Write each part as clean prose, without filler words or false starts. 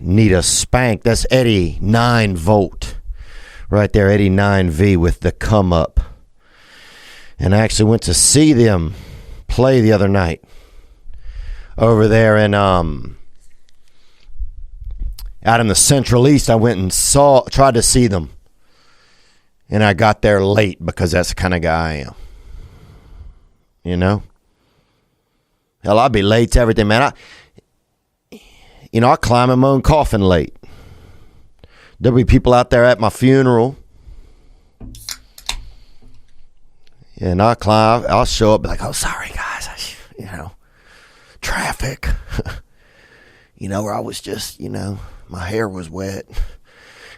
need a spank. That's Eddie 9 volt right there, Eddie 9V with the come up. And I actually went to see them play the other night over there in out in the Central East. I went and tried to see them, and I got there late because that's the kind of guy I am. You know, hell, I'll be late to everything, man. I climb in my own coffin late. There'll be people out there at my funeral, and I'll show up like, oh, sorry guys, traffic. Where I was just, my hair was wet.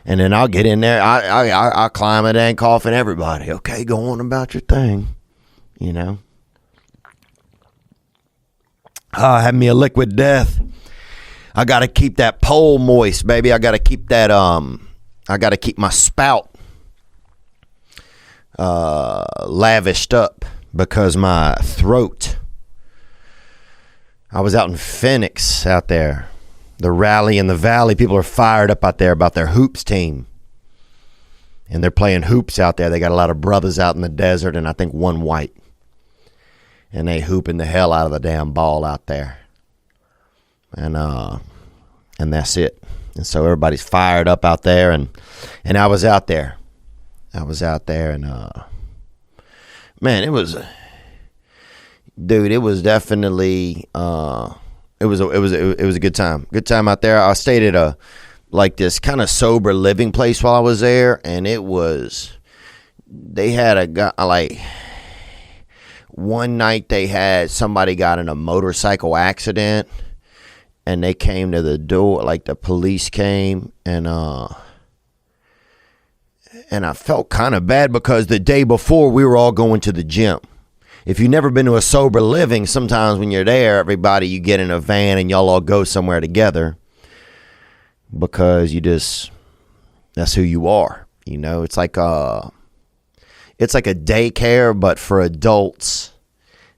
And then I'll get in there. I climb a dang coffin, everybody. Okay, go on about your thing. Have me a liquid death. I got to keep that pole moist, baby. I got to keep that, I got to keep my spout lavished up because my throat. I was out in Phoenix out there. The rally in the valley. People are fired up out there about their hoops team. And they're playing hoops out there. They got a lot of brothers out in the desert and I think one white. And they hooping the hell out of the damn ball out there. And that's it. And so everybody's fired up out there and I was out there. And man, it was definitely it was a good time. Good time out there. I stayed at this kind of sober living place while I was there, and they had a guy one night they had somebody got in a motorcycle accident, and they came to the door, like the police came, and I felt kind of bad because the day before we were all going to the gym. If you've never been to a sober living, sometimes when you're there, everybody, you get in a van and y'all all go somewhere together because that's who you are. It's like a daycare, but for adults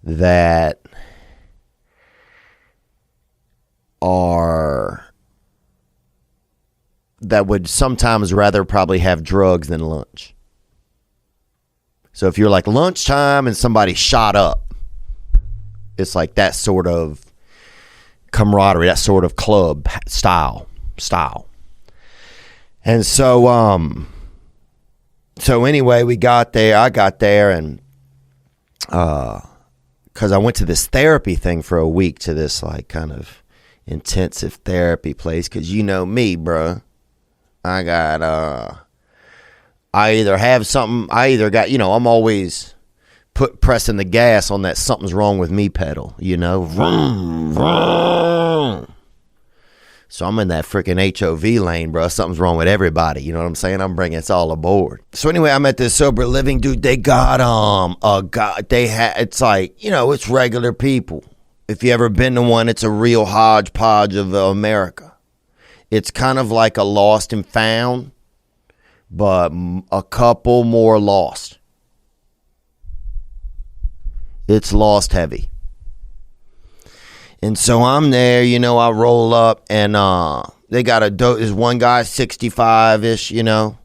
that would sometimes rather probably have drugs than lunch. So if you're like lunchtime and somebody shot up, it's like that sort of camaraderie, that sort of club style. And so anyway, I got there and because I went to this therapy thing for a week to this like kind of intensive therapy place. Because you know me, bruh. I got, I'm always pressing the gas on that something's wrong with me pedal, vroom, vroom. So I'm in that freaking HOV lane, bro. Something's wrong with everybody. You know what I'm saying? I'm bringing it's all aboard. So anyway, I'm at this sober living, dude. They got, it's like, it's regular people. If you ever been to one, it's a real hodgepodge of America. It's kind of like a lost and found, but a couple more lost. It's lost heavy. And so I'm there, I roll up and they got there's one guy 65-ish, and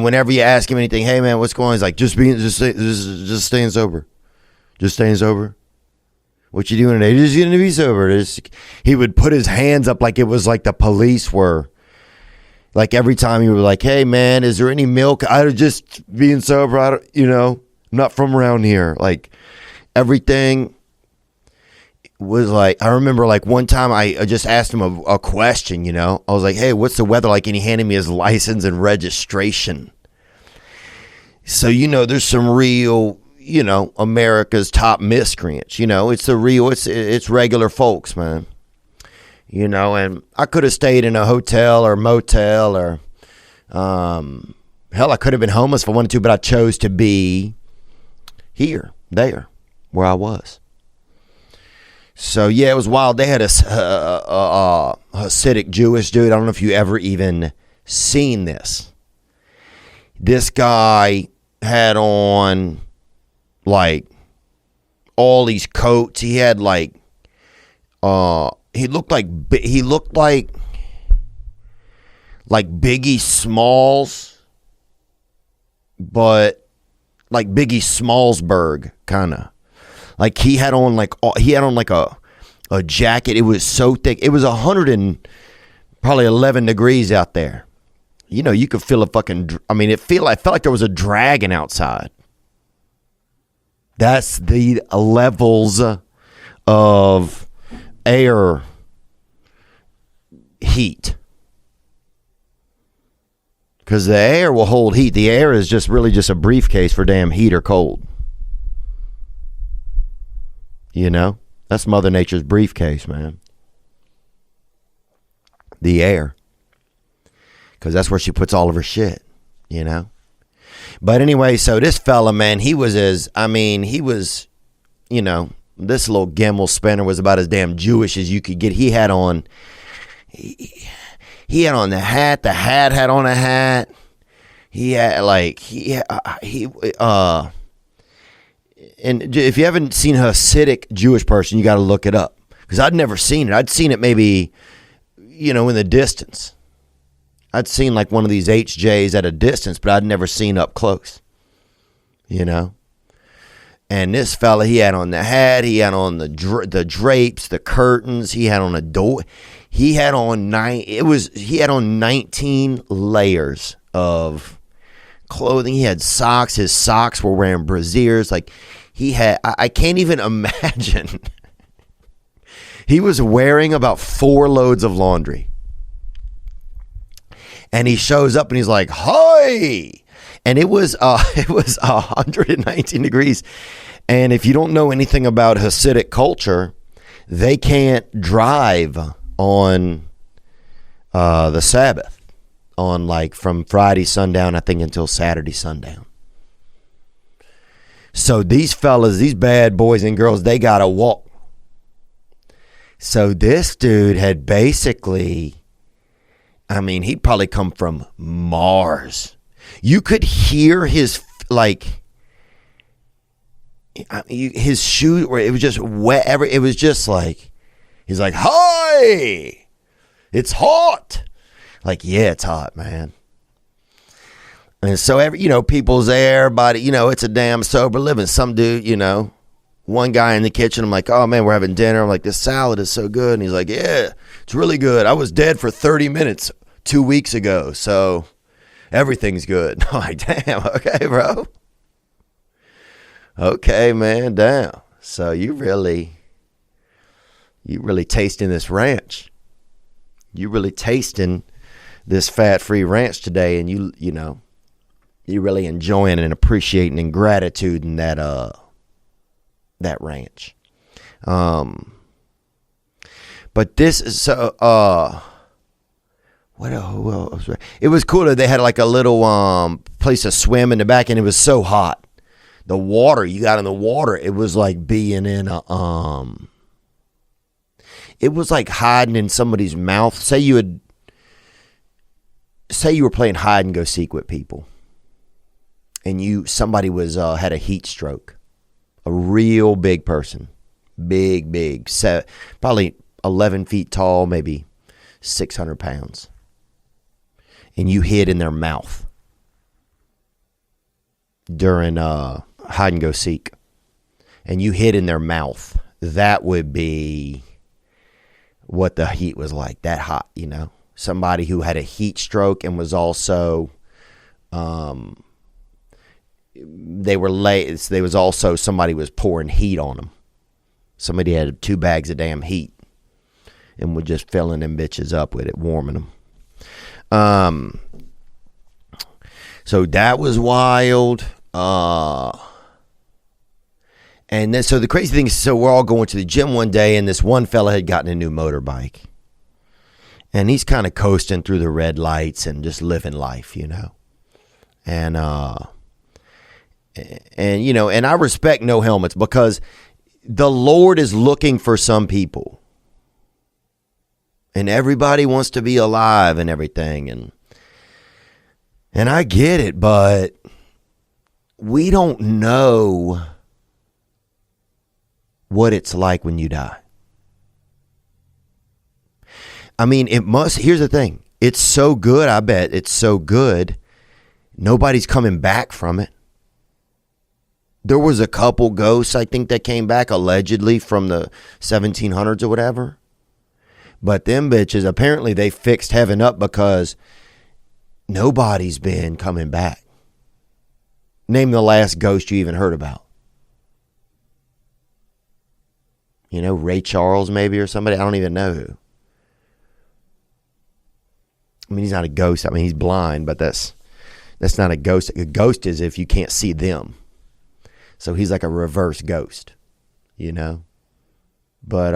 whenever you ask him anything, hey man, what's going on? He's like, just staying sober. Just staying sober. What you doing today? Just getting to be sober. He would put his hands up like it was like the police were. Like every time you were like, hey man, is there any milk? I was just being sober. I'm not from around here. Like everything was like, I remember like one time I just asked him a question, I was like, hey, what's the weather like? And he handed me his license and registration. So, there's some real, America's top miscreants, it's regular folks, man. And I could have stayed in a hotel or motel or, hell, I could have been homeless if I wanted to, but I chose to be there, where I was. So, yeah, it was wild. They had a Hasidic Jewish dude. I don't know if you ever even seen this. This guy had on, like, all these coats. He had, like, he looked like like Biggie Smalls, but like Biggie Smallsburg kind of. Like he had on like a jacket. It was so thick. It was 11 degrees out there. You know, you could feel a fucking. I mean, I felt like there was a dragon outside. That's the levels of air heat. Because the air will hold heat. The air is just really just a briefcase for damn heat or cold. You know? That's Mother Nature's briefcase, man. The air. Because that's where she puts all of her shit, you know? But anyway, so this fella, man, he was, you know, this little Gemmel spinner was about as damn Jewish as you could get. He had on the hat. The hat had on a hat. And if you haven't seen a Hasidic Jewish person, you got to look it up. Because I'd never seen it. I'd seen it maybe, you know, in the distance. I'd seen like one of these HJs at a distance, but I'd never seen up close. You know? And this fella, he had on the hat. He had on the drapes, the curtains. He had on a door. He had on 19 layers of clothing. He had socks. His socks were wearing brassieres. Like, I can't even imagine. He was wearing about 4 loads of laundry. And he shows up and he's like, "Hi!" And it was 119 degrees. And if you don't know anything about Hasidic culture, they can't drive on the Sabbath, on like from Friday sundown, I think, until Saturday sundown. So these fellas, these bad boys and girls, they gotta walk. So this dude had basically, I mean, he'd probably come from Mars. You could hear his, like, his shoe, where it was just wet. It was just like, he's like, "Hi, it's hot." Like, yeah, it's hot, man. And so, people's there, but, it's a damn sober living. Some dude, one guy in the kitchen, I'm like, "Oh, man, we're having dinner." I'm like, "This salad is so good." And he's like, "Yeah, it's really good. I was dead for 30 minutes 2 weeks ago, so everything's good." I'm like, "Damn, okay, bro. Okay, man, damn. So you really tasting this ranch. You really tasting this fat-free ranch today, and you really enjoying and appreciating and gratitude in that ranch." But this is so who else? It was cool that they had like a little place to swim in the back, and it was so hot. The water, you got in the water, it was like being in a it was like hiding in somebody's mouth. Say you were playing hide and go seek with people, and somebody was had a heat stroke, a real big person, big, probably 11 feet tall, maybe 600 pounds, and you hid in their mouth during hide and go seek, and you hid in their mouth. That would be what the heat was like, that hot, somebody who had a heat stroke and was also they were late. There was also somebody was pouring heat on them. Somebody had 2 bags of damn heat and was just filling them bitches up with it, warming them. So that was wild. And then, so the crazy thing is, so we're all going to the gym one day, and this one fella had gotten a new motorbike, and he's kind of coasting through the red lights and just living life, and I respect no helmets, because the Lord is looking for some people, and everybody wants to be alive and everything. And I get it, but we don't know what it's like when you die. I mean, here's the thing. It's so good. I bet it's so good. Nobody's coming back from it. There was a couple ghosts, I think, that came back allegedly from the 1700s or whatever. But them bitches, apparently they fixed heaven up because nobody's been coming back. Name the last ghost you even heard about. You know, Ray Charles maybe or somebody. I don't even know who. I mean, he's not a ghost. I mean, he's blind, but that's not a ghost. A ghost is if you can't see them. So he's like a reverse ghost, you know. But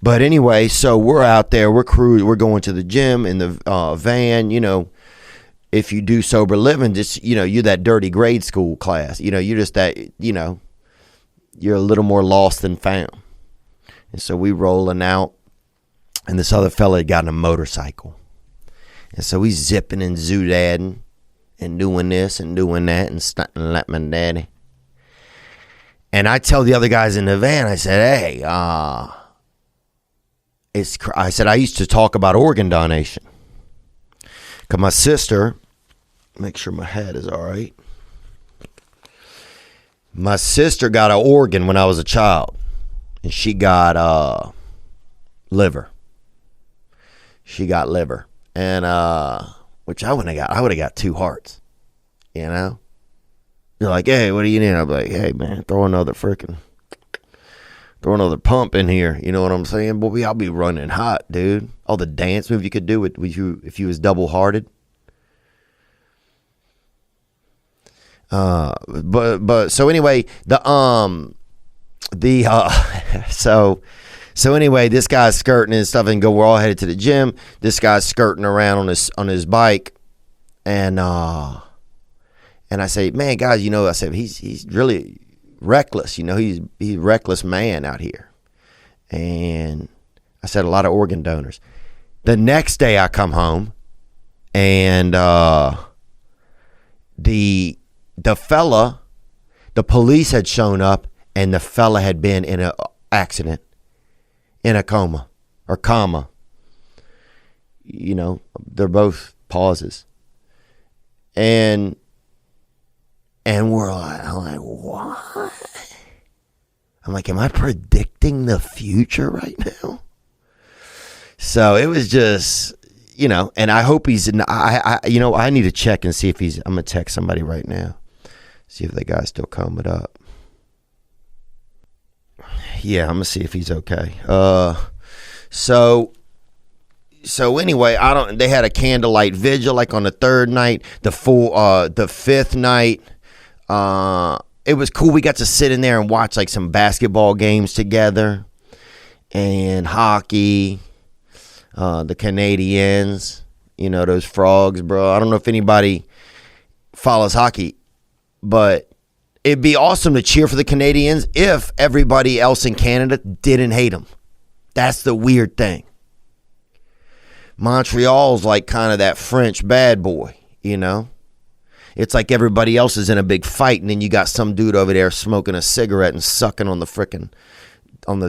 anyway, so we're out there, we're going to the gym in the van, you know. If you do sober living, just, you know, you're that dirty grade school class, you know, you're just that, you know, you're a little more lost than found. And so we rolling out, and this other fella had gotten a motorcycle. And so he's zipping and zoodadding and doing this and doing that and stunting like my daddy. And I tell the other guys in the van, I said, hey, I said, I used to talk about organ donation. Because my sister, make sure my hat is all right. My sister got an organ when I was a child. And she got liver. She got liver. And which I wouldn't have got. I would have got 2 hearts. You know? You're like, hey, what do you need? I'm like, hey, man, throw another pump in here. You know what I'm saying? Boy, I'll be running hot, dude. All the dance moves you could do with you if you was double-hearted. But so anyway, so anyway, this guy's skirting and stuff, and we're all headed to the gym. This guy's skirting around on his bike, and I say, man, guys, you know, I said he's really reckless, you know, he's a reckless man out here. And I said, a lot of organ donors. The next day I come home, and the fella, the police had shown up, and the fella had been in an accident, in a coma. You know, they're both pauses. And we're like, I'm like, what? I'm like, am I predicting the future right now? So it was just, you know, and I hope he's in, I need to check and see if I'm going to text somebody right now. See if the guy's still combing up. Yeah, I'm going to see if he's okay. So anyway, they had a candlelight vigil like on the 3rd night, the 5th night. It was cool. We got to sit in there and watch like some basketball games together and hockey. The Canadiens, you know, those frogs, bro. I don't know if anybody follows hockey, but it'd be awesome to cheer for the Canadiens if everybody else in Canada didn't hate them. That's the weird thing. Montreal's like kind of that French bad boy, you know? It's like everybody else is in a big fight, and then you got some dude over there smoking a cigarette and sucking on the frickin' on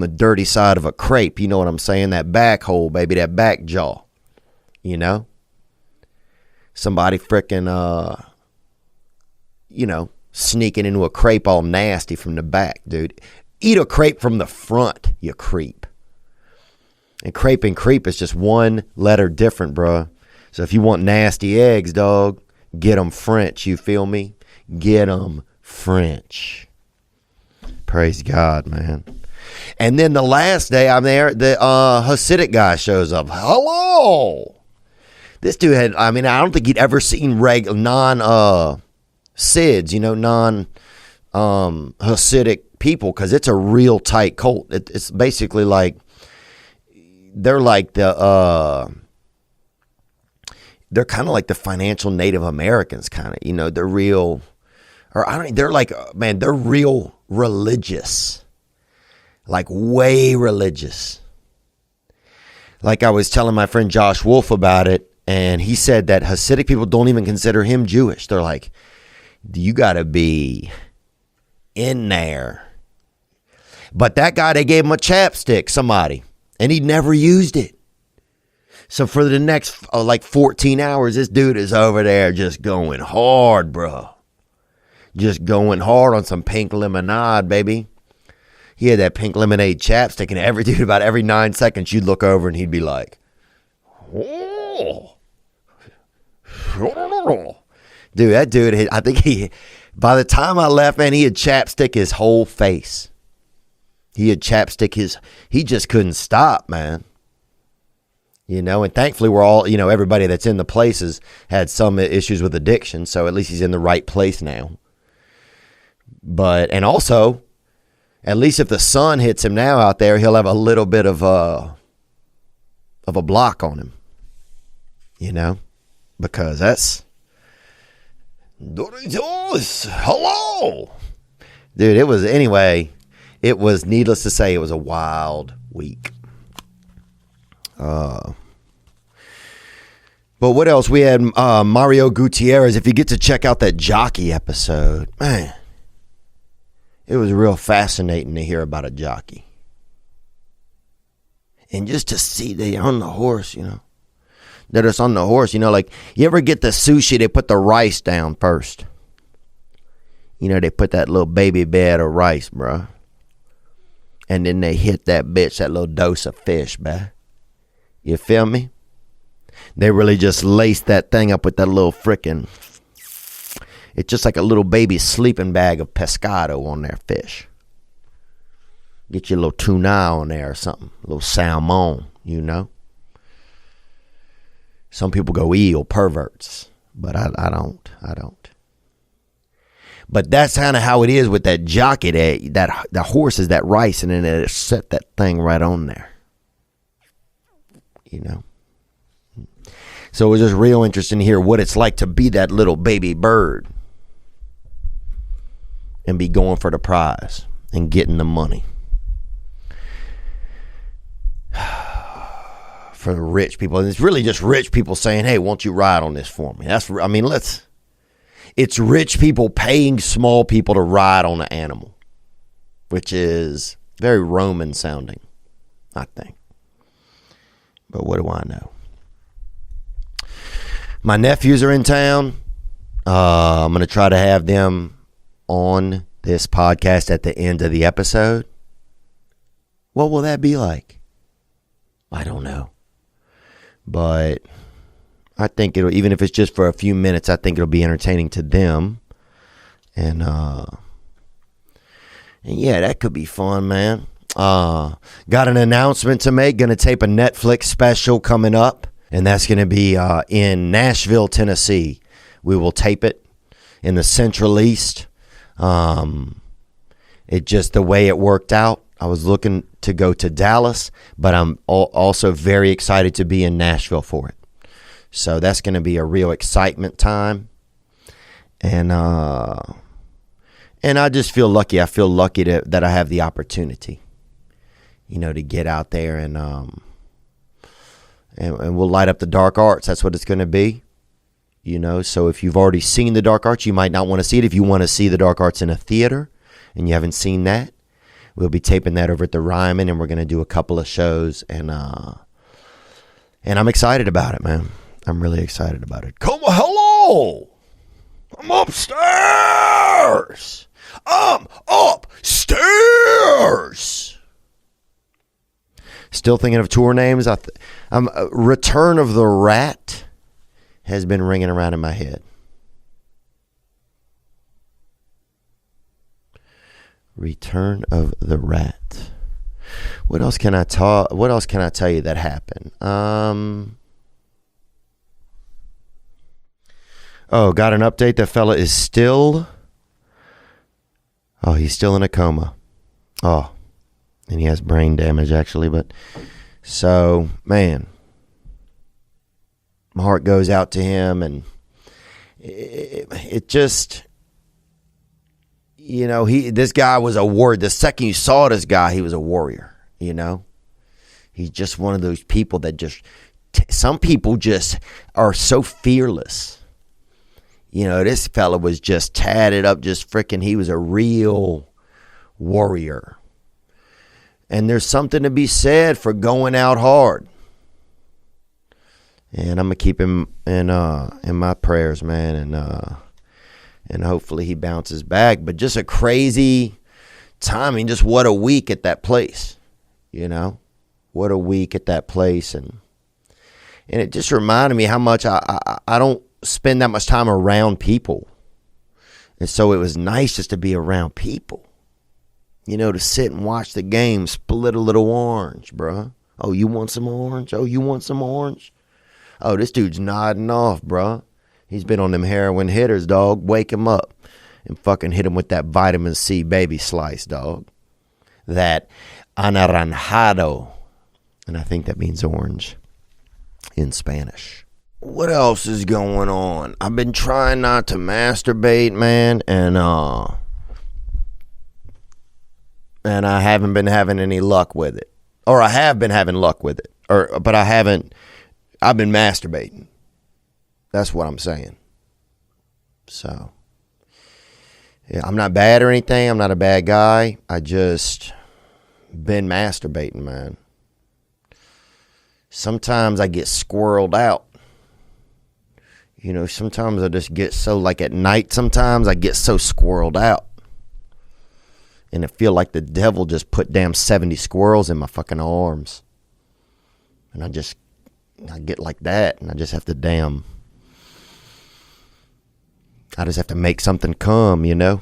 the dirty side of a crepe. You know what I'm saying? That back hole, baby, that back jaw. You know? Somebody frickin', you know, sneaking into a crepe all nasty from the back, dude. Eat a crepe from the front, you creep. And crepe and creep is just one letter different, bro. So if you want nasty eggs, dog, get them French, you feel me? Get them French. Praise God, man. And then the last day I'm there, the Hasidic guy shows up. Hello! This dude had, I mean, I don't think he'd ever seen non-Sids, you know, non-Hasidic people, because it's a real tight cult. It's basically like, they're like they're kind of like the financial Native Americans, kind of, you know, they're real, they're like, man, they're real religious, like way religious. Like I was telling my friend Josh Wolf about it, and he said that Hasidic people don't even consider him Jewish. They're like, you got to be in there. But that guy, they gave him a chapstick, somebody. And he never used it. So for the next 14 hours, this dude is over there just going hard, bro. Just going hard on some pink lemonade, baby. He had that pink lemonade chapstick, and about every 9 seconds, you'd look over and he'd be like, oh. Dude, that dude, I think by the time I left, man, he had chapstick his whole face. He had chapstick he just couldn't stop, man. And thankfully we're all, everybody that's in the places had some issues with addiction. So at least he's in the right place now. And also, at least if the sun hits him now out there, he'll have a little bit of a block on him, because that's hello, dude. It was needless to say, it was a wild week. But what else? We had Mario Gutierrez. If you get to check out that jockey episode, man, it was real fascinating to hear about a jockey. And just to see they're on the horse, that it's on the horse, like you ever get the sushi, they put the rice down first. They put that little baby bed of rice, bro. And then they hit that little dose of fish, bruh. You feel me? They really just laced that thing up with that little frickin', it's just like a little baby sleeping bag of pescado on their fish. Get your little tuna on there or something. A little salmon, Some people go eel, perverts. But I don't. But that's kind of how it is with that jockey. That the horse is that rice, and then they set that thing right on there. So it was just real interesting to hear what it's like to be that little baby bird and be going for the prize and getting the money. For the rich people. And it's really just rich people saying, hey, won't you ride on this for me? It's rich people paying small people to ride on an animal, which is very Roman sounding, I think. But what do I know? My nephews are in town. I'm going to try to have them on this podcast at the end of the episode. What will that be like? I don't know. But I think it'll, even if it's just for a few minutes, I think it'll be entertaining to them. And yeah, that could be fun, man. Got an announcement to make. Going to tape a Netflix special coming up. And that's going to be in Nashville, Tennessee. We will tape it in the Central East. It just the way it worked out. I was looking to go to Dallas, but I'm also very excited to be in Nashville for it. So that's going to be a real excitement time. And I just feel lucky. I feel lucky that I have the opportunity, to get out there and we'll light up the dark arts. That's what it's going to be. So if you've already seen the dark arts, you might not want to see it. If you want to see the dark arts in a theater and you haven't seen that, we'll be taping that over at the Ryman, and we're going to do a couple of shows. And I'm excited about it, man. I'm really excited about it. Come on, hello. I'm upstairs. I'm upstairs. Still thinking of tour names. Return of the Rat has been ringing around in my head. Return of the Rat. What else can I tell you that happened? Got an update. The fella is still. He's still in a coma. And he has brain damage, actually. But so, man, my heart goes out to him, and it just, this guy was a warrior. The second you saw this guy, he was a warrior. He's just one of those people that just, some people just are so fearless. This fella was just tatted up, just freaking, he was a real warrior. And there's something to be said for going out hard. And I'm going to keep him in my prayers, man. And hopefully he bounces back. But just a crazy timing. Just what a week at that place. You know? What a week at that place. And it just reminded me how much I don't spend that much time around people. And so it was nice just to be around people. You know, to sit and watch the game, split a little orange, bruh. Oh, you want some orange? Oh, you want some orange? Oh, this dude's nodding off, bruh. He's been on them heroin hitters, dog. Wake him up and fucking hit him with that vitamin C baby slice, dog. That anaranjado. And I think that means orange in Spanish. What else is going on? I've been trying not to masturbate, man, and I haven't been having any luck with it. Or I have been having luck with it. But I've been masturbating. That's what I'm saying. So, yeah, I'm not bad or anything. I'm not a bad guy. I just been masturbating, man. Sometimes I get squirreled out. You know, sometimes I just get so, like at night, sometimes I get so squirreled out. And it feel like the devil just put damn 70 squirrels in my fucking arms. And I get like that. And I just have to make something come, you know.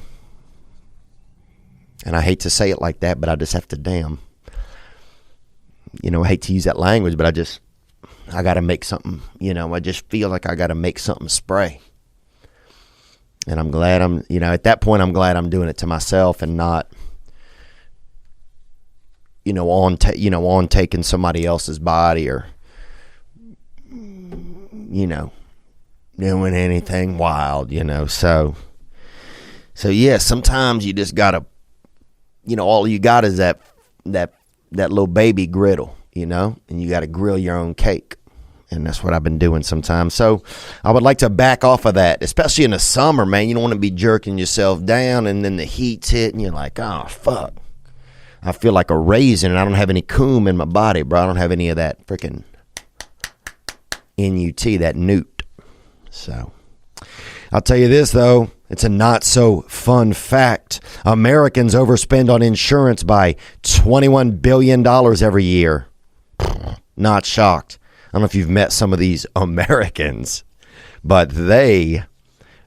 And I hate to say it like that, but I just have to you know, I hate to use that language, but I got to make something, you know. I just feel like I got to make something spray. And I'm glad at that point, I'm glad I'm doing it to myself and not, on taking somebody else's body or, doing anything wild, So yeah, sometimes you just got to, all you got is that little baby griddle, and you got to grill your own cake. And that's what I've been doing sometimes. So I would like to back off of that, especially in the summer, man. You don't want to be jerking yourself down and then the heat's hit and you're like, oh, fuck. I feel like a raisin and I don't have any coom in my body, bro. I don't have any of that freaking NUT, that newt. So I'll tell you this, though. It's a not so fun fact. Americans overspend on insurance by $21 billion every year. Not shocked. I don't know if you've met some of these Americans, but they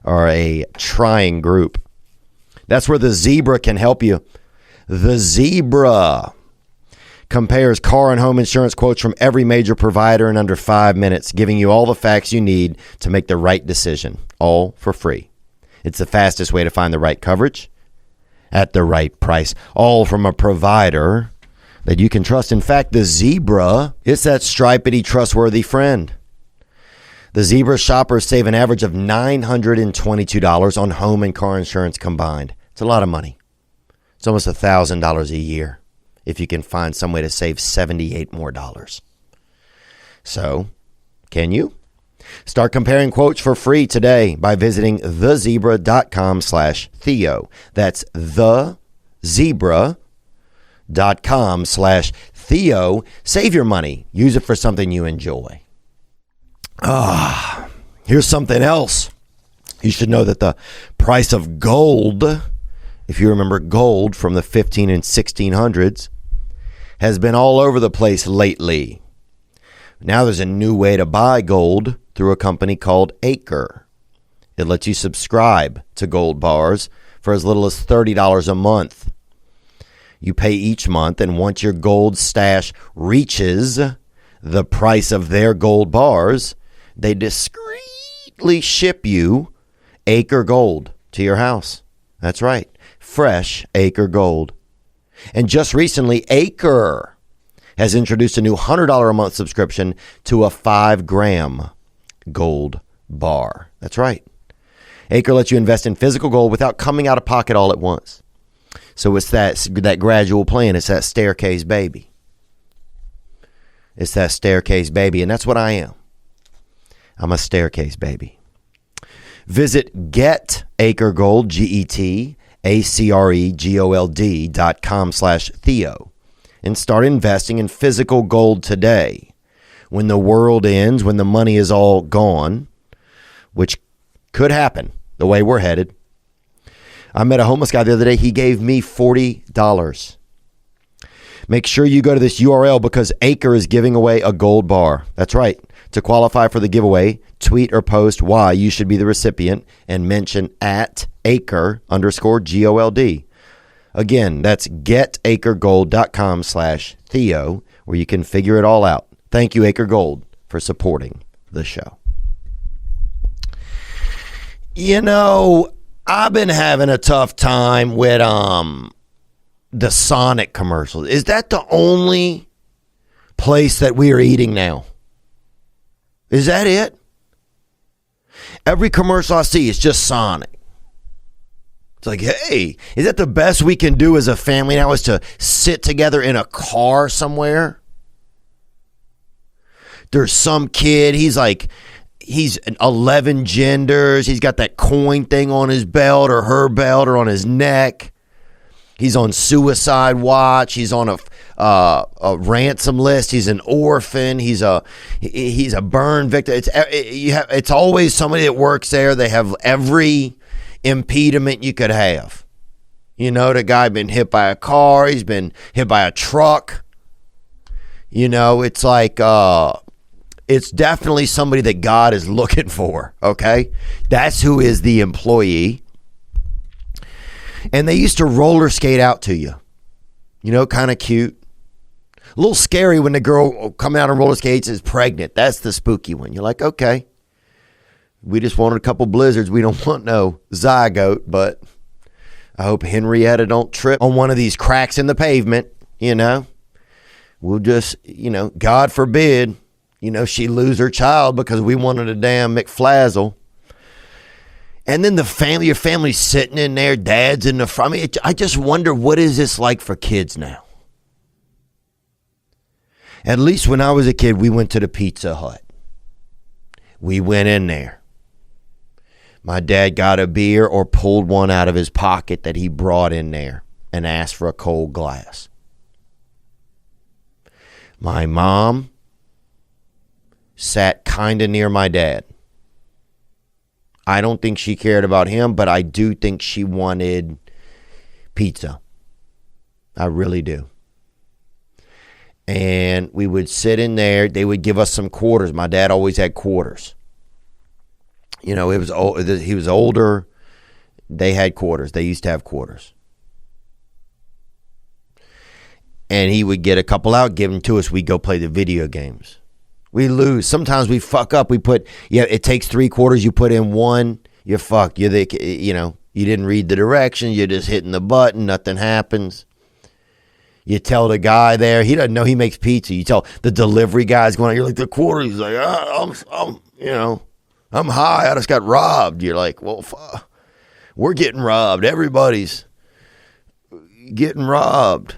are a trying group. That's where the Zebra can help you. The Zebra compares car and home insurance quotes from every major provider in under 5 minutes, giving you all the facts you need to make the right decision, all for free. It's the fastest way to find the right coverage at the right price, all from a provider that you can trust. In fact, the Zebra, it's that stripedy, trustworthy friend. The Zebra shoppers save an average of $922 on home and car insurance combined. It's a lot of money. It's almost $1,000 a year if you can find some way to save $78 more. So, can you? Start comparing quotes for free today by visiting thezebra.com/Theo. That's thezebra.com/Theo. Save your money. Use it for something you enjoy. Here's something else. You should know that the price of gold, if you remember gold from the 15 and 1600s, has been all over the place lately. Now there's a new way to buy gold through a company called Acre. It lets you subscribe to gold bars for as little as $30 a month. You pay each month, and once your gold stash reaches the price of their gold bars, they discreetly ship you Acre Gold to your house. That's right. Fresh Acre Gold. And just recently, Acre has introduced a new $100 a month subscription to a 5-gram gold bar. That's right. Acre lets you invest in physical gold without coming out of pocket all at once. So it's that gradual plan. It's that staircase baby. It's that staircase baby, and that's what I am. I'm a staircase baby. Visit GetAcreGold, GetAcreGold.com/Theo and start investing in physical gold today. When the world ends, when the money is all gone, which could happen the way we're headed. I met a homeless guy the other day. He gave me $40. Make sure you go to this URL because Acre is giving away a gold bar. That's right. To qualify for the giveaway, tweet or post why you should be the recipient and mention at Acre_GOLD. Again, that's getacregold.com/Theo, where you can figure it all out. Thank you, Acre Gold, for supporting the show. You know, I've been having a tough time with the Sonic commercials. Is that the only place that we are eating now? Is that it? Every commercial I see is just Sonic. It's like, hey, is that the best we can do as a family now is to sit together in a car somewhere? There's some kid, he's 11 genders. He's got that coin thing on his belt or her belt or on his neck. He's on suicide watch. He's on a ransom list. He's an orphan. He's a burn victim. It's always somebody that works there. They have every impediment you could have. You know, the guy been hit by a car. He's been hit by a truck. You know, it's like it's definitely somebody that God is looking for. Okay, that's who is the employee. And they used to roller skate out to you. You know, kind of cute. A little scary when the girl coming out on roller skates is pregnant. That's the spooky one. You're like, okay, we just wanted a couple blizzards. We don't want no zygote, but I hope Henrietta don't trip on one of these cracks in the pavement, you know. We'll just, you know, God forbid, you know, she lose her child because we wanted a damn McFlazzle. And then your family's sitting in there, dad's in the front. I mean, I just wonder, what is this like for kids now? At least when I was a kid, we went to the Pizza Hut. We went in there. My dad got a beer or pulled one out of his pocket that he brought in there and asked for a cold glass. My mom sat kind of near my dad. I don't think she cared about him, but I do think she wanted pizza. I really do. And we would sit in there. They would give us some quarters. My dad always had quarters. You know, he was older. They had quarters. They used to have quarters. And he would get a couple out, give them to us. We'd go play the video games. We lose. Sometimes we fuck up. It takes 3 quarters. You put in 1, you're fucked. You didn't read the directions. You're just hitting the button. Nothing happens. You tell the guy there, he doesn't know he makes pizza. You tell the delivery guy's going, you're like, the quarter. He's like, I'm high. I just got robbed. You're like, well, we're getting robbed. Everybody's getting robbed.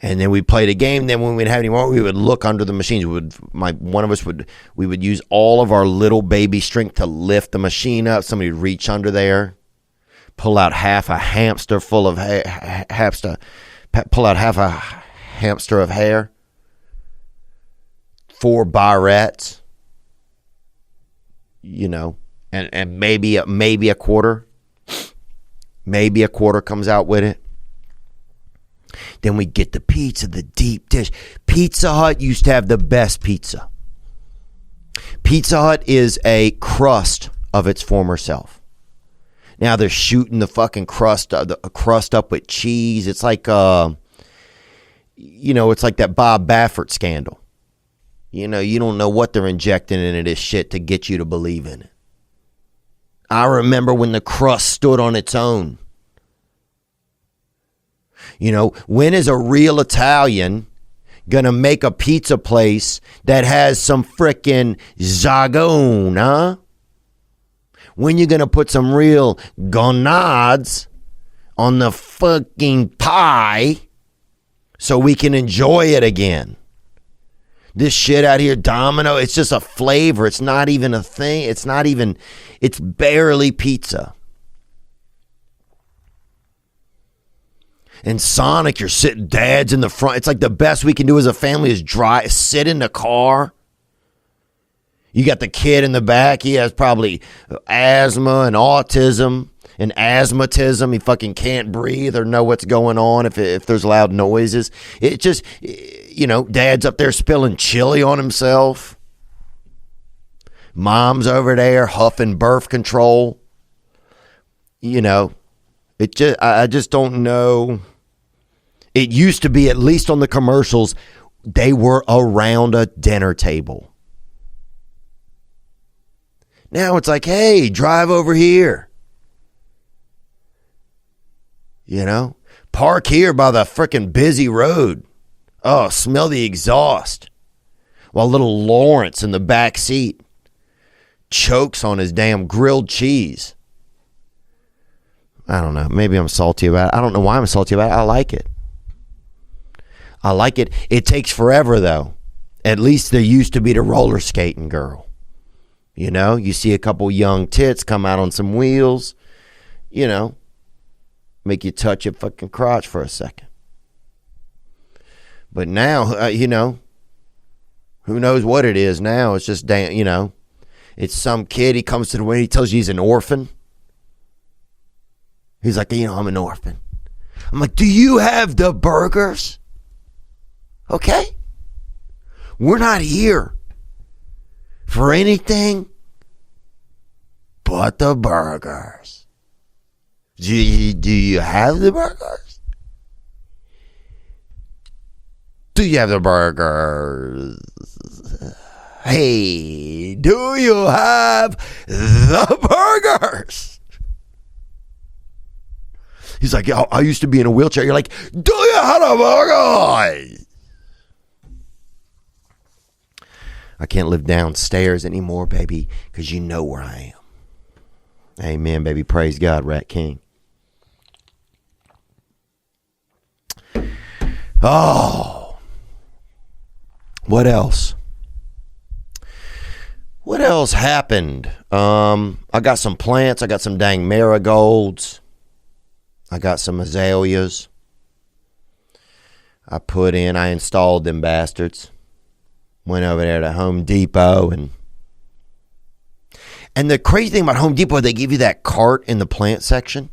And then we played a game. Then when we didn't have any more, we would look under the machines. We would use all of our little baby strength to lift the machine up. Somebody would reach under there, pull out half a hamster full of pull out half a hamster of hair, 4 barrettes, you know, and maybe a quarter. Maybe a quarter comes out with it. Then we get the pizza, the deep dish. Pizza Hut used to have the best pizza. Pizza Hut is a crust of its former self. Now they're shooting the fucking crust up with cheese. It's like, it's like that Bob Baffert scandal. You know, you don't know what they're injecting into this shit to get you to believe in it. I remember when the crust stood on its own. You know, when is a real Italian going to make a pizza place that has some frickin' zagon, huh? When you going to put some real gonads on the fucking pie so we can enjoy it again? This shit out here, Domino, it's just a flavor. It's not even a thing. It's barely pizza. In Sonic, you're sitting, dad's in the front. It's like the best we can do as a family is sit in the car. You got the kid in the back. He has probably asthma and autism and asthmatism. He fucking can't breathe or know what's going on if there's loud noises. It just, dad's up there spilling chili on himself. Mom's over there huffing birth control. I just don't know. It used to be, at least on the commercials, they were around a dinner table. Now it's like, hey, drive over here. Park here by the frickin' busy road. Oh, smell the exhaust. While little Lawrence in the back seat chokes on his damn grilled cheese. I don't know. Maybe I'm salty about it. I don't know why I'm salty about it. I like it. It takes forever, though. At least there used to be the roller skating girl. You see a couple young tits come out on some wheels, make you touch your fucking crotch for a second. But now, who knows what it is now? It's just, it's some kid. He comes to the way, he tells you he's an orphan. He's like, I'm an orphan. I'm like, do you have the burgers? Okay? We're not here for anything but the burgers. Do you have the burgers? Do you have the burgers? Hey, do you have the burgers? He's like, I used to be in a wheelchair. You're like, do you have the burgers? I can't live downstairs anymore, baby, because you know where I am. Amen, baby. Praise God, Rat King. Oh. What else? What else happened? I got some plants. I got some dang marigolds. I got some azaleas. I installed them bastards. Went over there to Home Depot and the crazy thing about Home Depot, they give you that cart in the plant section.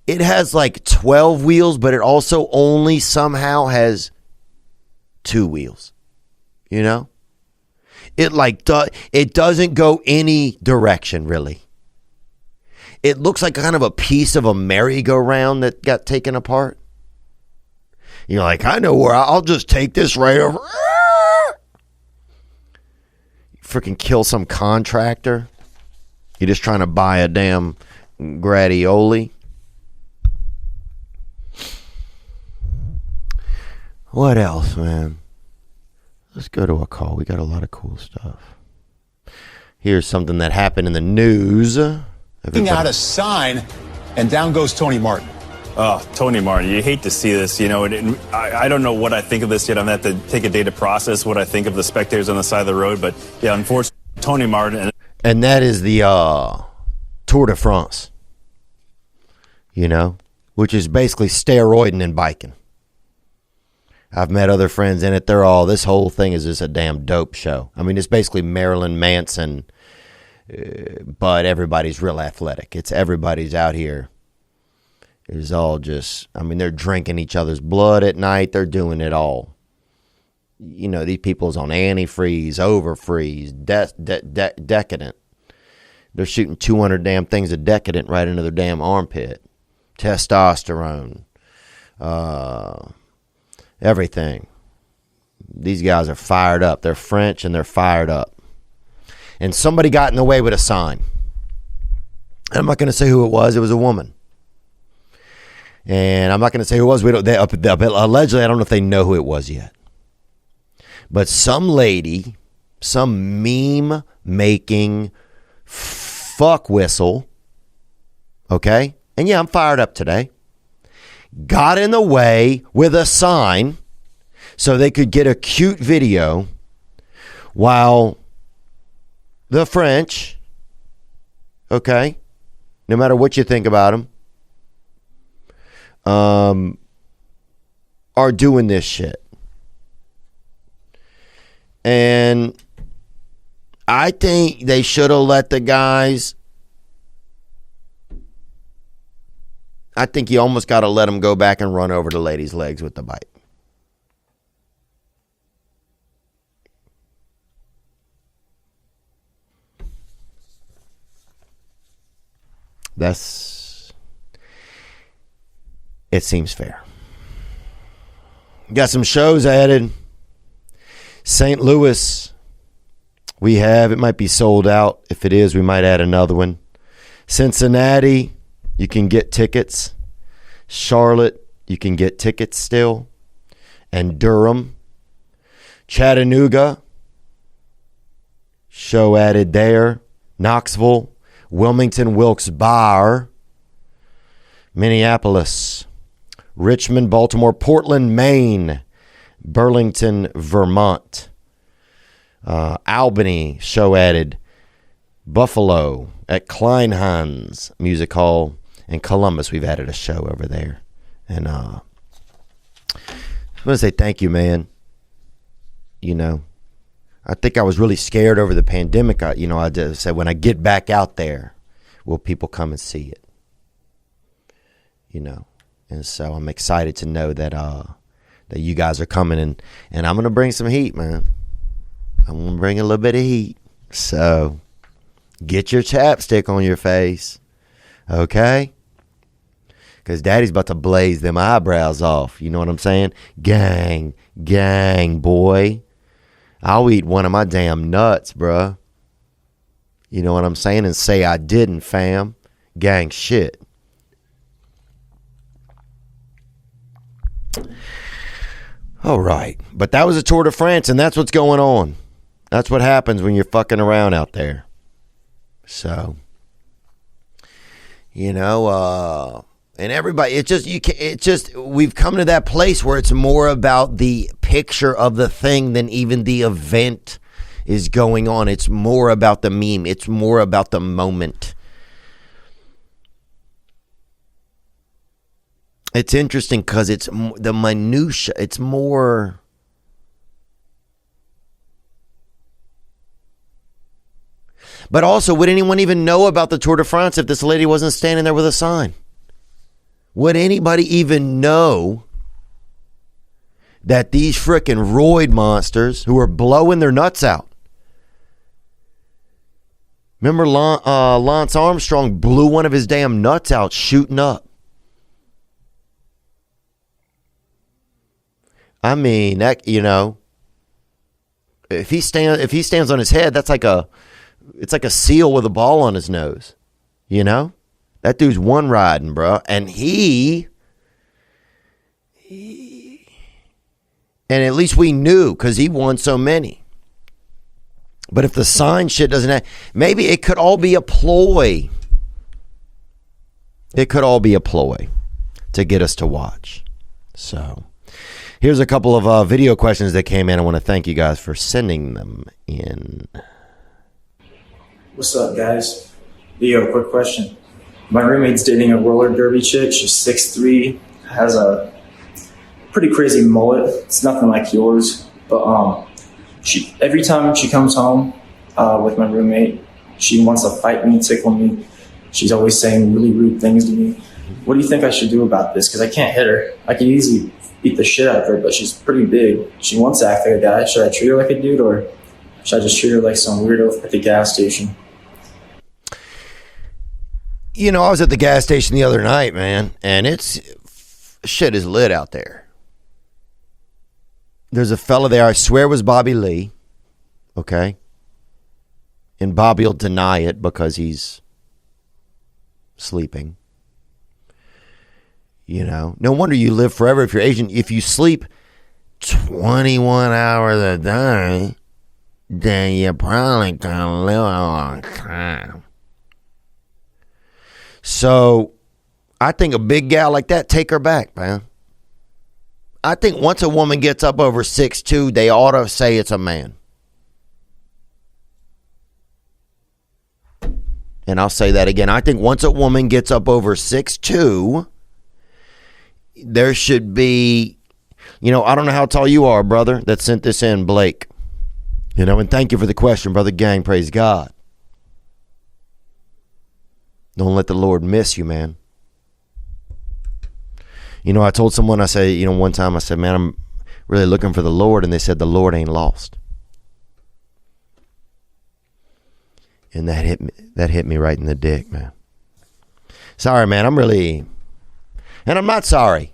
It has like 12 wheels, but it also only somehow has 2 wheels. It it doesn't go any direction really. It looks like kind of a piece of a merry-go-round that got taken apart. You're like, I know where I'll just take this right over. Freaking kill some contractor. You're just trying to buy a damn gradioli. What else, man? Let's go to a call. We got a lot of cool stuff. Here's something that happened in the news. Putting out a sign, and down goes Tony Martin. Oh, Tony Martin, you hate to see this, I don't know what I think of this yet. I'm going to have to take a day to process what I think of the spectators on the side of the road. But, yeah, unfortunately, Tony Martin. And that is the Tour de France, which is basically steroiding and biking. I've met other friends in it. This whole thing is just a damn dope show. I mean, it's basically Marilyn Manson, but everybody's real athletic. Everybody's out here. It's all just, they're drinking each other's blood at night. They're doing it all. These people's on antifreeze, overfreeze, decadent. They're shooting 200 damn things of decadent right into their damn armpit. Testosterone. Everything. These guys are fired up. They're French and they're fired up. And somebody got in the way with a sign. I'm not going to say who it was. It was a woman. And I'm not going to say who it was. Allegedly, I don't know if they know who it was yet. But some lady, some meme-making fuck whistle, okay? And yeah, I'm fired up today. Got in the way with a sign so they could get a cute video while the French, okay, no matter what you think about them, are doing this shit. And I think they should have let the guys. I think you almost got to let them go back and run over the lady's legs with the bike. It seems fair. Got some shows added. St. Louis, it might be sold out. If it is, we might add another one. Cincinnati, you can get tickets. Charlotte, you can get tickets still. And Durham. Chattanooga, show added there. Knoxville, Wilmington, Wilkes-Barre. Minneapolis, Richmond, Baltimore, Portland, Maine, Burlington, Vermont. Albany, show added. Buffalo at Kleinhans Music Hall. And Columbus, we've added a show over there. And I want to say thank you, man. You know, I think I was really scared over the pandemic. I just said, when I get back out there, will people come and see it? You know, and so I'm excited to know that that you guys are coming, and I'm going to bring some heat, man. I'm going to bring a little bit of heat. So get your chapstick on your face, okay? Because Daddy's about to blaze them eyebrows off. You know what I'm saying? Gang, boy. I'll eat one of my damn nuts, bruh. You know what I'm saying? And say I didn't, fam. Gang shit. All right. But that was a Tour de France, and that's what's going on. That's what happens when you're fucking around out there. So, you know, and everybody, we've come to that place where it's more about the picture of the thing than even the event is going on. It's more about the meme. It's more about the moment. It's interesting because it's the minutia. It's more. But also, would anyone even know about the Tour de France if this lady wasn't standing there with a sign? Would anybody even know that these frickin' roid monsters who are blowing their nuts out? Remember Lance Armstrong blew one of his damn nuts out shooting up. I mean, that, you know, if he stands on his head, it's like a seal with a ball on his nose. You know? That dude's one riding, bro. And he and at least we knew because he won so many. But if the sign shit doesn't have, maybe it could all be a ploy. It could all be a ploy to get us to watch. So here's a couple of video questions that came in. I want to thank you guys for sending them in. What's up, guys? Theo, quick question. My roommate's dating a roller derby chick. She's 6'3", has a pretty crazy mullet. It's nothing like yours, but every time she comes home with my roommate, she wants to fight me, tickle me. She's always saying really rude things to me. What do you think I should do about this? Because I can't hit her. I can easily beat the shit out of her, but she's pretty big. She wants to act like a guy. Should I treat her like a dude, or should I just treat her like some weirdo at the gas station? You know, I was at the gas station the other night, man, and shit is lit out there. There's a fella there, I swear it was Bobby Lee, okay? And Bobby will deny it because he's sleeping. You know, no wonder you live forever if you're Asian. If you sleep 21 hours a day, then you probably can live a long time. So I think a big gal like that, take her back, man. I think once a woman gets up over 6'2", they ought to say it's a man. And I'll say that again. I think once a woman gets up over 6'2", there should be, I don't know how tall you are, brother, that sent this in, Blake. And thank you for the question, Brother Gang. Praise God. Don't let the Lord miss you, man. I told someone, I say, one time I said, man, I'm really looking for the Lord. And they said, the Lord ain't lost. And that hit me right in the dick, man. Sorry, man. And I'm not sorry.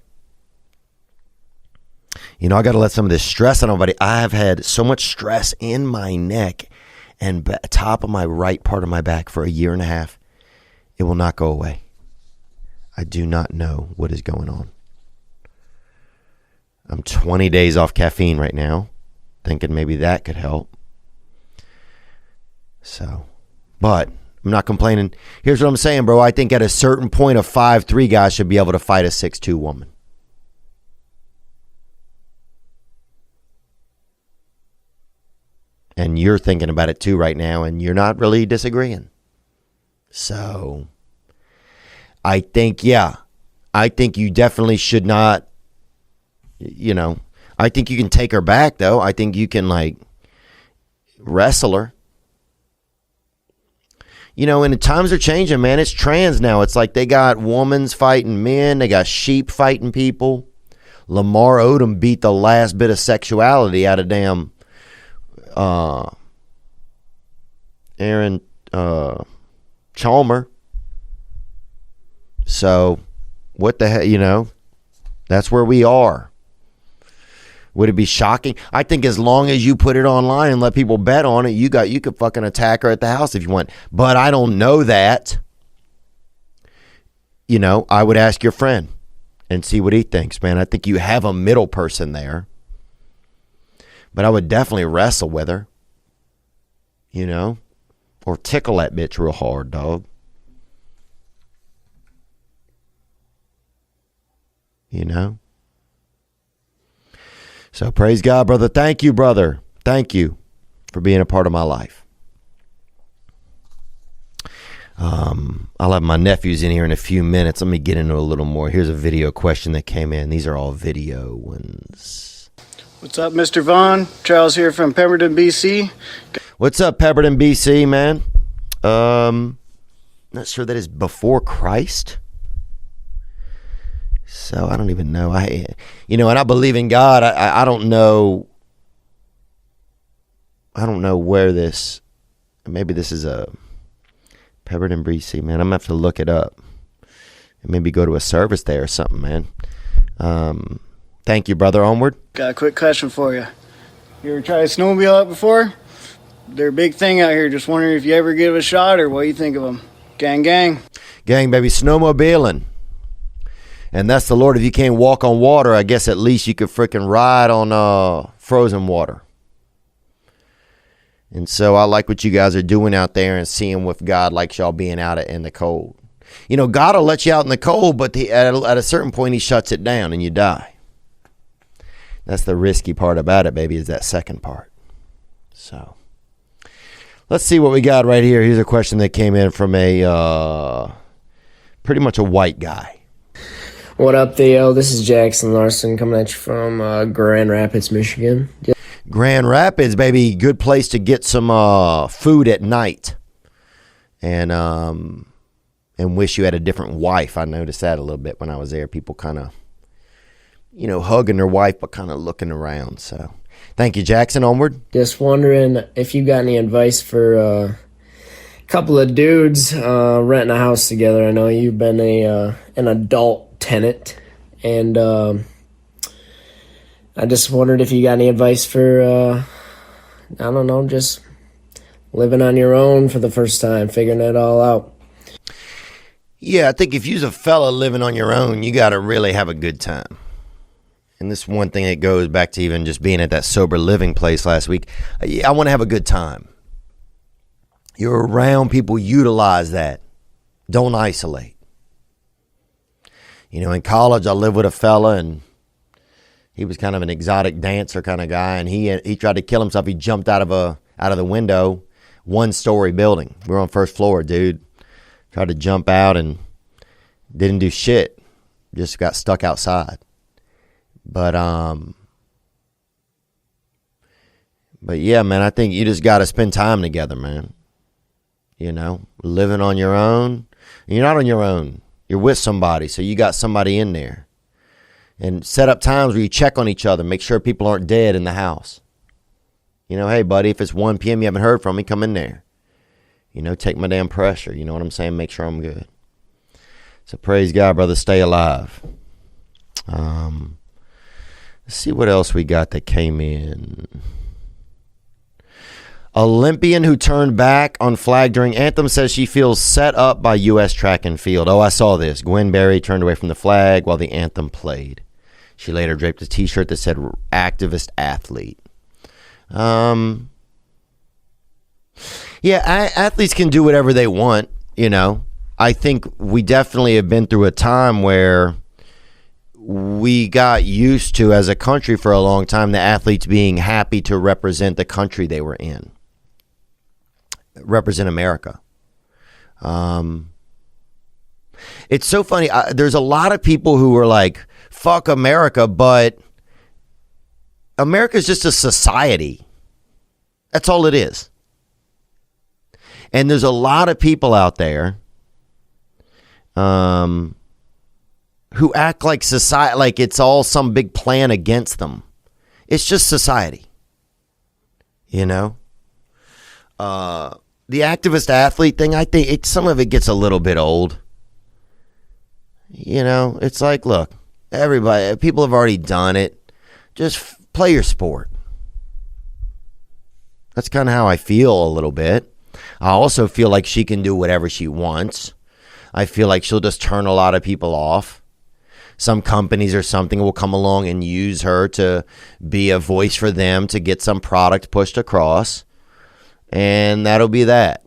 I got to let some of this stress on everybody. I have had so much stress in my neck and top of my right part of my back for a year and a half. It will not go away. I do not know what is going on. I'm 20 days off caffeine right now, thinking maybe that could help. But I'm not complaining. Here's what I'm saying, bro. I think at a certain point, a 5'3" guy should be able to fight a 6'2" woman. And you're thinking about it too right now, and you're not really disagreeing. So, I think you definitely should not, I think you can take her back, though. I think you can, wrestle her. And the times are changing, man. It's trans now. It's like they got women's fighting men. They got sheep fighting people. Lamar Odom beat the last bit of sexuality out of damn Aaron Chalmer. So, what the hell, that's where we are. Would it be shocking? I think as long as you put it online and let people bet on it, you could fucking attack her at the house if you want. But I don't know that. I would ask your friend and see what he thinks, man. I think you have a middle person there. But I would definitely wrestle with her. Or tickle that bitch real hard, dog. So praise God, brother. Thank you, brother. Thank you for being a part of my life. I'll have my nephews in here in a few minutes. Let me get into a little more. Here's a video question that came in. These are all video ones. What's up, Mr. Vaughn? Charles here from Pemberton, BC. What's up, Pemberton, BC, man? Not sure that is before Christ. So I don't even know. And I believe in God. I don't know. I don't know where this. Maybe this is a Pemberton, BC, man. I'm gonna have to look it up and maybe go to a service there or something, man. Thank you, brother. Onward. Got a quick question for you. You ever tried snowmobile out before? They're a big thing out here. Just wondering if you ever give it a shot or what you think of them. Gang, gang. Gang, baby. Snowmobiling. And that's the Lord. If you can't walk on water, I guess at least you could freaking ride on frozen water. And so I like what you guys are doing out there and seeing with God likes y'all being out in the cold. God will let you out in the cold, but at a certain point, he shuts it down and you die. That's the risky part about it, baby, is that second part. So let's see what we got right here. Here's a question that came in from a pretty much a white guy. What up, Theo? This is Jackson Larson coming at you from Grand Rapids, Michigan. Grand Rapids, baby. Good place to get some food at night. And wish you had a different wife. I noticed that a little bit when I was there. People kind of, hugging their wife, but kind of looking around. So thank you, Jackson. Onward. Just wondering if you got any advice for a couple of dudes renting a house together. I know you've been an adult tenant, and I just wondered if you got any advice for I don't know, just living on your own for the first time, figuring it all out. Yeah, I think if you's a fella living on your own, you got to really have a good time. And this one thing that goes back to even just being at that sober living place last week. I want to have a good time. You're around people, utilize that. Don't isolate. In college, I lived with a fella, and he was kind of an exotic dancer kind of guy, and he tried to kill himself. He jumped out of the window, 1-story building. We were on first floor, dude. Tried to jump out and didn't do shit. just got stuck outside. But yeah, man, I think you just got to spend time together, man. You know, living on your own. You're not on your own. You're with somebody, so you got somebody in there. And set up times where you check on each other, make sure people aren't dead in the house. You know, hey, buddy, if it's 1 p.m. you haven't heard from me, come in there. You know, take my damn pressure. You know what I'm saying? Make sure I'm good. So praise God, brother. Stay alive. Let's see what else we got that came in. Olympian who turned back on flag during anthem says she feels set up by U.S. track and field. Oh, I saw this. Gwen Berry turned away from the flag while the anthem played. She later draped a T-shirt that said activist athlete. Yeah, athletes can do whatever they want, you know. I think we definitely have been through a time where we got used to, as a country for a long time, the athletes being happy to represent the country they were in. Represent America. It's so funny. There's a lot of people who are like, fuck America, but America's just a society. That's all it is. And there's a lot of people out there who act like society, like it's all some big plan against them. It's just society. You know? The activist athlete thing, I think some of it gets a little bit old. You know, it's like, look, people have already done it. Just play your sport. That's kind of how I feel a little bit. I also feel like she can do whatever she wants. I feel like she'll just turn a lot of people off. Some companies or something will come along and use her to be a voice for them to get some product pushed across. And that'll be that.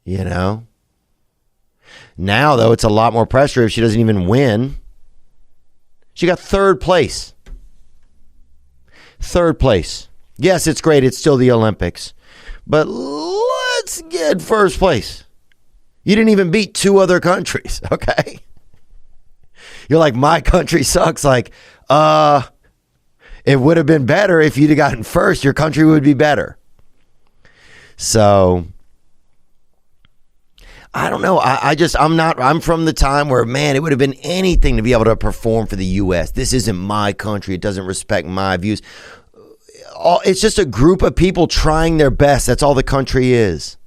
You know? Now, though, it's a lot more pressure if she doesn't even win. She got third place. Third place. Yes, it's great. It's still the Olympics. But let's get first place. You didn't even beat 2 other countries, okay? You're like, my country sucks. Like, it would have been better if you'd have gotten first. Your country would be better. So, I don't know. I'm from the time where, man, it would have been anything to be able to perform for the U.S. This isn't my country. It doesn't respect my views. It's just a group of people trying their best. That's all the country is.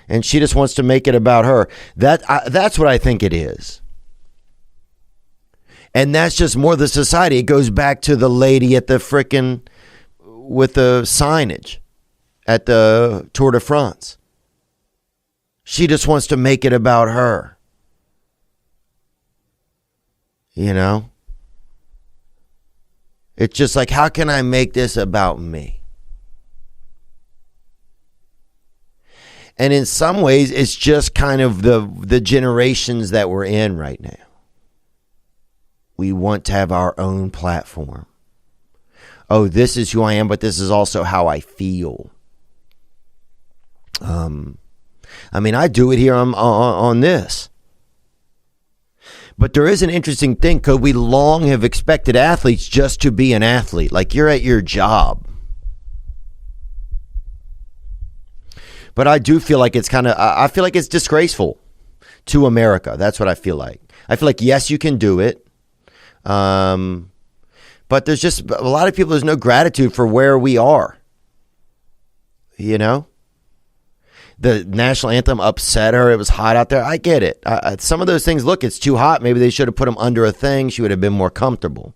And she just wants to make it about her. That's what I think it is. And that's just more the society. It goes back to the lady at the with the signage at the Tour de France. She just wants to make it about her. You know? It's just like, how can I make this about me? And in some ways, it's just kind of the generations that we're in right now. We want to have our own platform. Oh, this is who I am, but this is also how I feel. I mean, I do it here on this. But there is an interesting thing, because we long have expected athletes just to be an athlete. Like, you're at your job. But I do feel like it's I feel like it's disgraceful to America. That's what I feel like. I feel like, yes, you can do it. But there's just a lot of people, there's no gratitude for where we are. You know? The national anthem upset her. It was hot out there. I get it. Some of those things, look, it's too hot. Maybe they should have put them under a thing. She would have been more comfortable.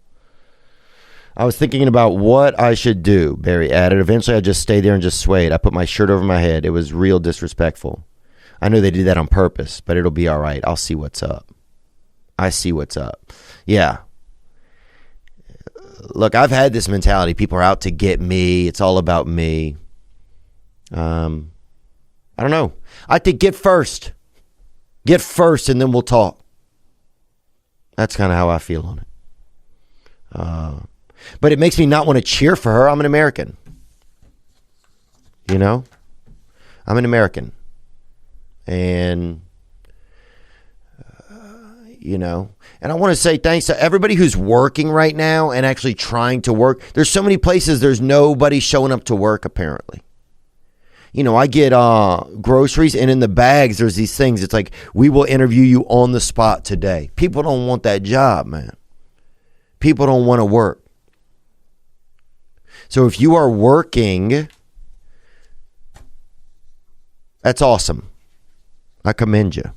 I was thinking about what I should do, Barry added. Eventually, I just stayed there and just swayed. I put my shirt over my head. It was real disrespectful. I know they did that on purpose, but it'll be all right. I'll see what's up. I see what's up. Yeah. Look, I've had this mentality. People are out to get me. It's all about me. I don't know. I think get first. Get first, and then we'll talk. That's kind of how I feel on it. But it makes me not want to cheer for her. I'm an American. You know? I'm an American. And, you know. And I want to say thanks to everybody who's working right now and actually trying to work. There's so many places there's nobody showing up to work, apparently. You know, I get groceries, and in the bags there's these things. It's like, we will interview you on the spot today. People don't want that job, man. People don't want to work. So if you are working, that's awesome. I commend you.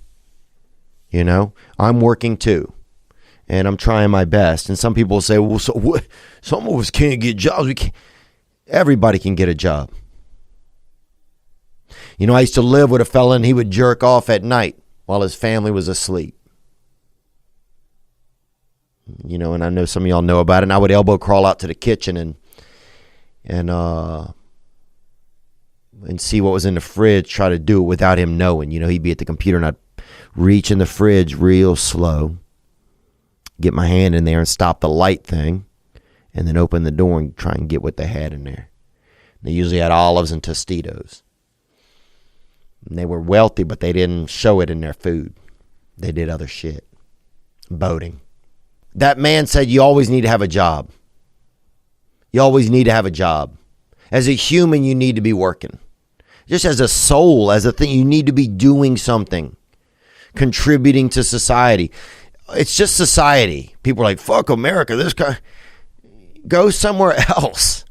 You know, I'm working too, and I'm trying my best. And some people say, well, so what? Some of us can't get jobs. We can't. Everybody can get a job. You know, I used to live with a fella, and he would jerk off at night while his family was asleep. You know, and I know some of y'all know about it. And I would elbow crawl out to the kitchen and see what was in the fridge, try to do it without him knowing. You know, he'd be at the computer, and I'd reach in the fridge real slow, get my hand in there and stop the light thing, and then open the door and try and get what they had in there. They usually had olives and Tostitos. And they were wealthy, but they didn't show it in their food. They did other shit. Boating. That man said you always need to have a job. You always need to have a job. As a human, you need to be working. Just as a soul, as a thing, you need to be doing something. Contributing to society. It's just society. People are like, fuck America. This guy. Go somewhere else.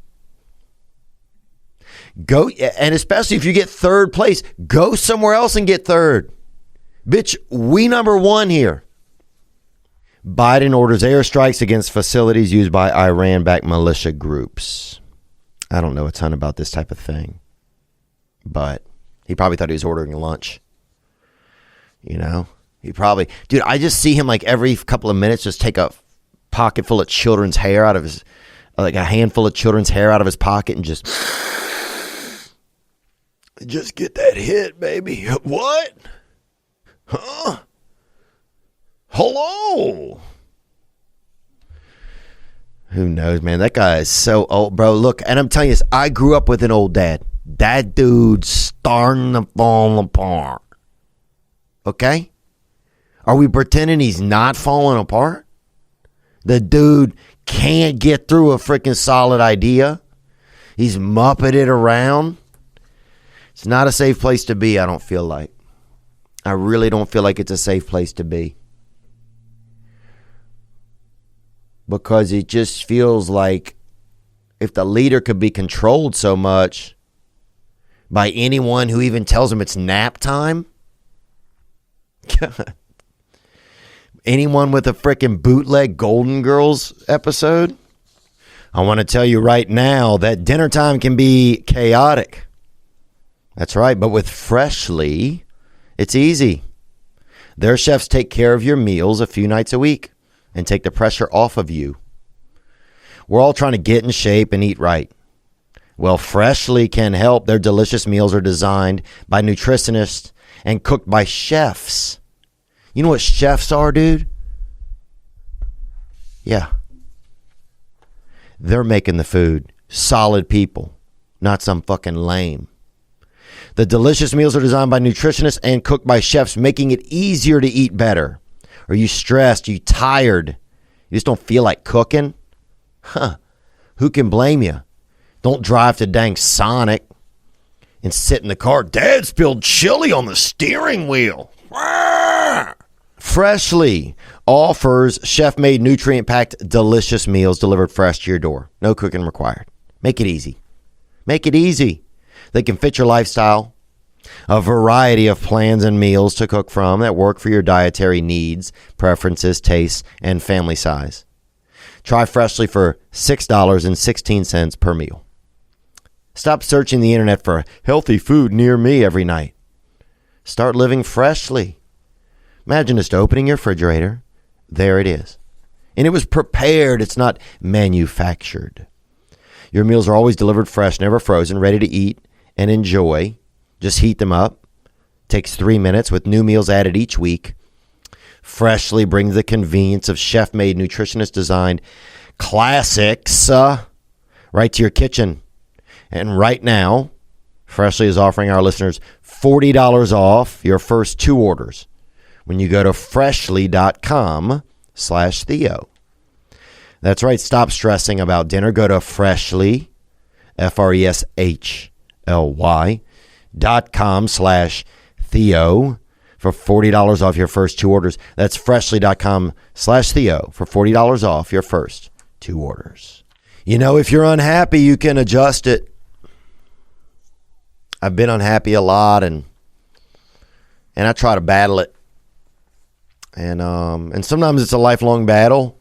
Go, and especially if you get third place, go somewhere else and get third. Bitch, we number one here. Biden orders airstrikes against facilities used by Iran-backed militia groups. I don't know a ton about this type of thing, but he probably thought he was ordering lunch. You know, he probably, dude, I just see him like every couple of minutes just take a pocket full of children's hair out of his, like a handful of children's hair out of his pocket and just get that hit, baby. What? Huh? Hello? Who knows, man? That guy is so old, bro. Look, and I'm telling you this, I grew up with an old dad. That dude's starting to fall apart. Okay? Are we pretending he's not falling apart? The dude can't get through a freaking solid idea. He's mupping it around. It's not a safe place to be, I don't feel like. I really don't feel like it's a safe place to be. Because it just feels like if the leader could be controlled so much by anyone who even tells him it's nap time. Anyone with a freaking bootleg Golden Girls episode. I want to tell you right now that dinner time can be chaotic. That's right, but with Freshly, it's easy. Their chefs take care of your meals a few nights a week and take the pressure off of you. We're all trying to get in shape and eat right. Well, Freshly can help. Their delicious meals are designed by nutritionists and cooked by chefs. You know what chefs are, dude? Yeah. They're making the food. Solid people, not some fucking lame. The delicious meals are designed by nutritionists and cooked by chefs, making it easier to eat better. Are you stressed? Are you tired? You just don't feel like cooking? Huh. Who can blame you? Don't drive to dang Sonic and sit in the car. Dad spilled chili on the steering wheel. Freshly offers chef-made, nutrient-packed, delicious meals delivered fresh to your door. No cooking required. Make it easy. Make it easy. They can fit your lifestyle. A variety of plans and meals to cook from that work for your dietary needs, preferences, tastes, and family size. Try Freshly for $6.16 per meal. Stop searching the internet for healthy food near me every night. Start living freshly. Imagine just opening your refrigerator. There it is. And it was prepared. It's not manufactured. Your meals are always delivered fresh, never frozen, ready to eat and enjoy. Just heat them up. Takes 3 minutes with new meals added each week. Freshly brings the convenience of chef-made, nutritionist-designed classics right to your kitchen. And right now, Freshly is offering our listeners $40 off your first 2 orders when you go to freshly.com/Theo. That's right. Stop stressing about dinner. Go to Freshly, FRESHLY.com/Theo for $40 off your first 2 orders. That's Freshly.com/Theo for $40 off your first 2 orders. You know, if you're unhappy, you can adjust it. I've been unhappy a lot, and I try to battle it. And sometimes it's a lifelong battle.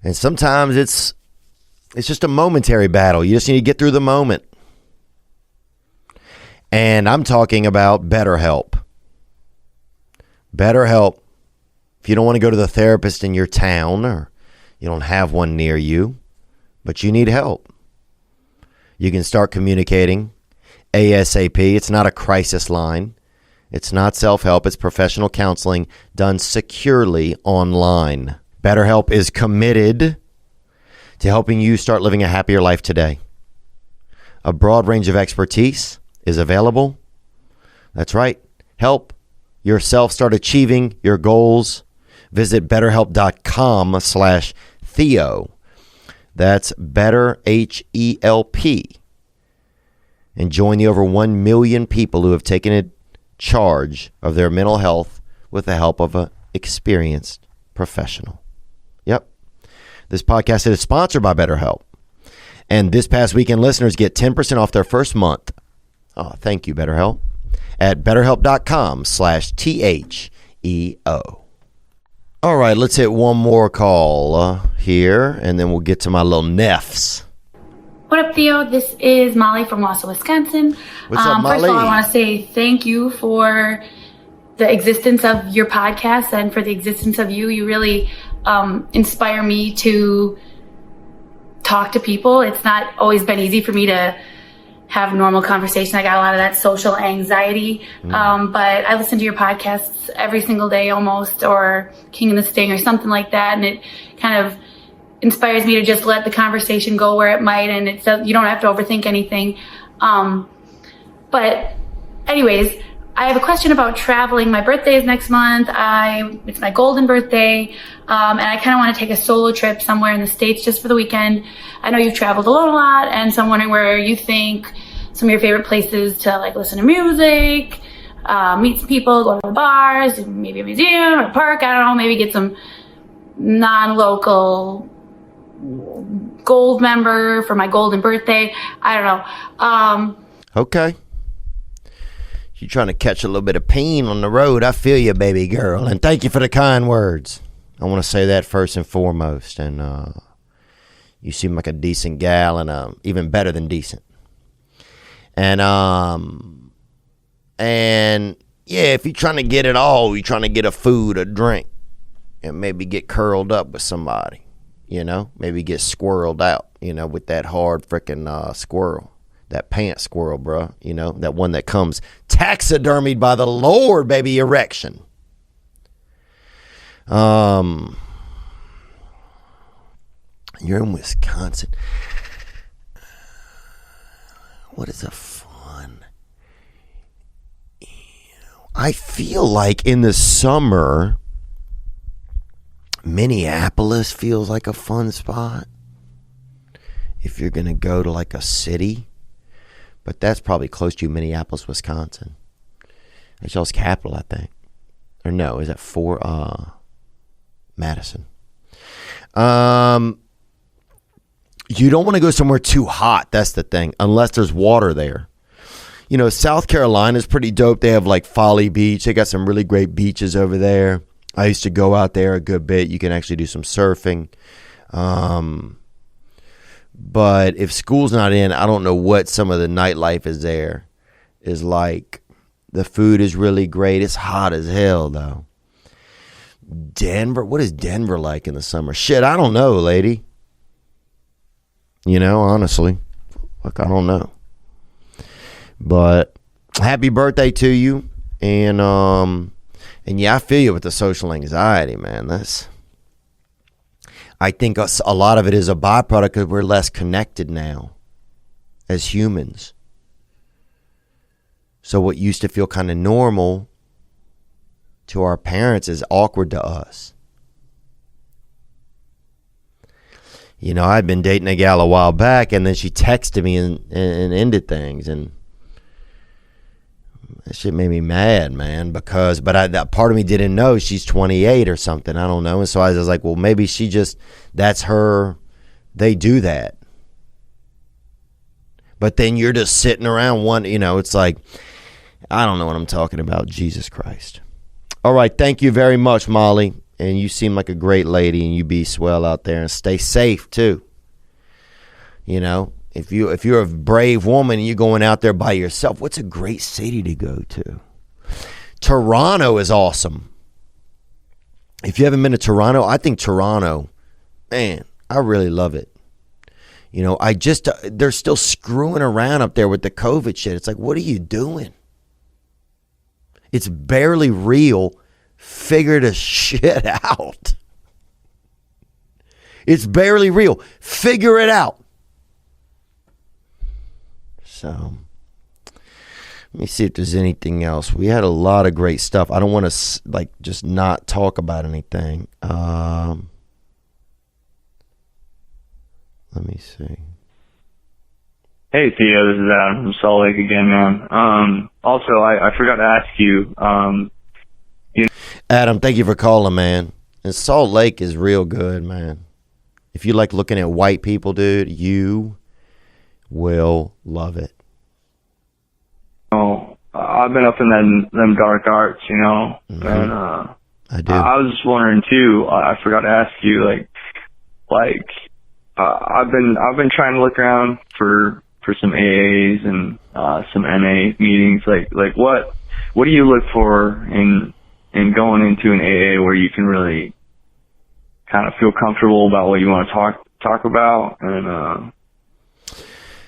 And sometimes it's just a momentary battle. You just need to get through the moment. And I'm talking about BetterHelp. BetterHelp, if you don't want to go to the therapist in your town, or you don't have one near you, but you need help, you can start communicating ASAP. It's not a crisis line. It's not self-help. It's professional counseling done securely online. BetterHelp is committed to helping you start living a happier life today. A broad range of expertise is available. That's right. Help yourself start achieving your goals. Visit betterhelp.com/Theo. That's better, HELP. And join the over 1 million people who have taken charge of their mental health with the help of an experienced professional. Yep. This podcast is sponsored by BetterHelp. And this past weekend, listeners get 10% off their first month. Oh, thank you, BetterHelp. At betterhelp.com/THEO. All right, let's hit one more call here, and then we'll get to my little neffs. What up, Theo? This is Molly from Wausau, Wisconsin. What's up, Molly? First of all, I want to say thank you for the existence of your podcast and for the existence of you. You really inspire me to talk to people. It's not always been easy for me to have normal conversation. I got a lot of that social anxiety. But I listen to your podcasts every single day almost, or King and the Sting or something like that. And it kind of inspires me to just let the conversation go where it might. And you don't have to overthink anything. But anyways, I have a question about traveling. My birthday is next month. It's my golden birthday. And I kind of want to take a solo trip somewhere in the States just for the weekend. I know you've traveled alone a lot, and so I'm wondering where you think some of your favorite places to like listen to music, meet some people, go to the bars, maybe a museum or a park. I don't know, maybe get some non-local gold member for my golden birthday. I don't know. Okay. You trying to catch a little bit of pain on the road. I feel you, baby girl. And thank you for the kind words. I want to say that first and foremost. And you seem like a decent gal, and even better than decent. And yeah, if you're trying to get it all, you're trying to get a food, a drink, and maybe get curled up with somebody, you know, maybe get squirreled out, you know, with that hard freaking squirrel. That pant squirrel, bro. You know, that one that comes taxidermied by the Lord, baby, erection. You're in Wisconsin. What is a fun? I feel like in the summer, Minneapolis feels like a fun spot. If you're going to go to like a city. But that's probably close to Minneapolis, Wisconsin. That's y'all's capital, I think. Or no, is that for Madison? You don't want to go somewhere too hot. That's the thing. Unless there's water there. You know, South Carolina is pretty dope. They have like Folly Beach. They got some really great beaches over there. I used to go out there a good bit. You can actually do some surfing. But if school's not in, I don't know what some of the nightlife is there. Is like, the food is really great. It's hot as hell, though. Denver, what is Denver like in the summer? Shit, I don't know, lady. You know, honestly. Like, I don't know. But happy birthday to you. And yeah, I feel you with the social anxiety, man. I think a lot of it is a byproduct because we're less connected now as humans. So what used to feel kind of normal to our parents is awkward to us. You know, I'd been dating a gal a while back, and then she texted me and ended things, and that shit made me mad, man, that part of me didn't know she's 28 or something. I don't know. And so I was like, well, maybe that's her. They do that. But then you're just sitting around it's like, I don't know what I'm talking about. Jesus Christ. All right. Thank you very much, Molly. And you seem like a great lady, and you be swell out there, and stay safe too. You know, if you're a brave woman and you're going out there by yourself, what's a great city to go to? Toronto is awesome. If you haven't been to Toronto, I think Toronto, man, I really love it. You know, they're still screwing around up there with the COVID shit. It's like, what are you doing? It's barely real. Figure the shit out. It's barely real. Figure it out. So, let me see if there's anything else. We had a lot of great stuff. I don't want to just not talk about anything. Let me see. Hey Theo, this is Adam from Salt Lake again, man. Also, I forgot to ask you. Adam, thank you for calling, man. And Salt Lake is real good, man. If you like looking at white people, dude, you will love it. Oh, I've been up in them dark arts, you know, Mm-hmm. and I do. I was just wondering too. I forgot to ask you, I've been trying to look around for some AAs and some NA meetings. Like what do you look for in going into an AA where you can really kind of feel comfortable about what you want to talk about? And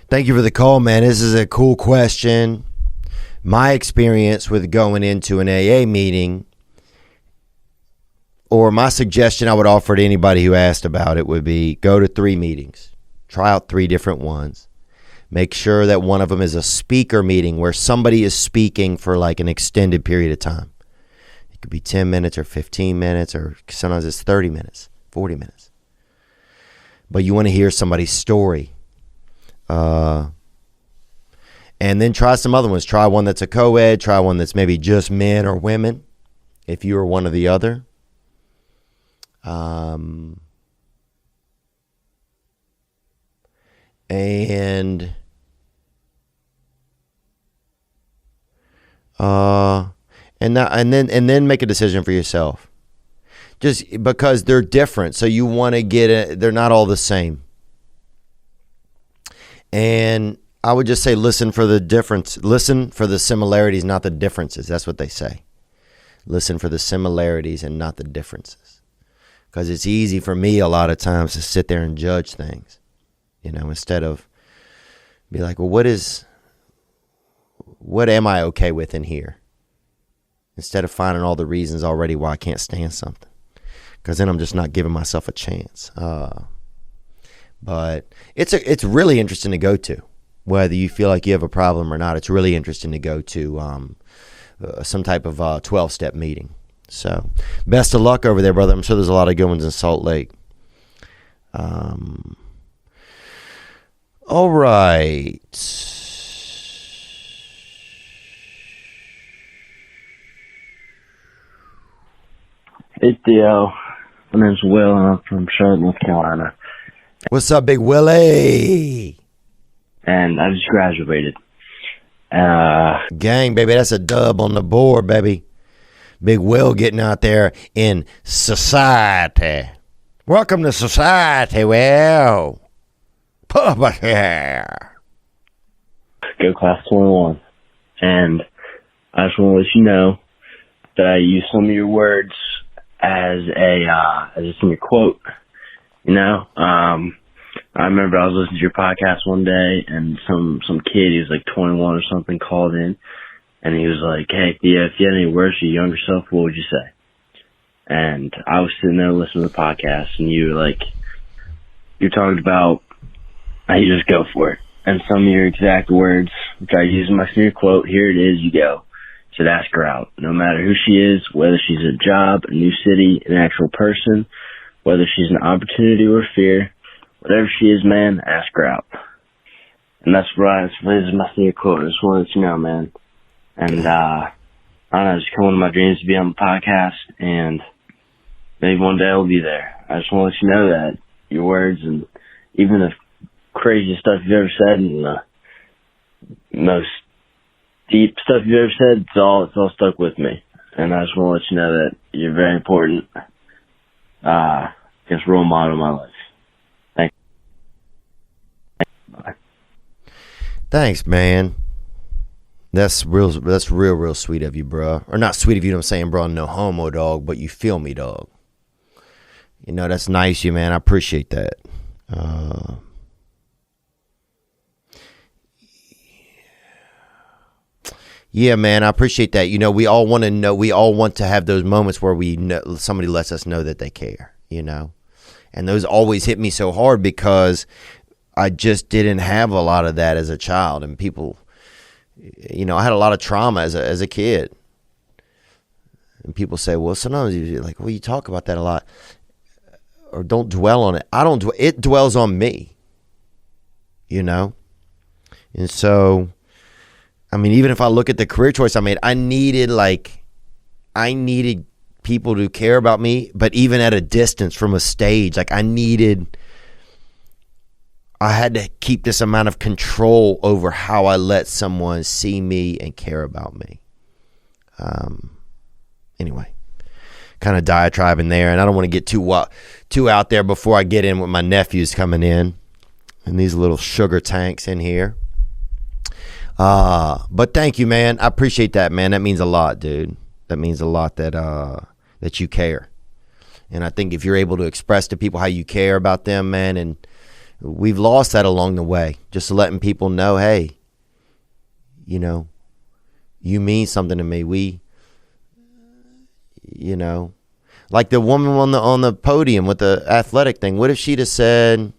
thank you for the call, man. This is a cool question. My experience with going into an AA meeting, or my suggestion I would offer to anybody who asked about it, would be go to 3 meetings. Try out 3 different ones. Make sure that one of them is a speaker meeting where somebody is speaking for like an extended period of time. It could be 10 minutes or 15 minutes, or sometimes it's 30 minutes, 40 minutes. But you want to hear somebody's story. And then try some other ones. Try one that's a co-ed. Try one that's maybe just men or women, if you are one or the other. And then make a decision for yourself. Just because they're different, so you want to get it. They're not all the same. And I would just say listen for the difference. Listen for the similarities, not the differences. That's what they say. Listen for the similarities and not the differences. Because it's easy for me a lot of times to sit there and judge things, instead of be like, well, what am I okay with in here? Instead of finding all the reasons already why I can't stand something. Because then I'm just not giving myself a chance. But it's really interesting to go to. Whether you feel like you have a problem or not, it's really interesting to go to some type of 12-step meeting. So, best of luck over there, brother. I'm sure there's a lot of good ones in Salt Lake. All right. Hey, Theo. My name's Will, and I'm from Charlotte, North Carolina. What's up, Big Willie? And I just graduated. Gang, baby, that's a dub on the board, baby. Big Will getting out there in society. Welcome to society, Will. Papa here. Go class 21. And I just want to let you know that I use some of your words as a senior quote. I remember I was listening to your podcast one day, and some kid, he was like 21 or something, called in, and he was like, hey, Theo, if you had any words for your younger self, what would you say? And I was sitting there listening to the podcast, and you're talking about how you just go for it. And some of your exact words, which I use in my senior quote, here it is, you go. said ask her out. No matter who she is, whether she's a job, a new city, an actual person, whether she's an opportunity or fear, whatever she is, man, ask her out. And that's right. This is my favorite quote. I just want to let you know, man. And, I don't know, just come one of my dreams to be on the podcast, and maybe one day I'll be there. I just want to let you know that your words and even the craziest stuff you've ever said and the most deep stuff you've ever said, it's all stuck with me. And I just want to let you know that you're very important. Role model of my life. Thanks. Bye. Thanks, man. That's real sweet of you, bro. Or not sweet of you, I'm saying, bro, no homo, dog, but you feel me, dog. You know, that's nice of you, man. I appreciate that. Yeah, man, I appreciate that. You know, we all want to have those moments where we know, somebody lets us know that they care, you know. And those always hit me so hard because I just didn't have a lot of that as a child. And people, you know, I had a lot of trauma as a kid. And people say, well, sometimes you're like, well, you talk about that a lot. Or don't dwell on it. It dwells on me, you know. And so, I mean, even if I look at the career choice I made, I needed people to care about me, but even at a distance from a stage, like I had to keep this amount of control over how I let someone see me and care about me. Anyway, kind of diatribing there, and I don't want to get too out there before I get in with my nephews coming in and these little sugar tanks in here. But thank you, man. I appreciate that, man. That means a lot, dude. That means a lot that you care. And I think if you're able to express to people how you care about them, man, and we've lost that along the way, just letting people know, hey, you know, you mean something to me. You know, like the woman on the podium with the athletic thing. What if she'd have said,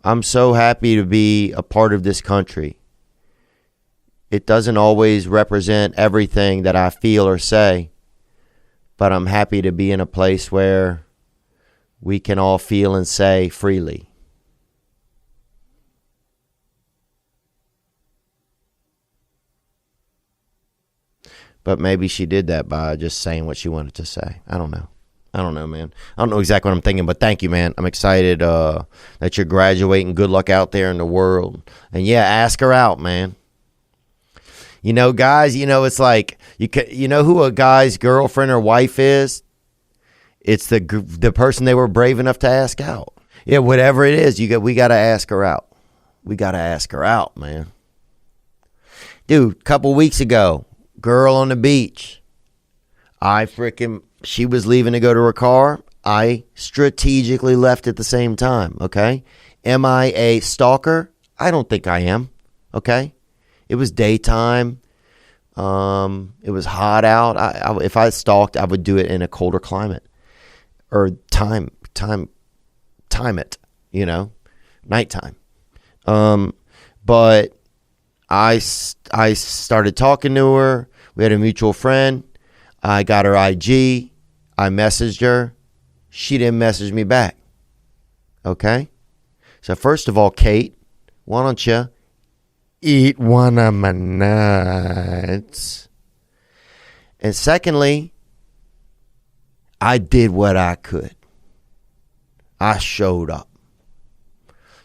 I'm so happy to be a part of this country. It doesn't always represent everything that I feel or say, but I'm happy to be in a place where we can all feel and say freely. But maybe she did that by just saying what she wanted to say. I don't know, man. I don't know exactly what I'm thinking, but thank you, man. I'm excited that you're graduating. Good luck out there in the world. And yeah, ask her out, man. You know, guys, you know, it's like, you know who a guy's girlfriend or wife is? It's the person they were brave enough to ask out. Yeah, whatever it is, we got to ask her out. We got to ask her out, man. Dude, a couple weeks ago, girl on the beach. She was leaving to go to her car. I strategically left at the same time, okay? Am I a stalker? I don't think I am, okay? It was daytime. It was hot out. If I stalked, I would do it in a colder climate. Or time it, you know, nighttime. But I started talking to her. We had a mutual friend. I got her IG. I messaged her. She didn't message me back. Okay? So first of all, Kate, why don't you eat one of my nuts? And secondly, I did what I could. I showed up.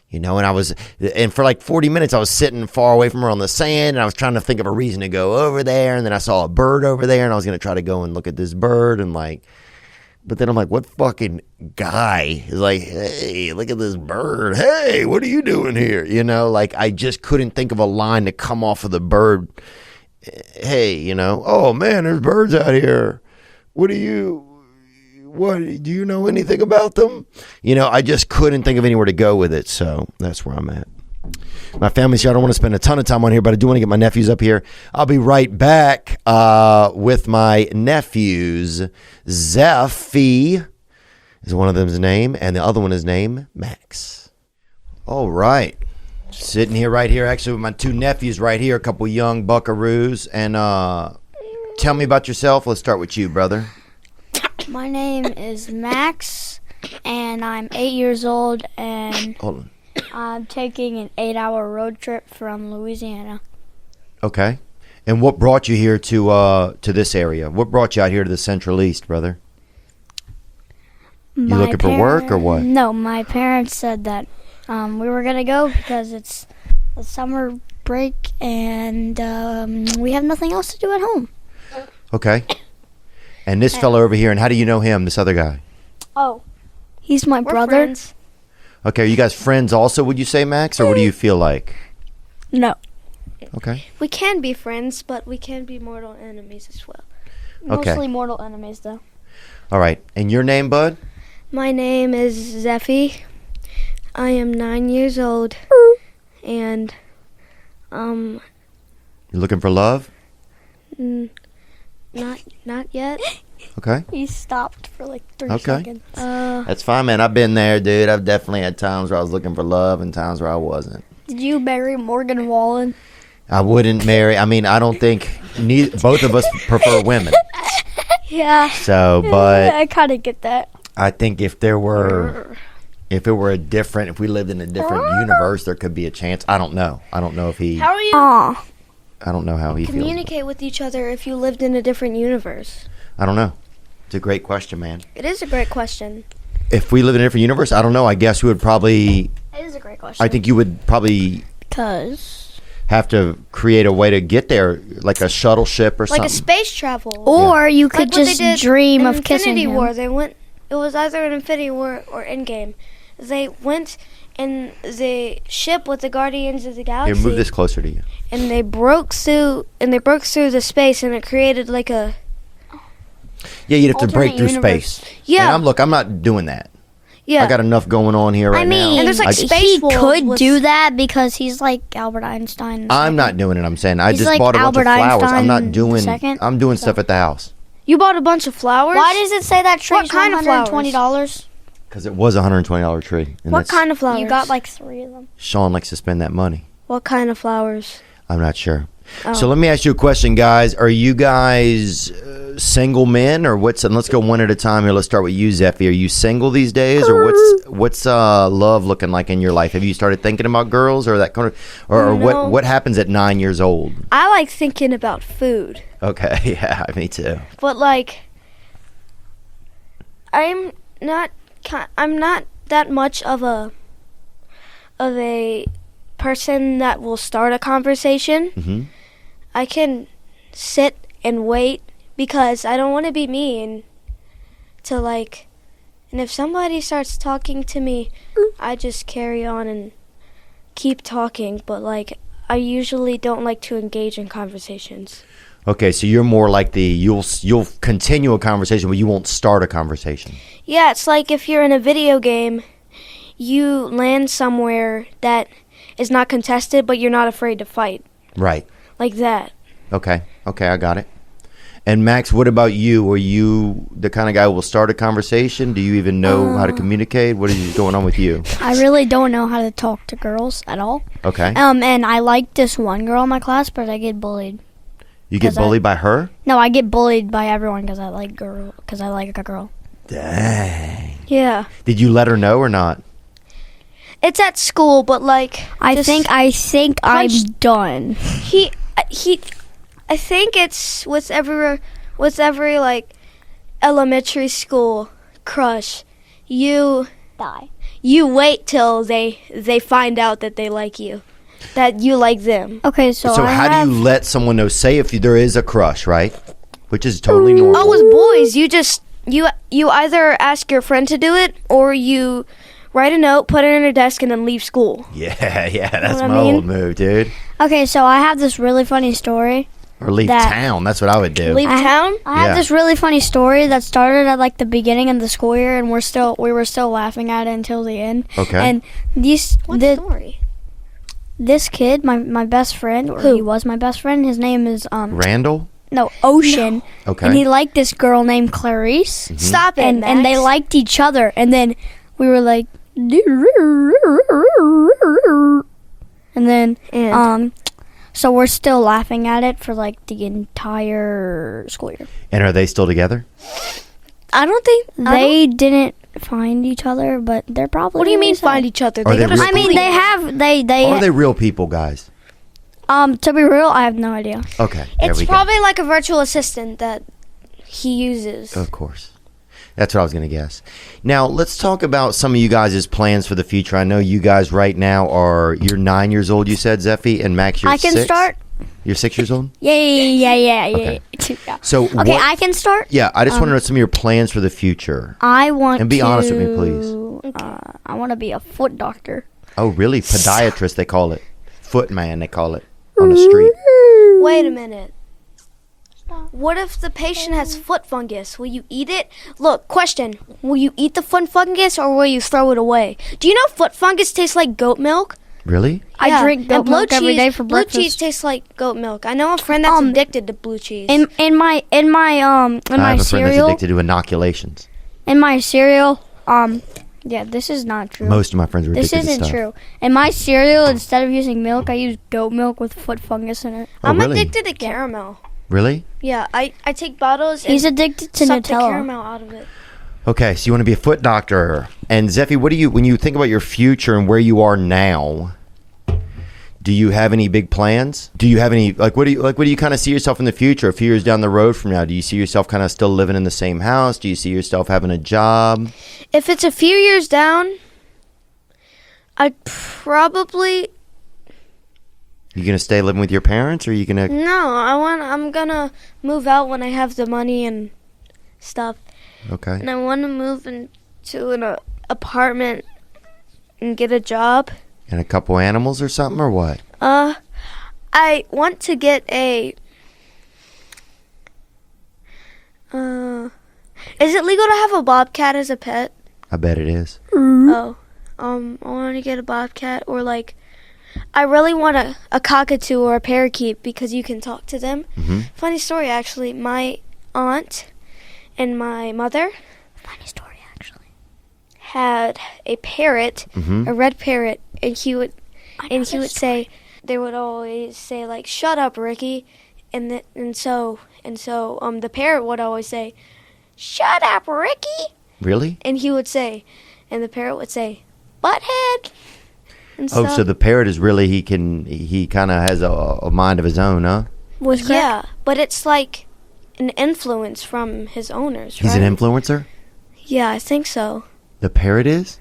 You know, and for like 40 minutes, I was sitting far away from her on the sand, and I was trying to think of a reason to go over there. And then I saw a bird over there, and I was going to try to go and look at this bird. But then I'm like, what fucking guy is like, hey, look at this bird. Hey, what are you doing here? You know, like I just couldn't think of a line to come off of the bird. Hey, you know, oh man, there's birds out here. What do you know anything about them? You know, I just couldn't think of anywhere to go with it. So that's where I'm at. My family's here. I don't want to spend a ton of time on here, but I do want to get my nephews up here. I'll be right back with my nephews. Zephy is one of them's name, and the other one is named Max. All right. Sitting here, right here, actually with my two nephews right here, a couple young buckaroos. And tell me about yourself. Let's start with you, brother. My name is Max, and I'm 8 years old, and Hold on. I'm taking an 8-hour road trip from Louisiana. Okay. And what brought you here to this area? What brought you out here to the Central East, brother? You looking for work or what? No, my parents said that we were going to go because it's a summer break and we have nothing else to do at home. Okay. And this fellow over here, and how do you know him, this other guy? Oh, he's my brother. Friends. Okay, are you guys friends also, would you say, Max? Or what do you feel like? No. Okay. We can be friends, but we can be mortal enemies as well. Okay. Mostly mortal enemies, though. All right. And your name, bud? My name is Zeffy. I am 9 years old, and You looking for love? not yet. Okay. He stopped for like 3 Okay. seconds. That's fine, man. I've been there, dude. I've definitely had times where I was looking for love and times where I wasn't. Did you marry Morgan Wallen? I wouldn't marry. I mean, I don't think both of us prefer women. Yeah. So, but I kind of get that. I think if we lived in a different universe, there could be a chance. I don't know. I don't know if he. How are you Aw. I don't know how he feels. communicate with each other if you lived in a different universe? I don't know. It's a great question, man. It is a great question. If we live in a different universe, I don't know. I guess we would probably. It is a great question. I think you would probably Because. have to create a way to get there, like a shuttle ship or Like something. a space travel. Or you could Like what they just did dream in of kissing Infinity him. War. They went. It was either in Infinity War or Endgame. They went in the ship with the Guardians of the Here, Galaxy. move this closer to you. And they broke through. And they broke through the space, and it created like a. Yeah, you'd have to break Alternate through universe. space. Yeah. And I'm not doing that. Yeah. I got enough going on here right I mean, now. And there's, like, he space wolves could with- do that because he's like Albert Einstein. I'm not doing it. I'm saying I He's just like bought a bunch Albert of flowers. I'm Einstein not doing. second, I'm doing stuff at the house You bought a bunch of flowers. Why does it say that tree's What kind of flowers? $120? because it was a $120 tree. And What that's- kind of flowers? You got like 3 of them. Sean likes to spend that money. What kind of flowers? I'm not sure. Oh. So let me ask you a question, guys. Are you guys single men, or what's? And let's go one at a time here. Let's start with you, Zeffy. Are you single these days, or what's love looking like in your life? Have you started thinking about girls, or that kind of, or No. what happens at 9 years old? I like thinking about food, Okay, yeah, me too. but like, I'm not that much of a person that will start a conversation. Hmm. I can sit and wait because I don't want to be mean to like, and if somebody starts talking to me, I just carry on and keep talking, but like I usually don't like to engage in conversations. Okay, so you're more like you'll continue a conversation, but you won't start a conversation. Yeah, it's like if you're in a video game, you land somewhere that is not contested, but you're not afraid to fight. Right. Like that. Okay, I got it. And Max, what about you? Are you the kind of guy who will start a conversation? Do you even know how to communicate? What is going on with you? I really don't know how to talk to girls at all. Okay. And I like this one girl in my class, but I get bullied. You get 'cause I- bullied by her? No, I get bullied by everyone because I like a girl. Dang. Yeah. Did you let her know or not? It's at school, but like I just think I'm done. I think it's with every like elementary school crush. You Die. You wait till they find out that they like you, that you like them. Okay, so I how have, do you let someone know? Say if there is a crush, right? Which is totally normal. Oh, with boys, you either ask your friend to do it or you write a note, put it in her desk, and then leave school. Yeah, that's what I my mean? old move, dude. Okay, so I have this really funny story. Or leave That- town. That's what I would do. Leave town? I have Yeah. this really funny story that started at like the beginning of the school year, and we were still laughing at it until the end. Okay. And What story? this kid, my best friend, or Who? he was my best friend. His name is Randall? Ocean. Okay. And he liked this girl named Clarice. Stop it, And they Max. liked each other, and then we were like, And then, so we're still laughing at it for like the entire school year. And are they still together? I don't think They didn't find each other, but they're probably. What do you mean really sad. find each other? Are they go to real- I mean, school they together. have Or are they real people, guys? To be real, I have no idea. Okay, there It's we probably like a virtual assistant that he uses. go. Of course. That's what I was going to guess. Now, let's talk about some of you guys' plans for the future. I know you guys right now you're 9 years old, you said, Zeffy, and Max, you're I can 6? start. You're 6 years old? Yeah. Okay. Yeah. So Okay, what- I can start. Yeah, I just want to know some of your plans for the future. I want And be to, honest with me, please. I want to be a foot doctor. Oh, really? Podiatrist, they call it. Footman, they call it on the street. Wait a minute. What if the patient has foot fungus? Will you eat it? Look, question. Will you eat the foot fungus or will you throw it away? Do you know foot fungus tastes like goat milk? Really? I drink goat and blue milk every cheese- day for breakfast. Blue cheese tastes like goat milk. I know a friend that's addicted to blue cheese. In my I have a friend that's cereal. addicted to inoculations. In my cereal, yeah, this is not true. Most of my friends are This addicted to isn't stuff. true. In my cereal, instead of using milk, I use goat milk with foot fungus in it. Oh, I'm really? addicted to caramel. Really? Yeah, I take bottles He's and addicted to suck the Nutella. caramel out of it. Okay, so you want to be a foot doctor. And Zeffy, when you think about your future and where you are now, do you have any big plans? Do you have any what do you kind of see yourself in the future? A few years down the road from now, do you see yourself kind of still living in the same house? Do you see yourself having a job? If it's a few years down, I'd probably You gonna stay living with your parents, or are you gonna? I'm gonna move out when I have the money and stuff. Okay. And I want to move into an apartment and get a job. And a couple animals or something, or what? I want to get a. Is it legal to have a bobcat as a pet? I bet it is. Oh, I want to get a bobcat or like. I really want a cockatoo or a parakeet because you can talk to them. Mm-hmm. Funny story, actually. My aunt and my mother. Funny story, actually. Had a parrot, Mm-hmm. a red parrot, and he would say, they would always say like, "Shut up, Ricky," and so the parrot would always say, "Shut up, Ricky," Really? and the parrot would say, "Butthead." And Oh, so the parrot is really he kind of has a mind of his own, huh? yeah, but it's like an influence from his owners. He's right? an influencer. Yeah, I think so. The parrot is.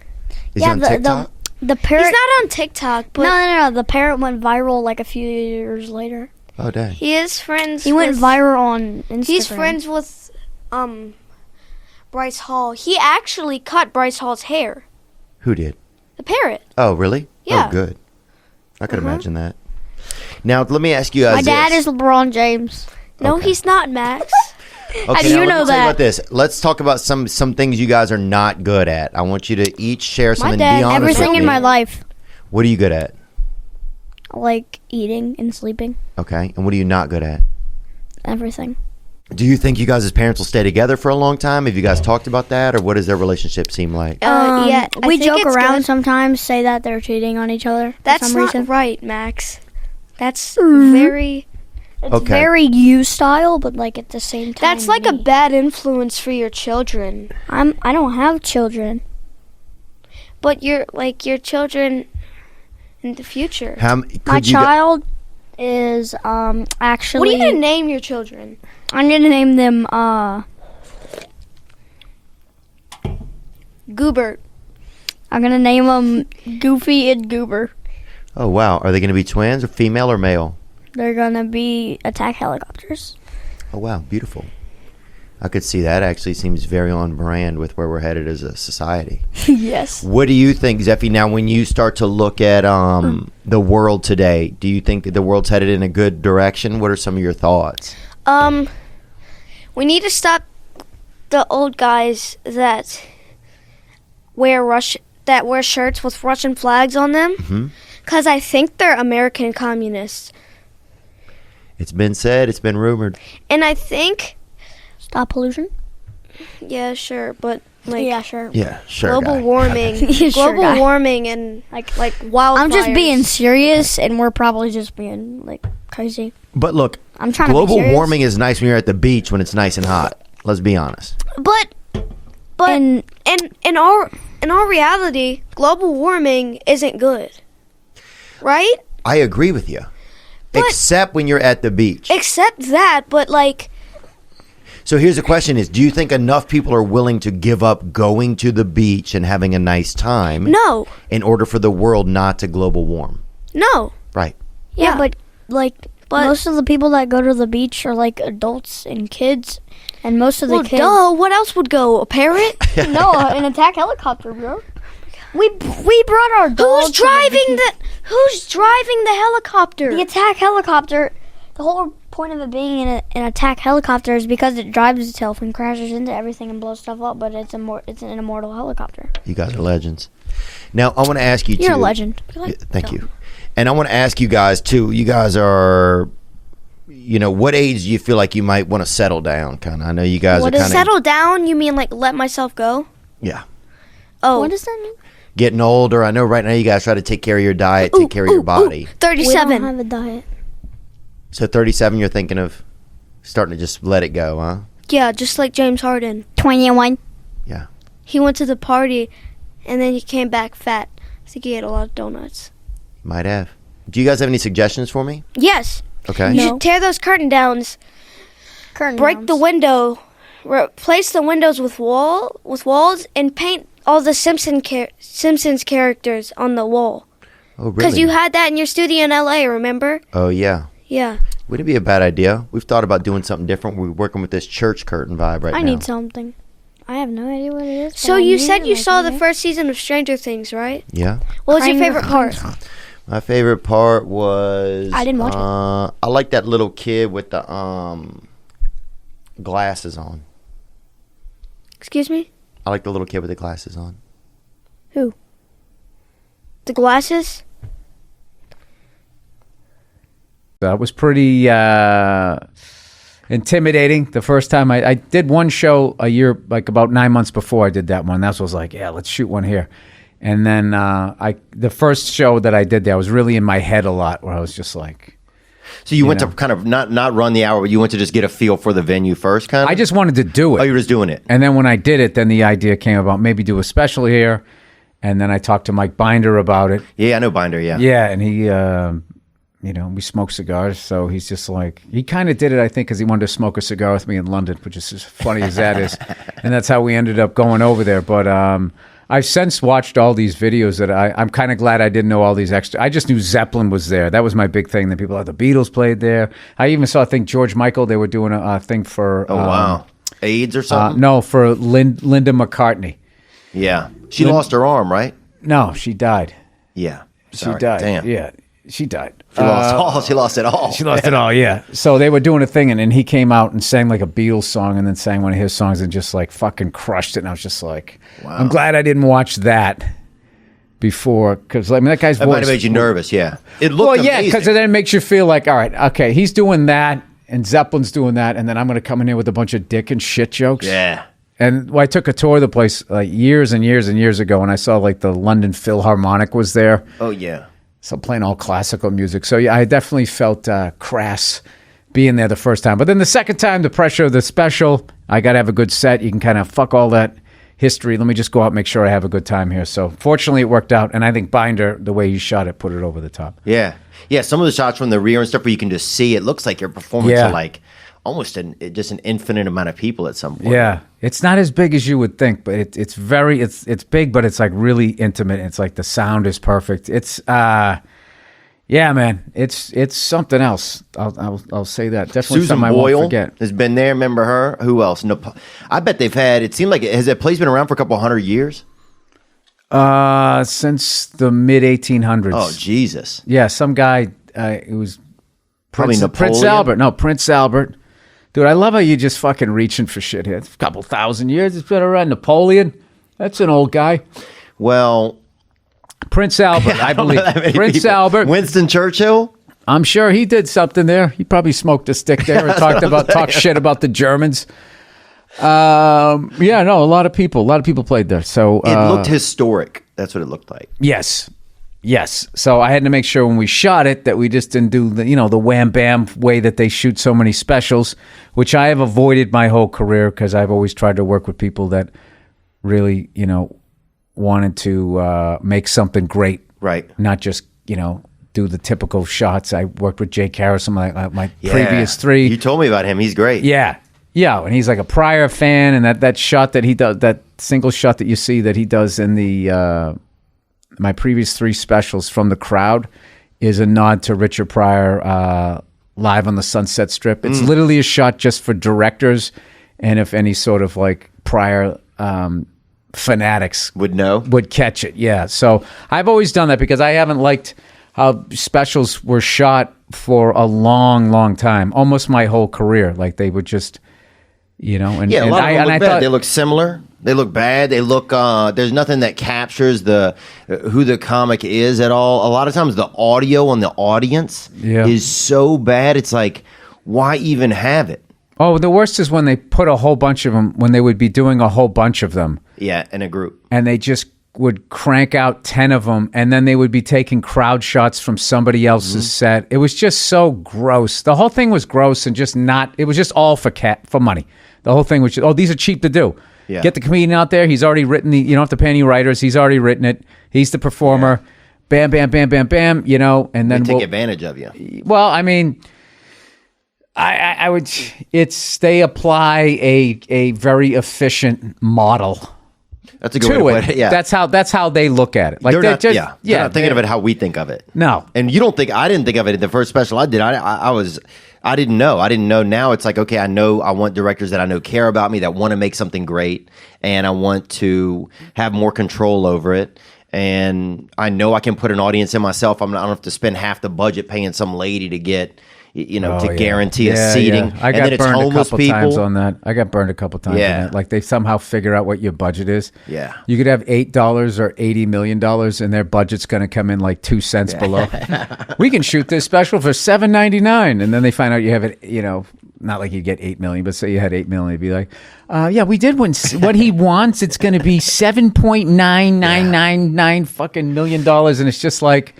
Is he on TikTok? The parrot. He's not on TikTok, but No. The parrot went viral like a few years later. Oh, dang. he is friends. He went with, viral on Instagram. He's friends with Bryce Hall. He actually cut Bryce Hall's hair. Who did? The parrot. Oh, really? Yeah. Oh, good. I could imagine that. Now, let me ask you guys My dad this. is LeBron James. No, Okay. he's not, Max. Okay, How do now you let know me tell you that? about this. Let's talk about some things you guys are not good at. I want you to each share something. dad- Be honest Everything with in me. my life, What are you good at? like eating and sleeping, Okay, and what are you not good at? everything. Do you think you guys as parents will stay together for a long time? Have you guys talked about that, or what does their relationship seem like? Yeah, I we think joke it's around good. sometimes, say that they're cheating on each other. That's for some not reason. right, Max. That's Mm-hmm. very. It's Okay. very you style, but like at the same time. That's like a me. bad influence for your children. I don't have children. But your children in the future. My child is actually. What are you gonna name your children? I'm gonna name them Goobert. I'm gonna name them Goofy and Goober. Oh, wow. Are they going to be twins, or female or male? They're gonna be attack helicopters. Oh, wow. Beautiful. I could see that. Actually seems very on brand with where we're headed as a society. Yes. What do you think, Zeffy? Now, when you start to look at the world today, do you think that the world's headed in a good direction? What are some of your thoughts? We need to stop the old guys that wear shirts with Russian flags on them. Mhm. Because I think they're American communists. It's been said. It's been rumored. And I think, Stop pollution. yeah, sure, but Like, yeah, sure. Yeah, sure. global guy. warming, Yeah, sure, global guy. warming, and like wildfires. I'm just being serious, and we're probably just being like crazy. But look, I'm trying to be global serious. warming is nice when you're at the beach when it's nice and hot. Let's be honest. But And in our reality, global warming isn't good, right? I agree with you. But- Except when you're at the beach. Except that, but like, So here's the question is, do you think enough people are willing to give up going to the beach and having a nice time no, in order for the world not to global warm? no. Right. yeah, but like most of the people that go to the beach are like adults and kids, and most of the Well, kids. duh. What else would go? A parrot? No, an attack helicopter, bro. We brought our dog. Who's driving the helicopter? The attack helicopter? The whole point of it being an attack helicopter is because it drives itself and crashes into everything and blows stuff up. But it's an immortal helicopter. You guys are legends. Now, I want to ask you, You're too. a legend. Yeah, thank you. And I want to ask you guys, too. You guys are, what age do you feel like you might want to settle down? Kind of. I know you guys are kind of. Settle down? You mean like let myself go? Yeah. Oh, What does that mean? Getting older. I know right now you guys try to take care of your diet, take care of your body. We don't 37. have a diet. So 37, you're thinking of starting to just let it go, huh? Yeah, just like James Harden. 21. Yeah. He went to the party, and then he came back fat. I think he ate a lot of donuts. Might have. Do you guys have any suggestions for me? Yes. Okay. You No. should tear those curtain downs, break the window, replace the windows with walls, and paint all the Simpsons characters on the wall. Oh, really? Because you had that in your studio in LA, remember? Oh, yeah. Yeah. Wouldn't it be a bad idea? We've thought about doing something different. We're working with this church curtain vibe right now. I need something. I have no idea what it is. So but I you need said it, you like, saw the okay. first season of Stranger Things, right? Yeah. What was your Crying favorite part? My favorite part was... I didn't watch it. I like that little kid with the glasses on. Excuse me? I like the little kid with the glasses on. Who? The glasses? That was pretty intimidating the first time. I did one show a year, like about 9 months before I did that one. That was like, yeah, let's shoot one here. And then the first show that I did there, I was really in my head a lot, where I was just like... So you went to kind of not run the hour, but you went to just get a feel for the venue first, kind of? I just wanted to do it. Oh, you were just doing it. And then when I did it, then the idea came about maybe do a special here. And then I talked to Mike Binder about it. Yeah, I know Binder, yeah. Yeah, and he... we smoke cigars, so he's just like, he kind of did it, I think, because he wanted to smoke a cigar with me in London, which is as funny as that is. And that's how we ended up going over there. But I've since watched all these videos that I'm kind of glad I didn't know all these extra. I just knew Zeppelin was there. That was my big thing. That people, the Beatles played there. I even saw, I think, George Michael, they were doing a thing for... Oh, wow. AIDS or something? No, for Linda McCartney. Yeah. She lost her arm, right? No, she died. Yeah. She died. Damn. Yeah, she died. She lost it all. She lost it all, yeah. So they were doing a thing, and then he came out and sang like a Beatles song, and then sang one of his songs, and just like fucking crushed it. And I was just like, Wow. I'm glad I didn't watch that before, because I mean that guy's That voice might have made you nervous, yeah. It looked yeah, amazing. because then it makes you feel like, all right, okay, he's doing that, and Zeppelin's doing that, and then I'm going to come in here with a bunch of dick and shit jokes. Yeah. And I took a tour of the place like years and years and years ago, and I saw like the London Philharmonic was there. Oh, yeah. So playing all classical music. So yeah, I definitely felt crass being there the first time. But then the second time, the pressure of the special, I got to have a good set. You can kind of fuck all that history. Let me just go out and make sure I have a good time here. So fortunately, it worked out. And I think Binder, the way he shot it, put it over the top. Yeah. Yeah, some of the shots from the rear and stuff where you can just see, it looks like you're performing Yeah. to like almost just an infinite amount of people at some point. Yeah. It's not as big as you would think, but it's big, but it's like really intimate. It's like the sound is perfect. It's yeah, man, it's something else. I'll say that. Definitely Susan something I Boyle won't forget. has been there. Remember her? Who else? I bet they've had. It seemed like has that place been around for a couple hundred years? Since the mid 1800s. Oh Jesus! Yeah, some guy. It was Probably Prince Napoleon? Albert. No, Prince Albert. Dude, I love how you just fucking reaching for shit here. It's a couple thousand years. It's been around. Napoleon. That's an old guy. Well, Prince Albert, I don't know that believe. many Prince people. Albert. Winston Churchill. I'm sure he did something there. He probably smoked a stick there and talked shit about the Germans. Yeah, no, a lot of people played there. So it looked historic. That's what it looked like. Yes. So I had to make sure when we shot it that we just didn't do the wham bam way that they shoot so many specials, which I have avoided my whole career because I've always tried to work with people that really, wanted to make something great. Right. Not just, do the typical shots. I worked with Jake Harris on my previous 3. You told me about him. He's great. Yeah, and he's like a Pryor fan, and that shot that he does, that single shot that you see that he does in the my previous 3 specials from the crowd is a nod to Richard Pryor live on the Sunset Strip. It's literally a shot just for directors, and if any sort of like Pryor fanatics would catch it. Yeah, so I've always done that because I haven't liked how specials were shot for a long, long time, almost my whole career. Like they would just, and a lot of them look bad. They look similar. They look bad. They look. There's nothing that captures who the comic is at all. A lot of times, the audio on the audience is so bad. It's like, why even have it? Oh, the worst is when they put a whole bunch of them. When they would be doing a whole bunch of them. Yeah, in a group, and they just would crank out 10 of them, and then they would be taking crowd shots from somebody else's set. It was just so gross. The whole thing was gross and just not. It was just all for money. The whole thing was just, these are cheap to do. Yeah. Get the comedian out there. He's already written you don't have to pay any writers. He's already written it. He's the performer. Yeah. Bam, bam, bam, bam, bam. And then they take advantage of you. Well, I mean, I would. They apply a very efficient model. That's a good way to put it. Yeah, that's how they look at it. Like they're not thinking of it how we think of it. No, and you don't think I didn't think of it in the first special I did. I didn't know. I didn't know. Now it's like, okay, I know. I want directors that I know care about me, that want to make something great, and I want to have more control over it. And I know I can put an audience in myself. I don't have to spend half the budget paying some lady to get. Guarantee a seating. I got and then it's burned homeless a couple people. times on that. I got burned a couple times on that. Like they somehow figure out what your budget is. Yeah. You could have $8 or $80 million and their budget's going to come in like 2 cents below. We can shoot this special for $7.99. And then they find out you have it, not like you get 8 million, but say you had 8 million, it'd be like, we did what he wants. It's going to be $7.9999 fucking $1 million. And it's just like,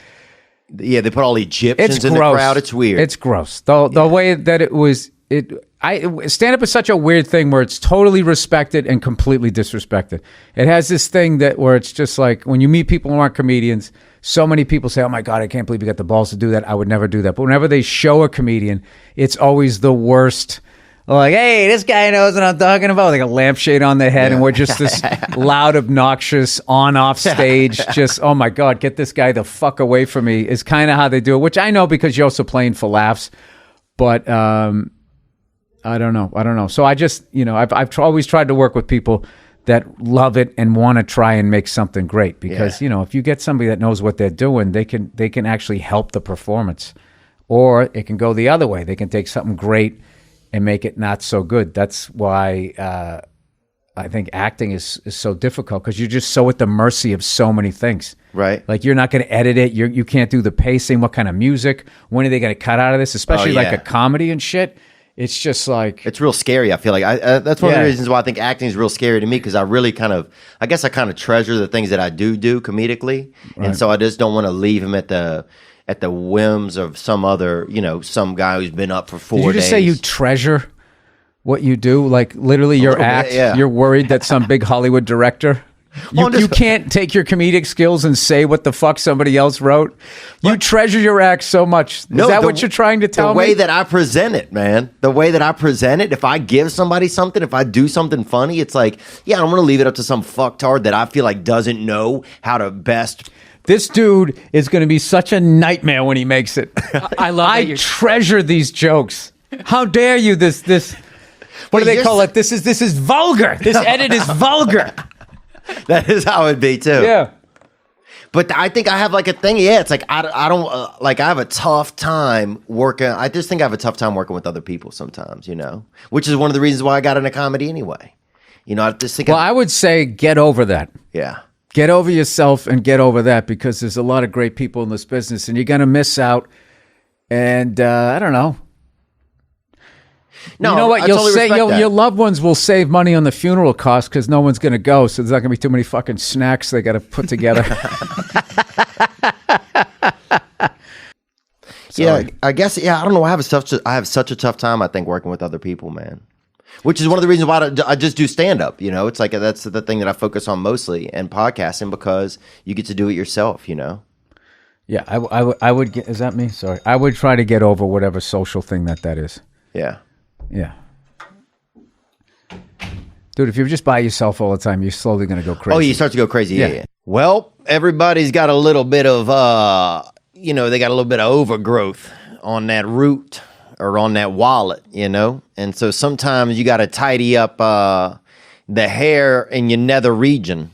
yeah, they put all Egyptians in the crowd. It's weird. It's gross. The way that it was, stand-up is such a weird thing where it's totally respected and completely disrespected. It has this thing where it's just like when you meet people who aren't comedians, so many people say, oh my God, I can't believe you got the balls to do that. I would never do that. But whenever they show a comedian, it's always the worst. Like, hey, this guy knows what I'm talking about. Like a lampshade on their head, and we're just this loud, obnoxious, on-off stage. Just, oh my God, get this guy the fuck away from me is kind of how they do it, which I know because you're also playing for laughs. But I don't know. So I just, I've always tried to work with people that love it and want to try and make something great because, if you get somebody that knows what they're doing, they can actually help the performance. Or it can go the other way. They can take something great and make it not so good. That's why I think acting is so difficult because you're just so at the mercy of so many things. Right. Like you're not going to edit it. You can't do the pacing. What kind of music? When are they going to cut out of this? Especially like a comedy and shit. It's just like... It's real scary, I feel like. That's one of the reasons why I think acting is real scary to me because I really kind of treasure the things that I do comedically. Right. And so I just don't want to leave him at the whims of some other, some guy who's been up for 4 days. Did you just say you treasure what you do? Like literally your act? Yeah. You're worried that some big Hollywood director... You can't take your comedic skills and say what the fuck somebody else wrote. You treasure your act so much. Is that what you're trying to tell me? The way that I present it, man. The way that I present it, if I give somebody something, if I do something funny, it's like, I don't want to leave it up to some fucktard that I feel like doesn't know how to best... This dude is going to be such a nightmare when he makes it. I treasure these jokes. How dare you? This what do they call it? This is vulgar. This edit is vulgar. That is how it'd be too. Yeah. But I think I have like a thing. Yeah, it's like I don't I have a tough time working. I just think I have a tough time working with other people sometimes, which is one of the reasons why I got into comedy anyway. I just think. Well, I would say get over that. Yeah. Get over yourself and get over that because there's a lot of great people in this business and you're going to miss out. And I don't know. No, you know what? I You'll totally say respect that. your loved ones will save money on the funeral costs because no one's going to go, so there's not going to be too many fucking snacks they got to put together. Yeah, I guess. Yeah, I don't know. I have such a tough time. I think working with other people, man. Which is one of the reasons why I just do stand up. You know, it's like that's the thing that I focus on mostly, and podcasting because you get to do it yourself. You know. Yeah, I would get. Is that me? Sorry, I would try to get over whatever social thing that is. Yeah. Yeah. Dude, if you're just by yourself all the time, you're slowly going to go crazy. Oh, you start to go crazy. Yeah. Well, everybody's got a little bit of, they got a little bit of overgrowth on that root or on that wallet, you know? And so sometimes you got to tidy up the hair in your nether region.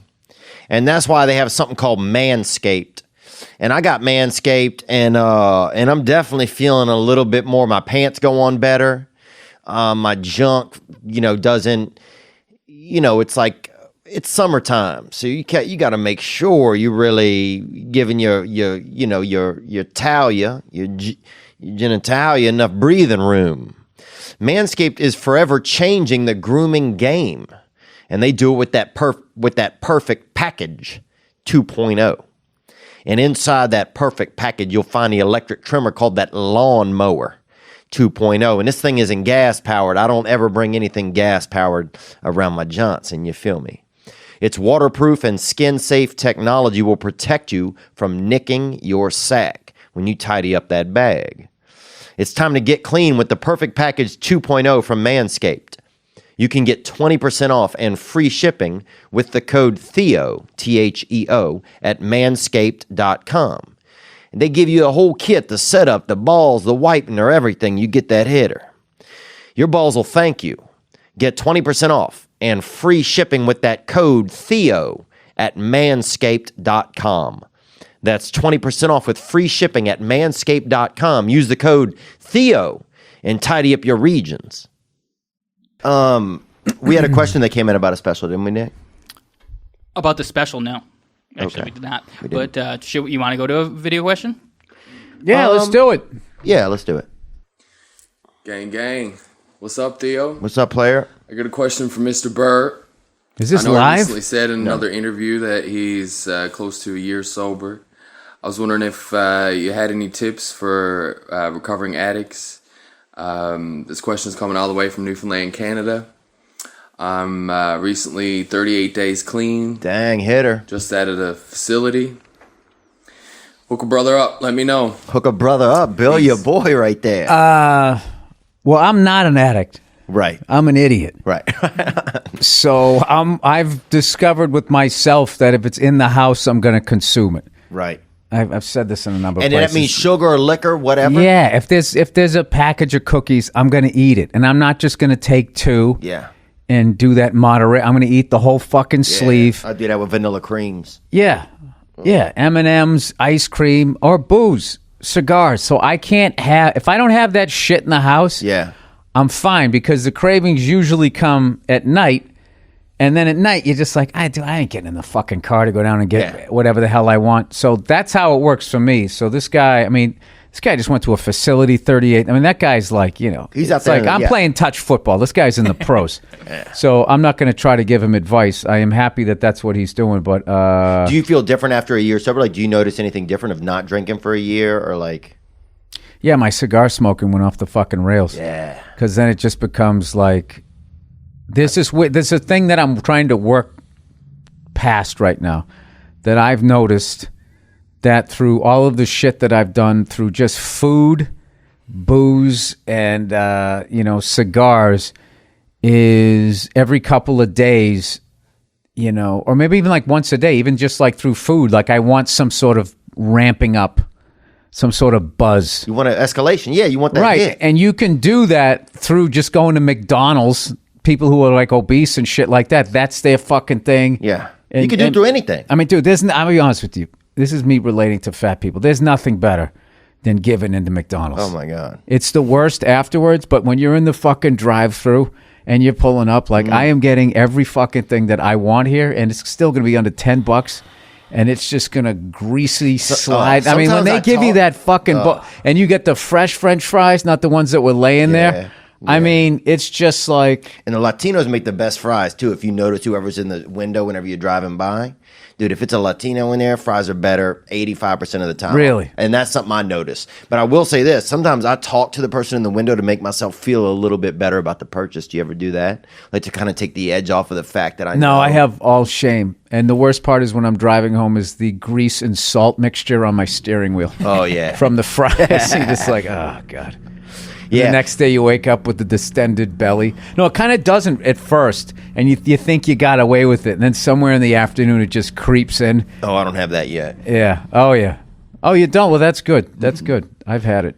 And that's why they have something called Manscaped. And I got Manscaped, and I'm definitely feeling a little bit more. My pants go on better. My junk, doesn't, it's like it's summertime, so you got to make sure you're really giving your talia, your genitalia enough breathing room. Manscaped is forever changing the grooming game, and they do it with that perfect package 2.0. And inside that perfect package, you'll find the electric trimmer called that Lawn Mower 2.0. And this thing isn't gas powered. I don't ever bring anything gas powered around my Johnson. You feel me? Its waterproof and skin safe technology will protect you from nicking your sack when you tidy up that bag. It's time to get clean with the perfect package 2.0 from Manscaped. You can get 20% off and free shipping with the code Theo, Theo, at manscaped.com. And they give you a whole kit, the setup, the balls, the whitener, everything. You get that hitter. Your balls will thank you. Get 20% off and free shipping with that code Theo at manscaped.com. That's 20% off with free shipping at manscaped.com. Use the code Theo and tidy up your regions. We had a question that came in about a special, didn't we, Nick? About the special, no. Actually, we did not. But you want to go to a video question? Yeah, let's do it. Yeah, let's do it. Gang. What's up, Theo? What's up, player? I got a question for Mr. Bird. Is this I know live? He recently said in another interview that he's close to a year sober. I was wondering if you had any tips for recovering addicts. This question is coming all the way from Newfoundland, Canada. I'm recently 38 days clean. Dang, hitter. Just out of the facility. Hook a brother up. Let me know. Hook a brother up. Bill, your boy right there. Well, I'm not an addict. Right. I'm an idiot. Right. So I've discovered with myself that if it's in the house, I'm going to consume it. Right. I've said this in a number of and places. And that means sugar or liquor, whatever? Yeah. If there's a package of cookies, I'm going to eat it. And I'm not just going to take two. Yeah. And do that moderate. I'm going to eat the whole fucking sleeve. I do that with vanilla creams. Yeah. Yeah. M&M's, ice cream, or booze, cigars. So I can't have, if I don't have that shit in the house, I'm fine because the cravings usually come at night. And then at night, you're just like, I ain't getting in the fucking car to go down and get whatever the hell I want. So that's how it works for me. So this guy just went to a facility, 38. I mean, that guy's like, he's out there. Like, I'm playing touch football. This guy's in the pros. So I'm not going to try to give him advice. I am happy that that's what he's doing. But do you feel different after a year sober? Like, do you notice anything different of not drinking for a year or like? Yeah, my cigar smoking went off the fucking rails. Yeah. Because then it just becomes like, this is a thing that I'm trying to work past right now that I've noticed that through all of the shit that I've done through just food, booze, and, cigars is every couple of days, or maybe even like once a day, even just like through food, like I want some sort of ramping up, some sort of buzz. You want an escalation. Yeah, you want that right. hit. And you can do that through just going to McDonald's. People who are like obese and shit like that, that's their fucking thing. Yeah. You can do it through anything. I mean, dude, I'll be honest with you. This is me relating to fat people. There's nothing better than giving into McDonald's. Oh, my God. It's the worst afterwards, but when you're in the fucking drive-thru and you're pulling up, like, I am getting every fucking thing that I want here, and it's still going to be under $10, and it's just going to greasy slide. I mean, when they give you that fucking... and you get the fresh French fries, not the ones that were laying there... I mean, it's just like... And the Latinos make the best fries, too. If you notice whoever's in the window whenever you're driving by. Dude, if it's a Latino in there, fries are better 85% of the time. Really? And that's something I notice. But I will say this. Sometimes I talk to the person in the window to make myself feel a little bit better about the purchase. Do you ever do that? Like to kind of take the edge off of the fact that I know. No, I have all shame. And the worst part is when I'm driving home is the grease and salt mixture on my steering wheel. Oh, yeah. From the fries. You're just like, oh, God. Yeah. The next day you wake up with the distended belly. No, it kind of doesn't at first, and you think you got away with it, and then somewhere in the afternoon it just creeps in. Oh, I don't have that yet. Yeah. Oh, yeah. Oh, you don't? Well, that's good. That's good. I've had it.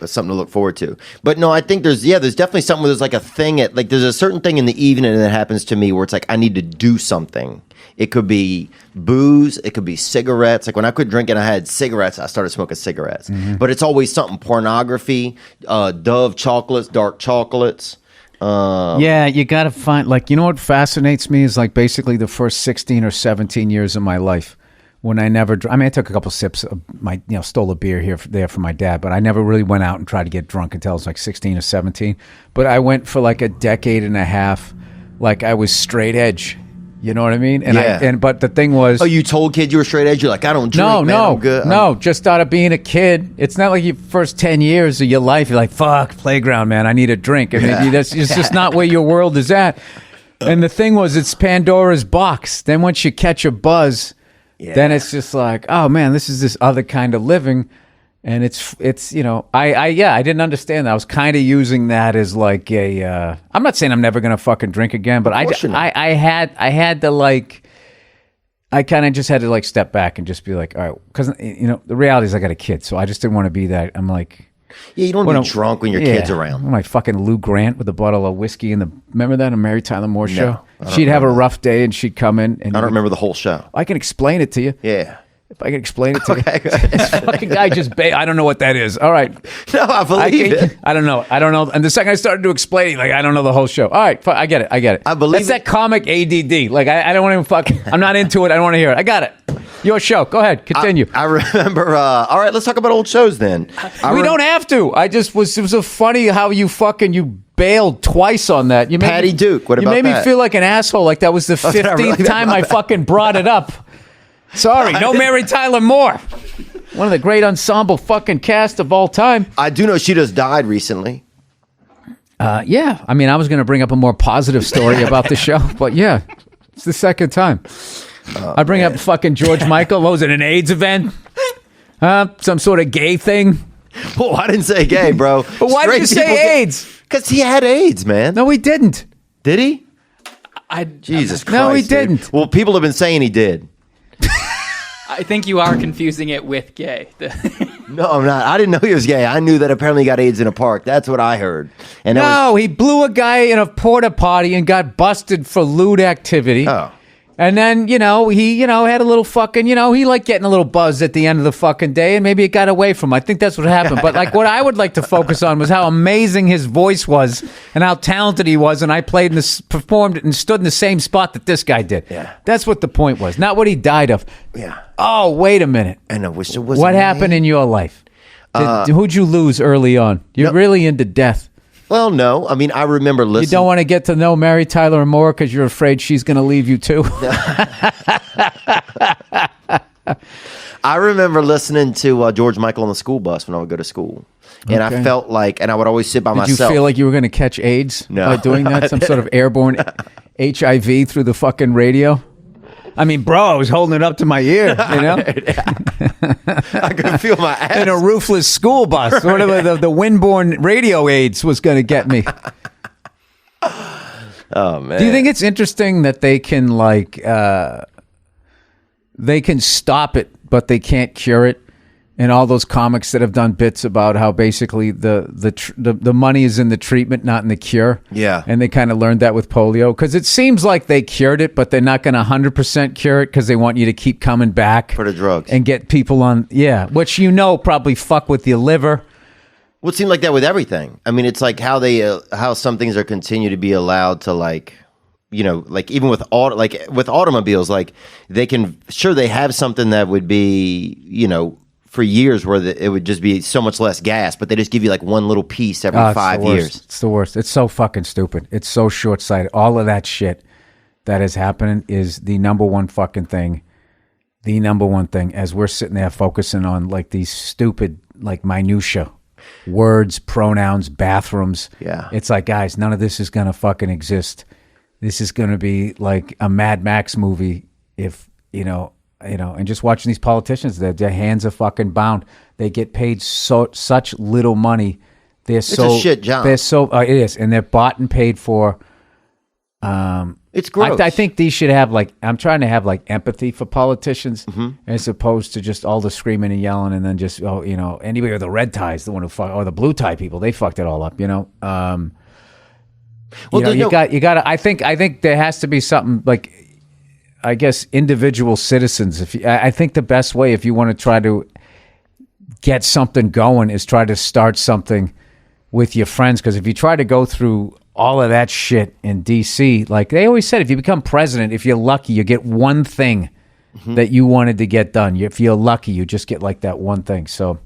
It's something to look forward to. But no, I think there's definitely something where there's like a thing there's a certain thing in the evening that happens to me where it's like I need to do something. It could be booze. It could be cigarettes. Like when I quit drinking, I had cigarettes. I started smoking cigarettes. Mm-hmm. But it's always something: pornography, Dove chocolates, dark chocolates. Yeah, you got to find, like, you know what fascinates me is like basically the first 16 or 17 years of my life when I never, I mean, I took a couple sips of my, stole a beer there for my dad, but I never really went out and tried to get drunk until I was like 16 or 17. But I went for like a decade and a half, like I was straight edge. You know what I mean? And Yeah. But the thing was, Oh, you told kids you were straight edge? You're like, I don't drink, man. I'm good. No, just out of being a kid. It's not like your first 10 years of your life, you're like, fuck, playground, man, I need a drink. And it's just not where your world is at. And the thing was, it's Pandora's box. Then once you catch a buzz, then it's just like, oh, man, this is this other kind of living. And it's I didn't understand that. I was kind of using that as like a. I'm not saying I'm never gonna fucking drink again, but I had to like. I kind of just had to like step back and just be like, all right, because the reality is I got a kid, so I just didn't want to be that. I'm like, yeah, you don't want to be drunk when your kid's around. I'm like fucking Lou Grant with a bottle of whiskey in the. Remember that on Mary Tyler Moore show? I don't She'd have a remember rough day and she'd come in. And I don't remember the whole show. I can explain it to you. Yeah. If I can explain it to you. This fucking guy I don't know what that is. All right. No, I believe it. I don't know. And the second I started to explain, like, I don't know the whole show. All right, I get it. I believe That's that comic ADD. Like, I don't want to I'm not into it. I don't want to hear it. I got it. Your show. Go ahead. Continue. I remember. All right, let's talk about old shows then. We don't have to. It was so funny how you bailed twice on that. You Patty Duke. What about that? You made me feel like an asshole. Like that was the 15th time I fucking brought it up. Sorry, no Mary Tyler Moore. One of the great ensemble fucking cast of all time. I do know she just died recently. Yeah. I mean, I was going to bring up a more positive story about the show, but yeah, it's the second time. I bring up fucking George Michael. What was it, an AIDS event? Some sort of gay thing? Well, I didn't say gay, bro. But why did you say AIDS? Because he had AIDS, man. No, he didn't. Did he? Jesus Christ. No, he dude. didn't. Well, people have been saying he did. I think you are confusing it with gay. No, I'm not. I didn't know he was gay. I knew that apparently he got AIDS in a park. That's what I heard. And he blew a guy in a porta potty and got busted for lewd activity. Oh. And then, he had a little fucking, he liked getting a little buzz at the end of the fucking day, and maybe it got away from him. I think that's what happened. But like what I would like to focus on was how amazing his voice was and how talented he was. And I performed it and stood in the same spot that this guy did. Yeah. That's what the point was, not what he died of. Yeah. Oh, wait a minute. And I wish it was. What happened in your life? Who'd you lose early on? You're really into death. Well, no. I mean, I remember listening. You don't want to get to know Mary Tyler Moore because you're afraid she's going to leave you too? I remember listening to George Michael on the school bus when I would go to school. And I felt like, and I would always sit by myself. Did you feel like you were going to catch AIDS by doing that? Some sort of airborne HIV through the fucking radio? I mean, bro, I was holding it up to my ear, I could feel my ass. In a roofless school bus. Whatever the windborne radio AIDS was going to get me. Oh, man. Do you think it's interesting that they can, they can stop it, but they can't cure it? And all those comics that have done bits about how basically the money is in the treatment, not in the cure. Yeah. And they kind of learned that with polio. Because it seems like they cured it, but they're not going to 100% cure it because they want you to keep coming back. For the drugs. And get people on, which probably fuck with your liver. Well, it seemed like that with everything. I mean, it's like how how some things are continue to be allowed to even with automobiles, like they have something that would be, for years where it would just be so much less gas, but they just give you like one little piece every 5 years. It's the worst. It's so fucking stupid. It's so short-sighted. All of that shit that is happening is the number one fucking thing. The number one thing, as we're sitting there focusing on like these stupid like minutia, words, pronouns, bathrooms. Yeah. It's like, guys, none of this is gonna fucking exist. This is gonna be like a Mad Max movie if and just watching these politicians, their hands are fucking bound. They get paid such little money. It's a shit job. They're so it is, and they're bought and paid for. It's gross. I think these should have I'm trying to have like empathy for politicians as opposed to just all the screaming and yelling and then just anybody with the red ties, the one who or the blue tie people, they fucked it all up. You got to. I think there has to be something like. I guess individual citizens. I think the best way, if you want to try to get something going, is try to start something with your friends. Because if you try to go through all of that shit in D.C., like they always said, if you become president, if you're lucky, you get one thing that you wanted to get done. If you're lucky, you just get like that one thing. So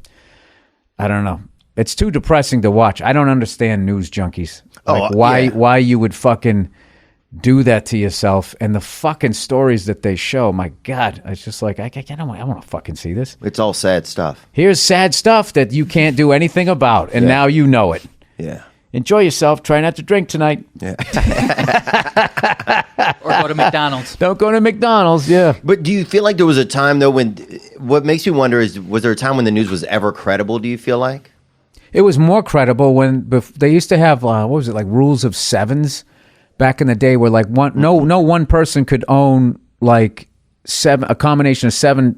I don't know. It's too depressing to watch. I don't understand news junkies. Why you would fucking do that to yourself, and the fucking stories that they show. My God, it's just like I want to fucking see this. It's all sad stuff. Here's sad stuff that you can't do anything about, and now you know it. Yeah. Enjoy yourself. Try not to drink tonight. Yeah. Or go to McDonald's. Don't go to McDonald's. Yeah. But do you feel like there was a time though when? What makes me wonder is, was there a time when the news was ever credible? Do you feel like it was more credible when they used to have what was it, like rules of sevens? Back in the day, where like no one person could own like a combination of 7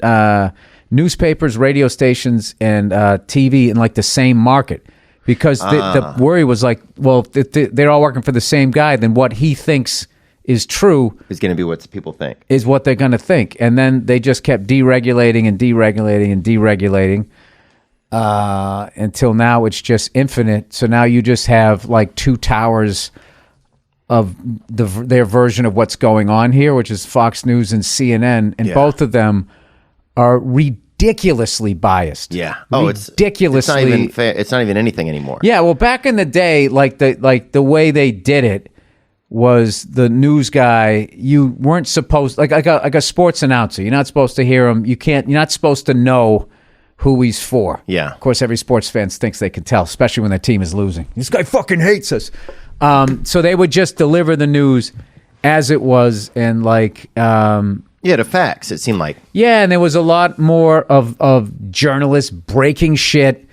newspapers, radio stations, and TV in like the same market, because the worry was like, well, if they're all working for the same guy, then what he thinks is true is going to be what people think, is what they're going to think, and then they just kept deregulating and deregulating and deregulating until now it's just infinite. So now you just have like 2 towers of their version of what's going on here, which is Fox News and CNN, and both of them are ridiculously biased. Yeah. Ridiculously. It's not even fair. It's not even anything anymore. Yeah. Well, back in the day, like the way they did it was the news guy. You weren't supposed like a sports announcer. You're not supposed to hear him. You're not supposed to know who he's for. Yeah. Of course, every sports fan thinks they can tell, especially when their team is losing. This guy fucking hates us. So they would just deliver the news as it was, and the facts, it seemed like. Yeah, and there was a lot more of journalists breaking shit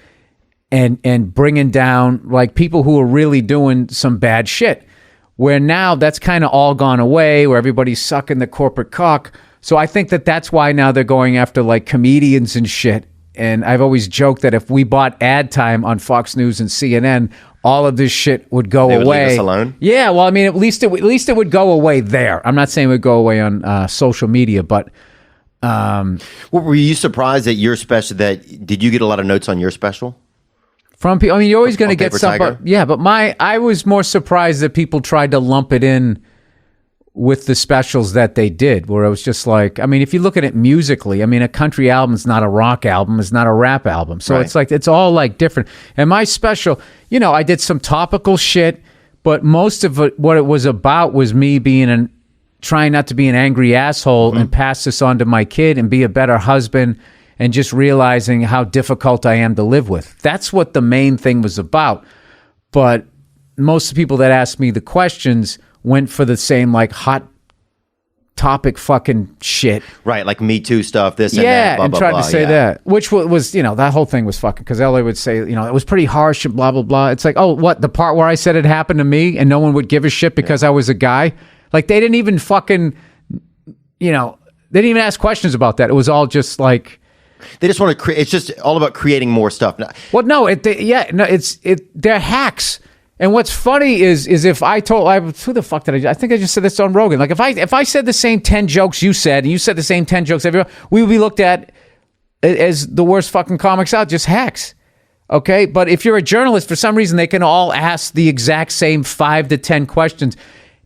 and bringing down like people who were really doing some bad shit, where now that's kind of all gone away, where everybody's sucking the corporate cock. So I think that's why now they're going after like comedians and shit. And I've always joked that if we bought ad time on Fox News and CNN, all of this shit would go away. Leave us alone? Yeah, well, I mean, at least it would go away there. I'm not saying it would go away on social media, but were you surprised that your special? Did you get a lot of notes on your special from people? I mean, you're always going to get some. But I was more surprised that people tried to lump it in with the specials that they did, where it was just like, I mean, if you look at it musically, I mean, a country album is not a rock album, it's not a rap album. So It's like, it's all like different. And my special, I did some topical shit, but most of it, what it was about was me trying not to be an angry asshole and pass this on to my kid and be a better husband, and just realizing how difficult I am to live with. That's what the main thing was about. But most of the people that asked me the questions went for the same like hot topic fucking shit. Right, like Me Too stuff, this and that, blah, and blah, tried blah. to say that. Which was, that whole thing was fucking, because LA would say, it was pretty harsh and blah, blah, blah. It's like, oh, what, the part where I said it happened to me and no one would give a shit because I was a guy? Like, they didn't even fucking, they didn't even ask questions about that. It was all just like... They just want to create, it's just all about creating more stuff. Well, no, they're hacks. And what's funny is if I told, who the fuck did I think I just said this on Rogan. Like if I said the same 10 jokes you said, and you said the same 10 jokes everyone, we would be looked at as the worst fucking comics out, just hacks. Okay? But if you're a journalist, for some reason, they can all ask the exact same 5 to 10 questions.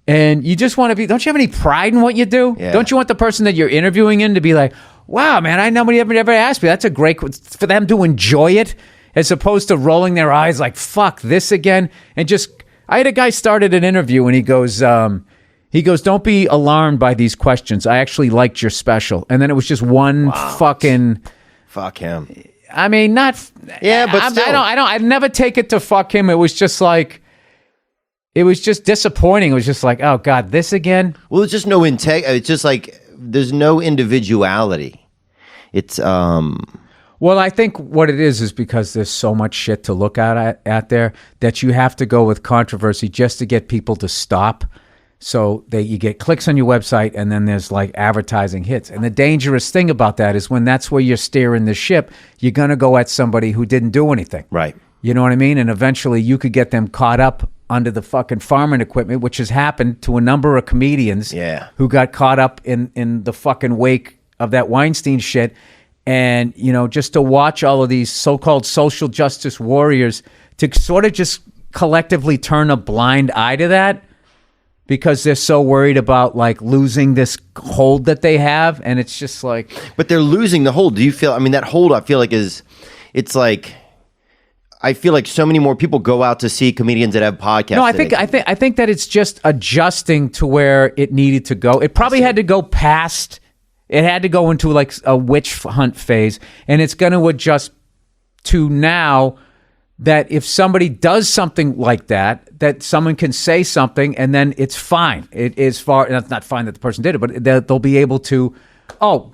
And you just want to be, don't you have any pride in what you do? Yeah. Don't you want the person that you're interviewing in to be like, wow, man, nobody ever asked me. That's a great, for them to enjoy it as opposed to rolling their eyes like, fuck this again. And just, I had a guy started an interview and he goes, don't be alarmed by these questions. I actually liked your special. And then it was just one fucking. Fuck him. I mean, not. Yeah, but still. I'd never take it to fuck him. It was just like, it was just disappointing. It was just like, oh God, this again? Well, it's just no it's just like, there's no individuality. It's, Well, I think what it is because there's so much shit to look at there that you have to go with controversy just to get people to stop. So you get clicks on your website and then there's like advertising hits. And the dangerous thing about that is when that's where you're steering the ship, you're going to go at somebody who didn't do anything. Right. You know what I mean? And eventually you could get them caught up under the fucking farming equipment, which has happened to a number of comedians who got caught up in the fucking wake of that Weinstein shit. And, just to watch all of these so-called social justice warriors to sort of just collectively turn a blind eye to that because they're so worried about like losing this hold that they have. And it's just like, but they're losing the hold. Do you feel, that hold I feel like it's like, I feel like so many more people go out to see comedians that have podcasts. No, I think that it's just adjusting to where it needed to go. It probably had to go past. It had to go into like a witch hunt phase, and it's going to adjust to now that if somebody does something like that someone can say something and then it's fine. It is that's not fine that the person did it, but they'll be able to,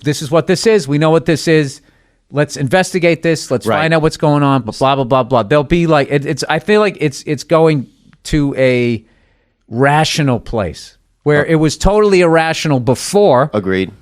this is what this is. We know what this is. Let's investigate this. Let's find out what's going on. Blah blah blah blah. They'll be like it's. I feel like it's going to a rational place where it was totally irrational before. Agreed.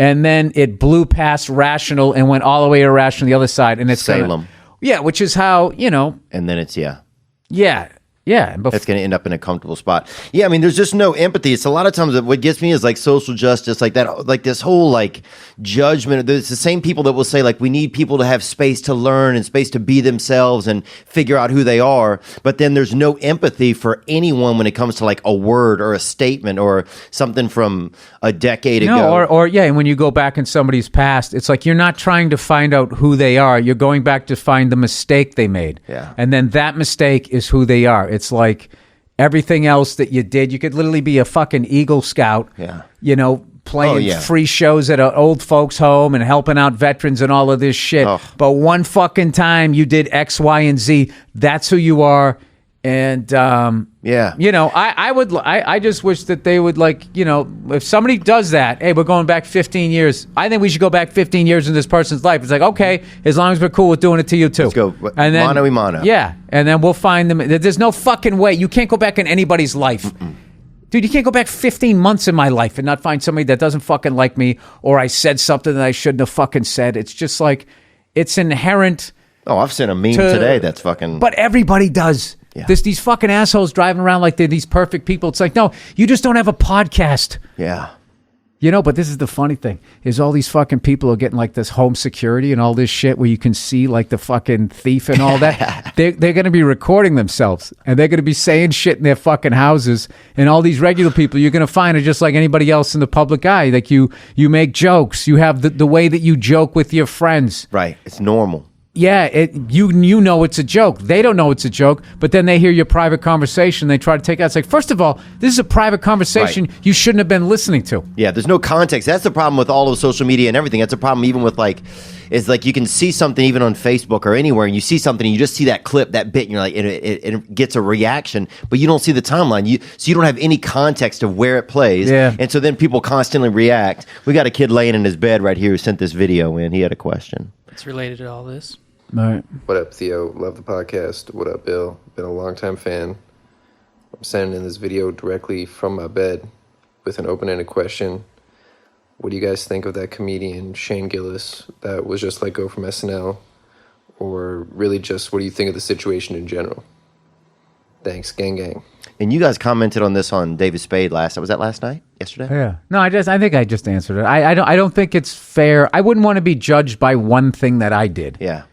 And then it blew past rational and went all the way irrational the other side. And it's Salem. Which is how, And then it's, Yeah. It's going to end up in a comfortable spot. Yeah, there's just no empathy. It's a lot of times what gets me is like social justice, like that, like this whole like judgment. It's the same people that will say like we need people to have space to learn and space to be themselves and figure out who they are. But then there's no empathy for anyone when it comes to like a word or a statement or something from a decade ago. And when you go back in somebody's past, it's like you're not trying to find out who they are. You're going back to find the mistake they made. Yeah. And then that mistake is who they are. It's like everything else that you did. You could literally be a fucking Eagle Scout, playing free shows at an old folks home and helping out veterans and all of this shit. But one fucking time you did X, Y, and Z. That's who you are. And, I just wish that they would if somebody does that, hey, we're going back 15 years. I think we should go back 15 years in this person's life. It's like, okay, as long as we're cool with doing it to you too. Let's go. And then, mano a mano. Yeah. And then we'll find them. There's no fucking way. You can't go back in anybody's life. Mm-mm. Dude, you can't go back 15 months in my life and not find somebody that doesn't fucking like me or I said something that I shouldn't have fucking said. It's just like, it's inherent. Oh, I've seen a meme today that's fucking... But everybody does. Yeah. There's these fucking assholes driving around like they're these perfect people. It's like, no, you just don't have a podcast. Yeah. But this is the funny thing, is all these fucking people are getting like this home security and all this shit where you can see like the fucking thief and all that. They're going to be recording themselves and they're going to be saying shit in their fucking houses. And all these regular people you're going to find are just like anybody else in the public eye. Like you make jokes. You have the way that you joke with your friends. Right. It's normal. Yeah, you know it's a joke. They don't know it's a joke, but then they hear your private conversation. They try to take it out. It's like, first of all, this is a private conversation you shouldn't have been listening to. Yeah, there's no context. That's the problem with all of social media and everything. That's a problem even with it's like you can see something even on Facebook or anywhere, and you see something, and you just see that clip, that bit, and you're like, it gets a reaction, but you don't see the timeline. So you don't have any context of where it plays. Yeah. And so then people constantly react. We got a kid laying in his bed right here who sent this video in. He had a question. It's related to all this. All right. What up, Theo? Love the podcast. What up, Bill? Been a long-time fan. I'm sending in this video directly from my bed with an open-ended question. What do you guys think of that comedian, Shane Gillis, that was just let go from SNL? Or really just what do you think of the situation in general? Thanks. Gang, gang. And you guys commented on this on David Spade was that last night? Yesterday? Yeah. No, I think I just answered it. I don't think it's fair. I wouldn't want to be judged by one thing that I did. Yeah.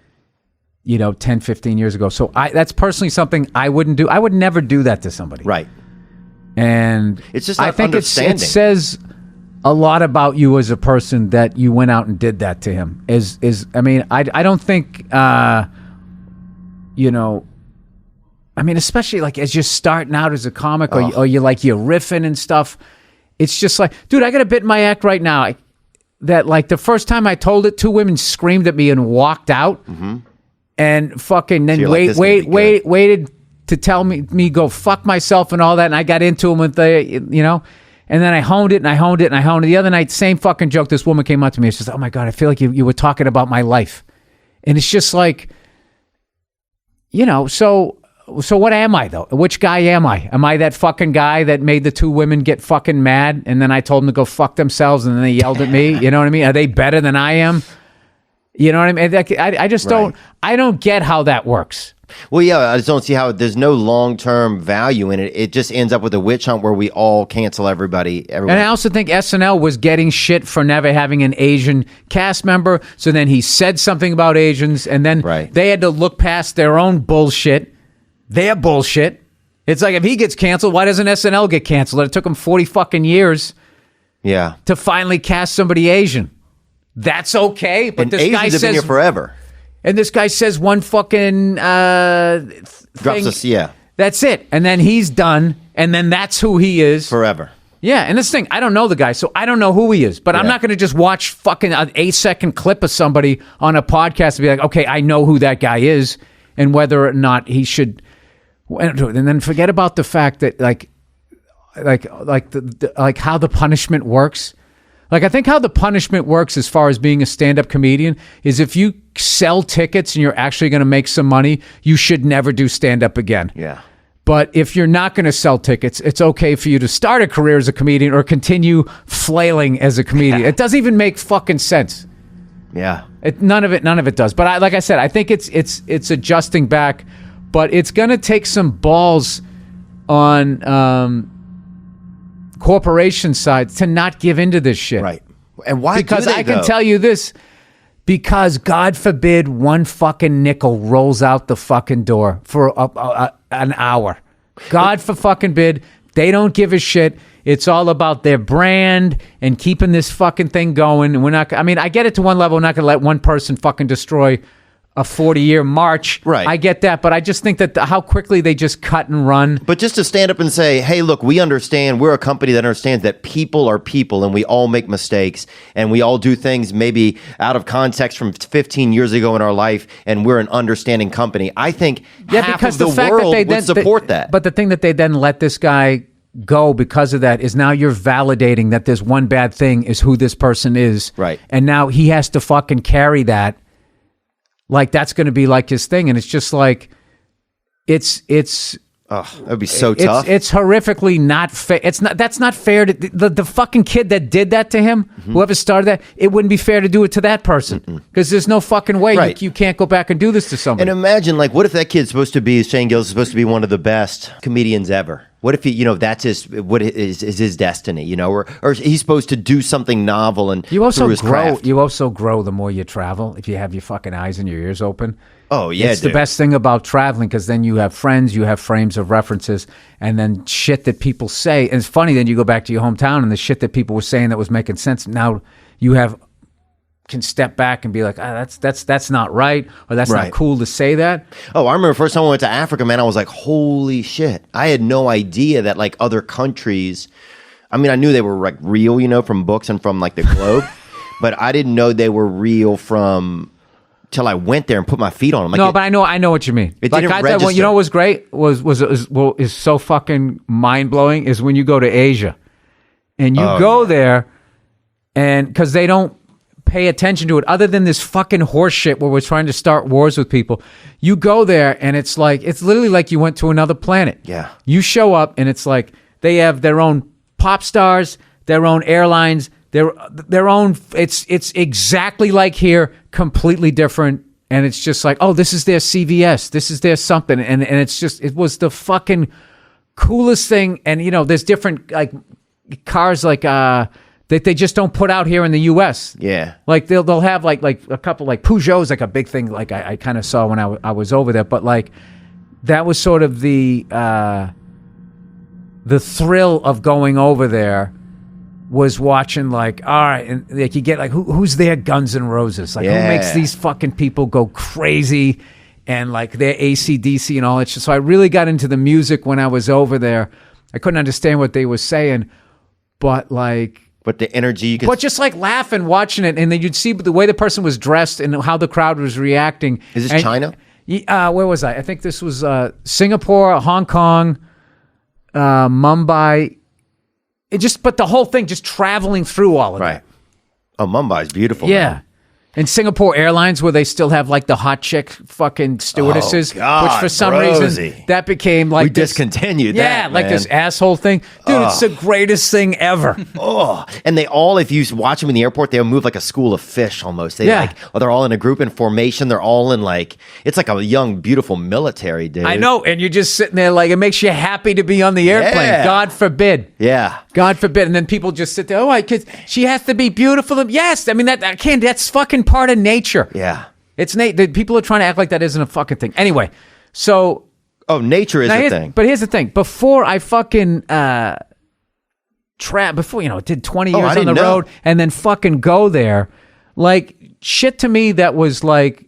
10, 15 years ago. So that's personally something I wouldn't do. I would never do that to somebody. Right. And it's just I think it says a lot about you as a person that you went out and did that to him. I mean, I don't think, you know, I mean, especially like as you're starting out as a comic or you're riffing and stuff. It's just like, dude, I got a bit in my act right now that like the first time I told it, 2 women screamed at me and walked out and fucking then So waited to tell me go fuck myself and all that. And I got into them with and then I honed it. The other night, same fucking joke. This woman came up to me and she says, oh my God, I feel like you were talking about my life. And it's just like, so what am I though? Which guy am I? Am I that fucking guy that made the 2 women get fucking mad and then I told them to go fuck themselves and then they yelled at me? You know what I mean? Are they better than I am? You know what I mean? I just don't get how that works. Well, yeah, I just don't see how there's no long-term value in it. It just ends up with a witch hunt where we all cancel everybody. And I also think SNL was getting shit for never having an Asian cast member. So then he said something about Asians and then they had to look past their own bullshit. Their bullshit. It's like if he gets canceled, why doesn't SNL get canceled? It took him 40 fucking years to finally cast somebody Asian. That's okay. But and this Asians guy have says been here forever. And this guy says one fucking drops us, that's it. And then he's done. And then that's who he is. Forever. Yeah, and this thing, I don't know the guy, so I don't know who he is. But I'm not going to just watch fucking an 8-second clip of somebody on a podcast and be like, okay, I know who that guy is and whether or not he should. And then forget about the fact that like how the punishment works. Like, I think how the punishment works as far as being a stand-up comedian is if you sell tickets and you're actually going to make some money, you should never do stand-up again. Yeah. But if you're not going to sell tickets, it's okay for you to start a career as a comedian or continue flailing as a comedian. It doesn't even make fucking sense. Yeah. None of it does. But like I said, I think it's adjusting back, but it's going to take some balls on corporation side to not give into this shit. Right. And why? Because I can tell you this, because God forbid one fucking nickel rolls out the fucking door for an hour. God for fucking bid. They don't give a shit. It's all about their brand and keeping this fucking thing going. And we're not, I mean, I get it to one level. We're not going to let one person fucking destroy a 40-year march. Right. I get that, but I just think that how quickly they just cut and run. But just to stand up and say, hey, look, we understand, we're a company that understands that people are people and we all make mistakes and we all do things maybe out of context from 15 years ago in our life, and we're an understanding company. I think half of the world would support that. But the thing that they then let this guy go because of that is now you're validating that this one bad thing is who this person is. Right. And now he has to fucking carry that. Like that's going to be like his thing, and it's just like it's that'd be so tough. It's horrifically not fair. That's not fair to the fucking kid that did that to him. Whoever started that, it wouldn't be fair to do it to that person because there's no fucking way you can't go back and do this to somebody. And imagine, like, what if that kid's supposed to be, Shane Gillis is supposed to be one of the best comedians ever? What if he, that's his destiny, or he's supposed to do something novel and you also through his grow. craft. You also grow the more you travel. If you have your fucking eyes and your ears open. Oh yeah, it's the best thing about traveling because then you have friends, you have frames of references, and then shit that people say. And it's funny. Then you go back to your hometown and the shit that people were saying that was making sense. Now you can step back and be like, that's not right, or that's not cool to say that. Oh, I remember the first time I went to Africa, man, I was like, holy shit. I had no idea that like other countries, I mean, I knew they were like real, from books and from like the globe, but I didn't know they were real till I went there and put my feet on them. Like no, but I know what you mean. It like didn't register. You know what was great is so fucking mind blowing is when you go to Asia and you go there and because they don't pay attention to it other than this fucking horse shit where we're trying to start wars with people. You go there and it's literally like you went to another planet. Yeah. You show up and it's like they have their own pop stars, their own airlines, their own, it's exactly like here, completely different. And it's just like, oh, this is their CVS, this is their something. And it's just, it was the fucking coolest thing. And there's different like cars like, that they just don't put out here in the U.S. Yeah, like they'll have like a couple like Peugeot's like a big thing. Like I kind of saw when I was over there, but like that was sort of the thrill of going over there was watching like, all right, and like you get like who's their Guns N' Roses? Like who makes these fucking people go crazy, and like their AC/DC and all that shit. So I really got into the music when I was over there. I couldn't understand what they were saying, but like. But the energy you could... But just like laughing, watching it, and then you'd see the way the person was dressed and how the crowd was reacting. Is this China? Where was I? I think this was Singapore, Hong Kong, Mumbai. But the whole thing, just traveling through all of it. Right. Oh, Mumbai's beautiful. Yeah. Man. And Singapore Airlines, where they still have like the hot chick fucking stewardesses, which for some reason that became like we discontinued that. Yeah, like this asshole thing, dude. It's the greatest thing ever. And they all, if you watch them in the airport, they'll move like a school of fish almost. They're all in a group in formation. They're all in like it's like a young, beautiful military, dude. I know, and you're just sitting there like it makes you happy to be on the airplane. Yeah. God forbid. Yeah. God forbid. And then people just sit there. Oh, because she has to be beautiful. Yes, I mean that's fucking part of nature. Yeah. It's people are trying to act like that isn't a fucking thing. Anyway, so nature is a thing. But here's the thing. Before I fucking did 20 years on the road and then fucking go there, like shit to me that was like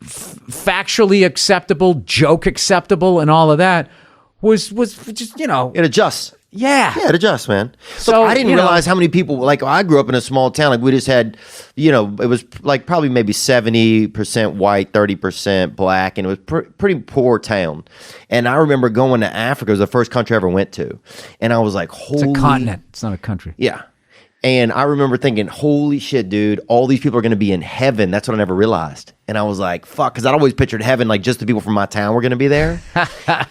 factually acceptable, joke acceptable, and all of that was just it adjusts. Yeah. Yeah, it adjusts, man. So, look, I didn't realize how many people, like, I grew up in a small town. Like, we just had, it was like probably maybe 70% white, 30% black, and it was pretty poor town. And I remember going to Africa. It was the first country I ever went to. And I was like, holy... It's a continent. It's not a country. Yeah. And I remember thinking, holy shit, dude, all these people are going to be in heaven. That's what I never realized. And I was like, fuck, because I'd always pictured heaven like just the people from my town were going to be there.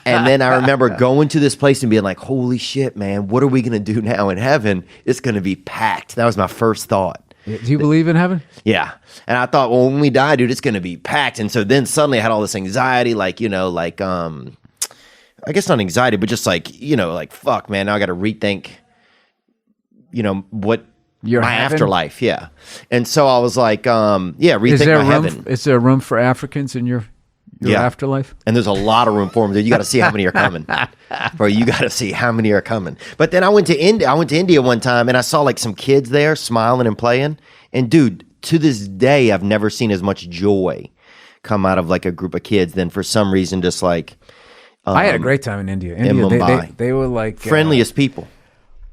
And then I remember going to this place and being like, holy shit, man, what are we going to do now in heaven? It's going to be packed. That was my first thought. Do you believe in heaven? Yeah. And I thought, well, when we die, dude, it's going to be packed. And so then suddenly I had all this anxiety, I guess not anxiety, but just like, fuck, man, now I got to rethink what your my heaven? afterlife, yeah. And so I was like, rethink my heaven. Is there room for Africans in your afterlife? And there's a lot of room for them. Dude. You got to see how many are coming, bro. You got to see how many are coming. But then I went to India. I went to India one time, and I saw like some kids there smiling and playing. And dude, to this day, I've never seen as much joy come out of like a group of kids than for some reason just like. I had a great time in India. In Mumbai, they were like friendliest people.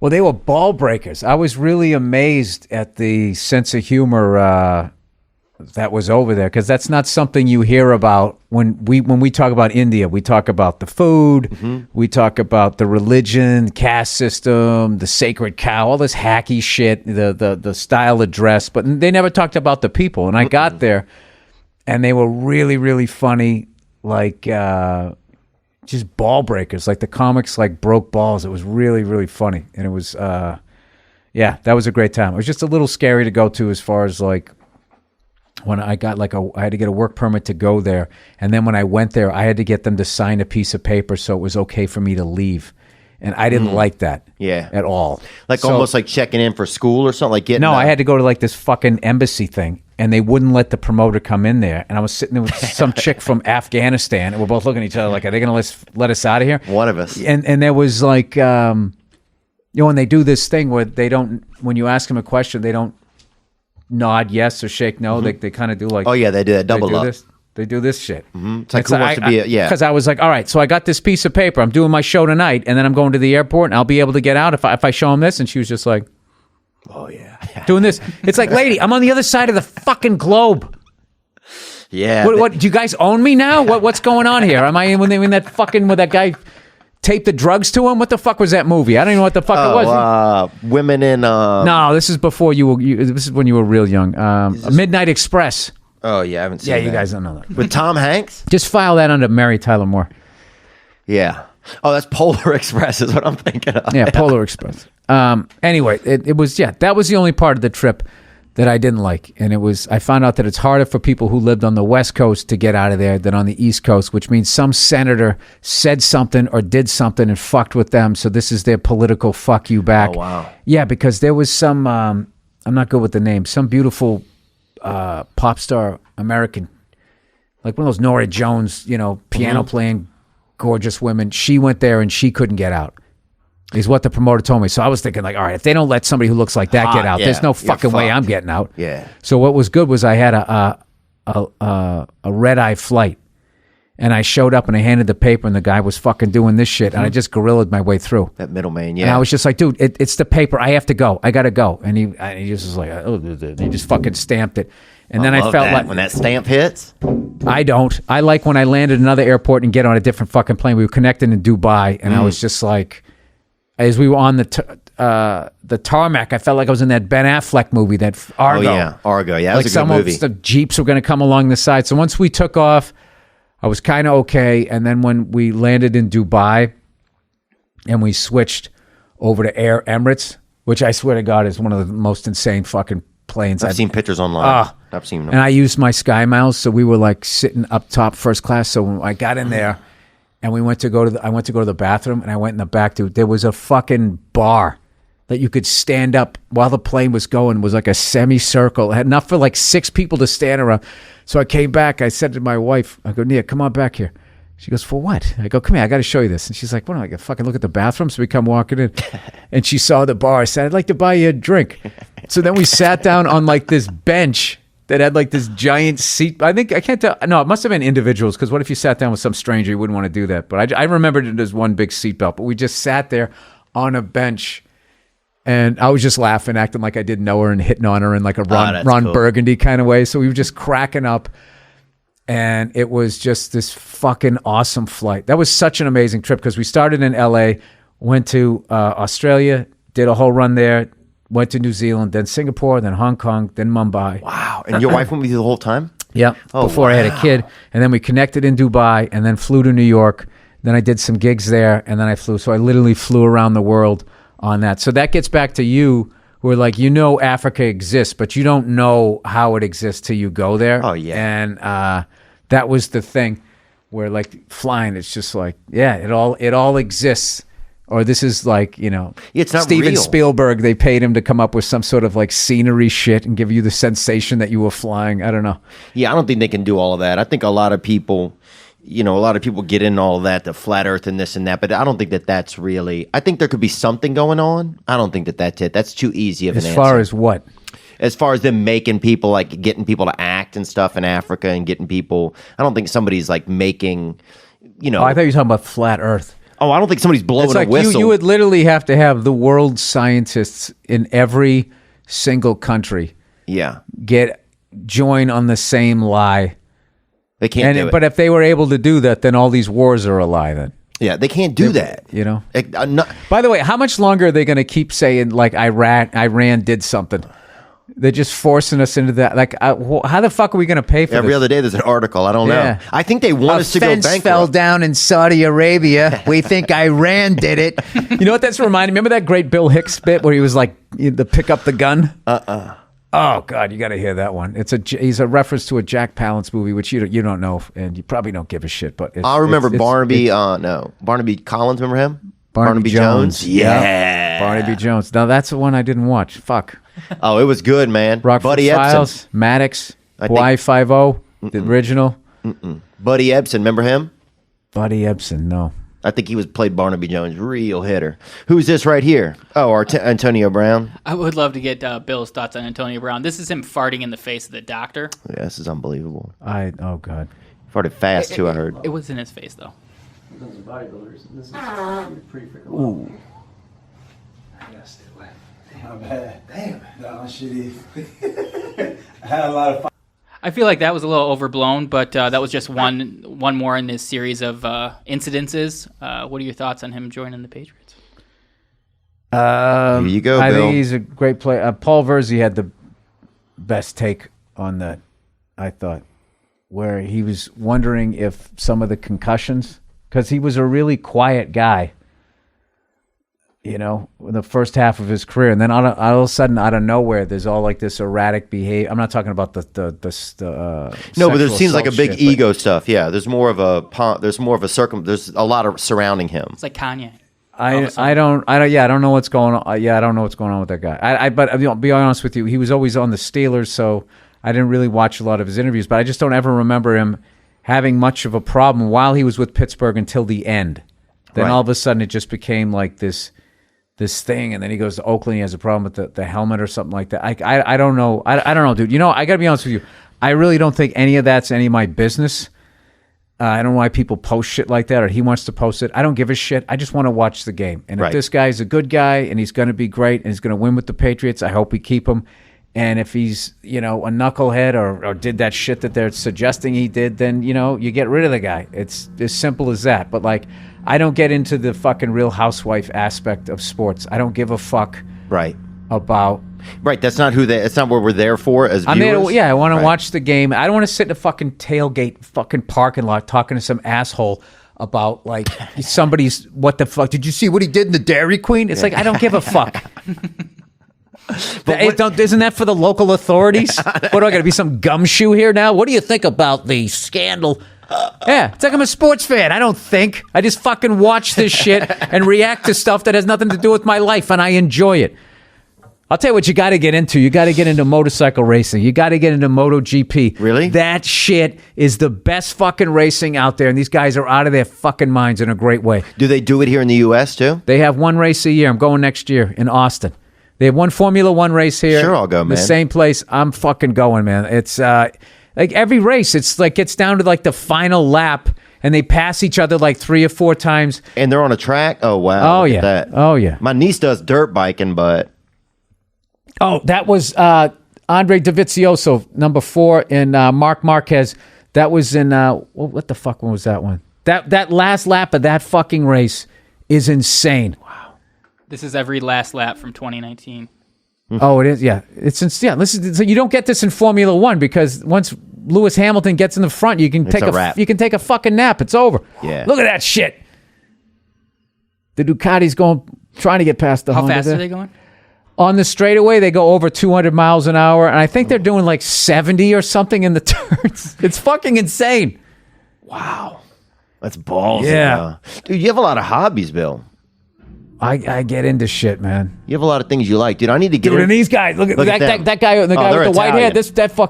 Well, they were ball breakers. I was really amazed at the sense of humor that was over there, because that's not something you hear about when we talk about India. We talk about the food, we talk about the religion, caste system, the sacred cow, all this hacky shit, the style of dress, but they never talked about the people. And I got there, and they were really, really funny, like. Just ball breakers, like the comics like broke balls. It was really, really funny. And it was that was a great time. It was just a little scary to go to, as far as like when I got I had to get a work permit to go there, and then when I went there I had to get them to sign a piece of paper so it was okay for me to leave. And I didn't like that at all. Like almost like checking in for school or something, like getting I had to go to like this fucking embassy thing, and they wouldn't let the promoter come in there. And I was sitting there with some chick from Afghanistan, and we're both looking at each other like, are they going to let us out of here? One of us. And there was like, when they do this thing where they don't, when you ask them a question, they don't nod yes or shake no. They kind of do like, oh yeah, they do that double up. They do this shit. It's like who wants to be because I was like, all right, so I got this piece of paper. I'm doing my show tonight, and then I'm going to the airport, and I'll be able to get out if I show them this. And she was just like, oh yeah, doing this. It's like, lady, I'm on the other side of the fucking globe. Yeah. What do you guys own me now? What's going on here? Am I in that fucking where that guy taped the drugs to him? What the fuck was that movie? I don't even know what the fuck it was. Women in. No, this is before you were. This is when you were real young. Midnight Express. Oh yeah, I haven't seen. Yeah, that. you guys don't know that. With Tom Hanks. Just file that under Mary Tyler Moore. Yeah. Oh, that's Polar Express is what I'm thinking of. Yeah, Polar Express. Anyway, it was that was the only part of the trip that I didn't like, and I found out that it's harder for people who lived on the West Coast to get out of there than on the East Coast, which means some senator said something or did something and fucked with them, so this is their political fuck you back. Oh wow. Yeah, because there was some I'm not good with the name, some beautiful pop star American, like one of those Nora Jones, piano playing gorgeous women. She went there and she couldn't get out. is what the promoter told me. So I was thinking like, all right, if they don't let somebody who looks like that get out, there's no fucking way I'm getting out. Yeah. So what was good was I had a red-eye flight. And I showed up and I handed the paper and the guy was fucking doing this shit. And I just gorillaed my way through. That middleman, yeah. And I was just like, dude, it's the paper. I have to go. I got to go. And he just was like, oh, he just fucking stamped it. And then I felt like when that stamp hits. I don't. I like when I landed another airport and get on a different fucking plane. We were connected in Dubai. And I was just like, as we were on the tarmac, I felt like I was in that Ben Affleck movie, that Argo. Oh, yeah. Argo. Yeah, that like was a good movie. The Jeeps were going to come along the side. So once we took off, I was kind of okay, and then when we landed in Dubai and we switched over to Air Emirates, which I swear to God is one of the most insane fucking planes. I've seen pictures online. I've seen them. And I used my Sky Miles, so we were like sitting up top first class. So when I got in there and I went to go to the bathroom, and I went in the back, dude, there was a fucking bar that you could stand up while the plane was going. It was like a semicircle. It had enough for like 6 people to stand around. So I came back. I said to my wife, I go, Nia, come on back here. She goes, for what? I go, come here. I got to show you this. And she's like, what? I got to fucking look at the bathroom. So we come walking in. And she saw the bar. I said, I'd like to buy you a drink. So then we sat down on like this bench that had like this giant seat. I can't tell. No, it must have been individuals, because what if you sat down with some stranger? You wouldn't want to do that. But I remembered it as one big seatbelt. But we just sat there on a bench. And I was just laughing, acting like I didn't know her and hitting on her in like a Ron Burgundy kind of way. So we were just cracking up. And it was just this fucking awesome flight. That was such an amazing trip, because we started in LA, went to Australia, did a whole run there, went to New Zealand, then Singapore, then Hong Kong, then Mumbai. Wow. And your wife went with you the whole time? Yeah. Before I had a kid. And then we connected in Dubai and then flew to New York. Then I did some gigs there and then I flew. So I literally flew around the world on that. So that gets back to you, who are like, Africa exists, but you don't know how it exists till you go there. Oh, yeah. And that was the thing where like flying, it's just like, yeah, it all exists. Or this is like, it's not Steven real. Spielberg, they paid him to come up with some sort of like scenery shit and give you the sensation that you were flying. I don't know. Yeah, I don't think they can do all of that. I think a lot of people get in all of that, the flat earth and this and that, but I don't think that that's really, I think there could be something going on. I don't think that that's it. That's too easy of an answer. As far as what? As far as them making people, like getting people to act and stuff in Africa and getting people, I don't think somebody's like making, Oh, I thought you were talking about flat earth. Oh, I don't think somebody's blowing a whistle. You would literally have to have the world scientists in every single country join on the same lie. They can't do it. But if they were able to do that, then all these wars are a lie then. Yeah, they can't do that. By the way, how much longer are they going to keep saying like Iran did something? They're just forcing us into that. Like, how the fuck are we going to pay for Every this? other day there's an article. I don't know. I think they want us to go bankrupt. A fence fell down in Saudi Arabia. We think Iran did it. You know what that's reminding me? Remember that great Bill Hicks bit where he was like, the pick up the gun? Oh, God, you got to hear that one. He's a reference to a Jack Palance movie, which you don't know, and you probably don't give a shit. But I remember Barnaby Collins, remember him? Barnaby Jones? Yeah. Barnaby Jones. Now, that's the one I didn't watch. Fuck. Oh, it was good, man. Rockford Buddy Files, Ebsen. Maddox, Y50, the original. Buddy Ebsen, remember him? Buddy Ebsen, no. I think he played Barnaby Jones, real hitter. Who's this right here? Oh, Antonio Brown. I would love to get Bill's thoughts on Antonio Brown. This is him farting in the face of the doctor. Yeah, this is unbelievable. Oh, God. Farted fast, too, I heard. It was in his face, though. Bodybuilders. This is pretty freaking low. I gotta stay away. Damn, bad. Damn. That one shitty. I had a lot of fun. I feel like that was a little overblown, but that was just one more in this series of incidences. What are your thoughts on him joining the Patriots? Here you go, I Bill. think he's a great player. Paul Verzi had the best take on that, I thought, where he was wondering if some of the concussions, because he was a really quiet guy, in the first half of his career, and then all of a sudden, out of nowhere, there's all like this erratic behavior. I'm not talking about the no, but there seems like a big shit, ego stuff. Yeah, there's more of a there's a lot of surrounding him. It's like Kanye. I don't know what's going on. I don't know what's going on with that guy. But I'll be honest with you, he was always on the Steelers, so I didn't really watch a lot of his interviews. But I just don't ever remember him having much of a problem while he was with Pittsburgh until the end. Then all of a sudden, it just became like this this thing, and then he goes to Oakland. He has a problem with the helmet or something like that. I don't know. I don't know, dude. I got to be honest with you. I really don't think any of that's any of my business. I don't know why people post shit like that, or he wants to post it. I don't give a shit. I just want to watch the game. And if this guy's a good guy and he's going to be great and he's going to win with the Patriots, I hope we keep him. And if he's, a knucklehead or did that shit that they're suggesting he did, then, you get rid of the guy. It's as simple as that. But, I don't get into the fucking Real Housewife aspect of sports. I don't give a fuck about... Right, that's not it's not what we're there for as viewers. I want to watch the game. I don't want to sit in a fucking tailgate fucking parking lot talking to some asshole about, somebody's... What the fuck? Did you see what he did in the Dairy Queen? It's I don't give a fuck. Isn't that for the local authorities? What do I got to be, some gumshoe here now? What do you think about the scandal? Yeah, it's I'm a sports fan. I don't think. I just fucking watch this shit and react to stuff that has nothing to do with my life, and I enjoy it. I'll tell you what you got to get into. You got to get into motorcycle racing. You got to get into MotoGP. Really? That shit is the best fucking racing out there, and these guys are out of their fucking minds in a great way. Do they do it here in the U.S. too? They have one race a year. I'm going next year in Austin. They have one Formula One race here. Sure, I'll go, man. The same place. I'm fucking going, man. It's every race, it's gets down to the final lap, and they pass each other 3 or 4 times. And they're on a track? Oh, wow. Oh, yeah. That. Oh, yeah. My niece does dirt biking, but... Oh, that was Andre Dovizioso, number 4, and Mark Marquez. That was in... what the fuck one was that one? That last lap of that fucking race is insane. Wow. This is every last lap from 2019. Oh, it is. Yeah, Listen, so you don't get this in Formula One because once Lewis Hamilton gets in the front, you can take a fucking nap. It's over. Yeah. Look at that shit. The Ducati's trying to get past the How Honda fast there. are they going? On the straightaway, they go over 200 miles an hour, and I think they're doing 70 or something in the turns. It's fucking insane. Wow, that's ballsy. Yeah, dude, you have a lot of hobbies, Bill. I get into shit, man. You have a lot of things you like, dude. I need to get. Dude, and these guys, look at that guy, the guy with the white hair.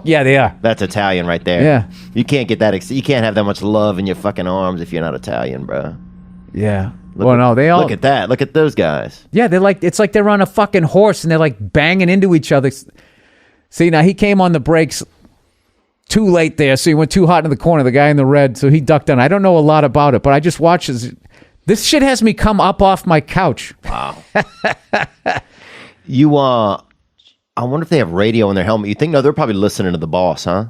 Yeah, they are. That's Italian right there. Yeah, you can't get that. You can't have that much love in your fucking arms if you're not Italian, bro. Yeah. They all look at that. Look at those guys. Yeah, it's like they're on a fucking horse and they're banging into each other. See, now he came on the brakes too late there, so he went too hot in the corner. The guy in the red, so he ducked down. I don't know a lot about it, but I just watch this shit has me come up off my couch. Wow. You I wonder if they have radio in their helmet. You think they're probably listening to the boss, huh?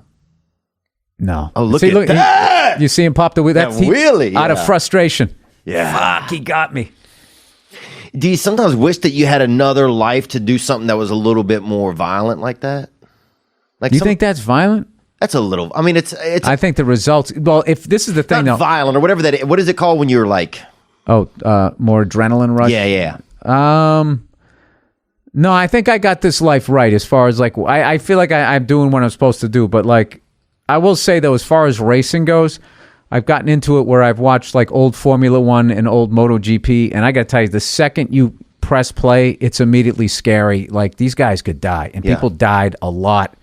No. Oh, look at that! You see him pop the wheel. That's wheelie out of frustration. Yeah. Fuck, he got me. Do you sometimes wish that you had another life to do something that was a little bit more violent like that? You think that's violent? That's a little. I mean, it's. I think the results. Well, if this is the thing, not violent or whatever that. What is it called when you're more adrenaline rush? Yeah. No, I think I got this life right as far as I feel like I'm doing what I'm supposed to do. But I will say though, as far as racing goes, I've gotten into it where I've watched old Formula One and old MotoGP, and I got to tell you, the second you press play, it's immediately scary. These guys could die, and people died a lot,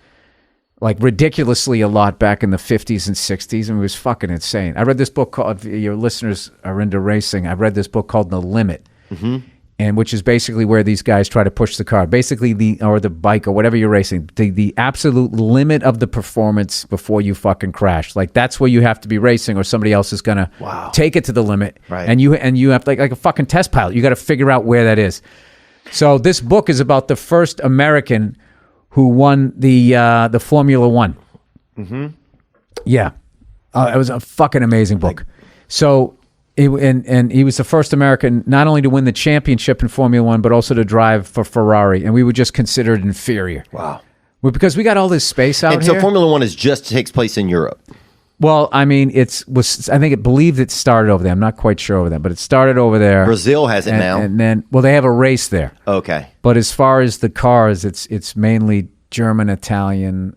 ridiculously a lot back in the 50s and 60s, and it was fucking insane. I read this book called, if your listeners are into racing, I read this book called The Limit, and which is basically where these guys try to push the car, basically the bike or whatever you're racing, the absolute limit of the performance before you fucking crash. That's where you have to be racing, or somebody else is gonna take it to the limit, right? And you have like a fucking test pilot. You got to figure out where that is. So this book is about the first American who won the Formula One. Mm-hmm. Yeah, it was a fucking amazing book. So. And he was the first American not only to win the championship in Formula One, but also to drive for Ferrari. And we were just considered inferior. Wow. Well, because we got all this space out here. So Formula One takes place in Europe. Well, I mean, I think it believed it started over there. I'm not quite sure over there, but it started over there. Brazil has it now. And then, they have a race there. Okay. But as far as the cars, it's mainly German, Italian,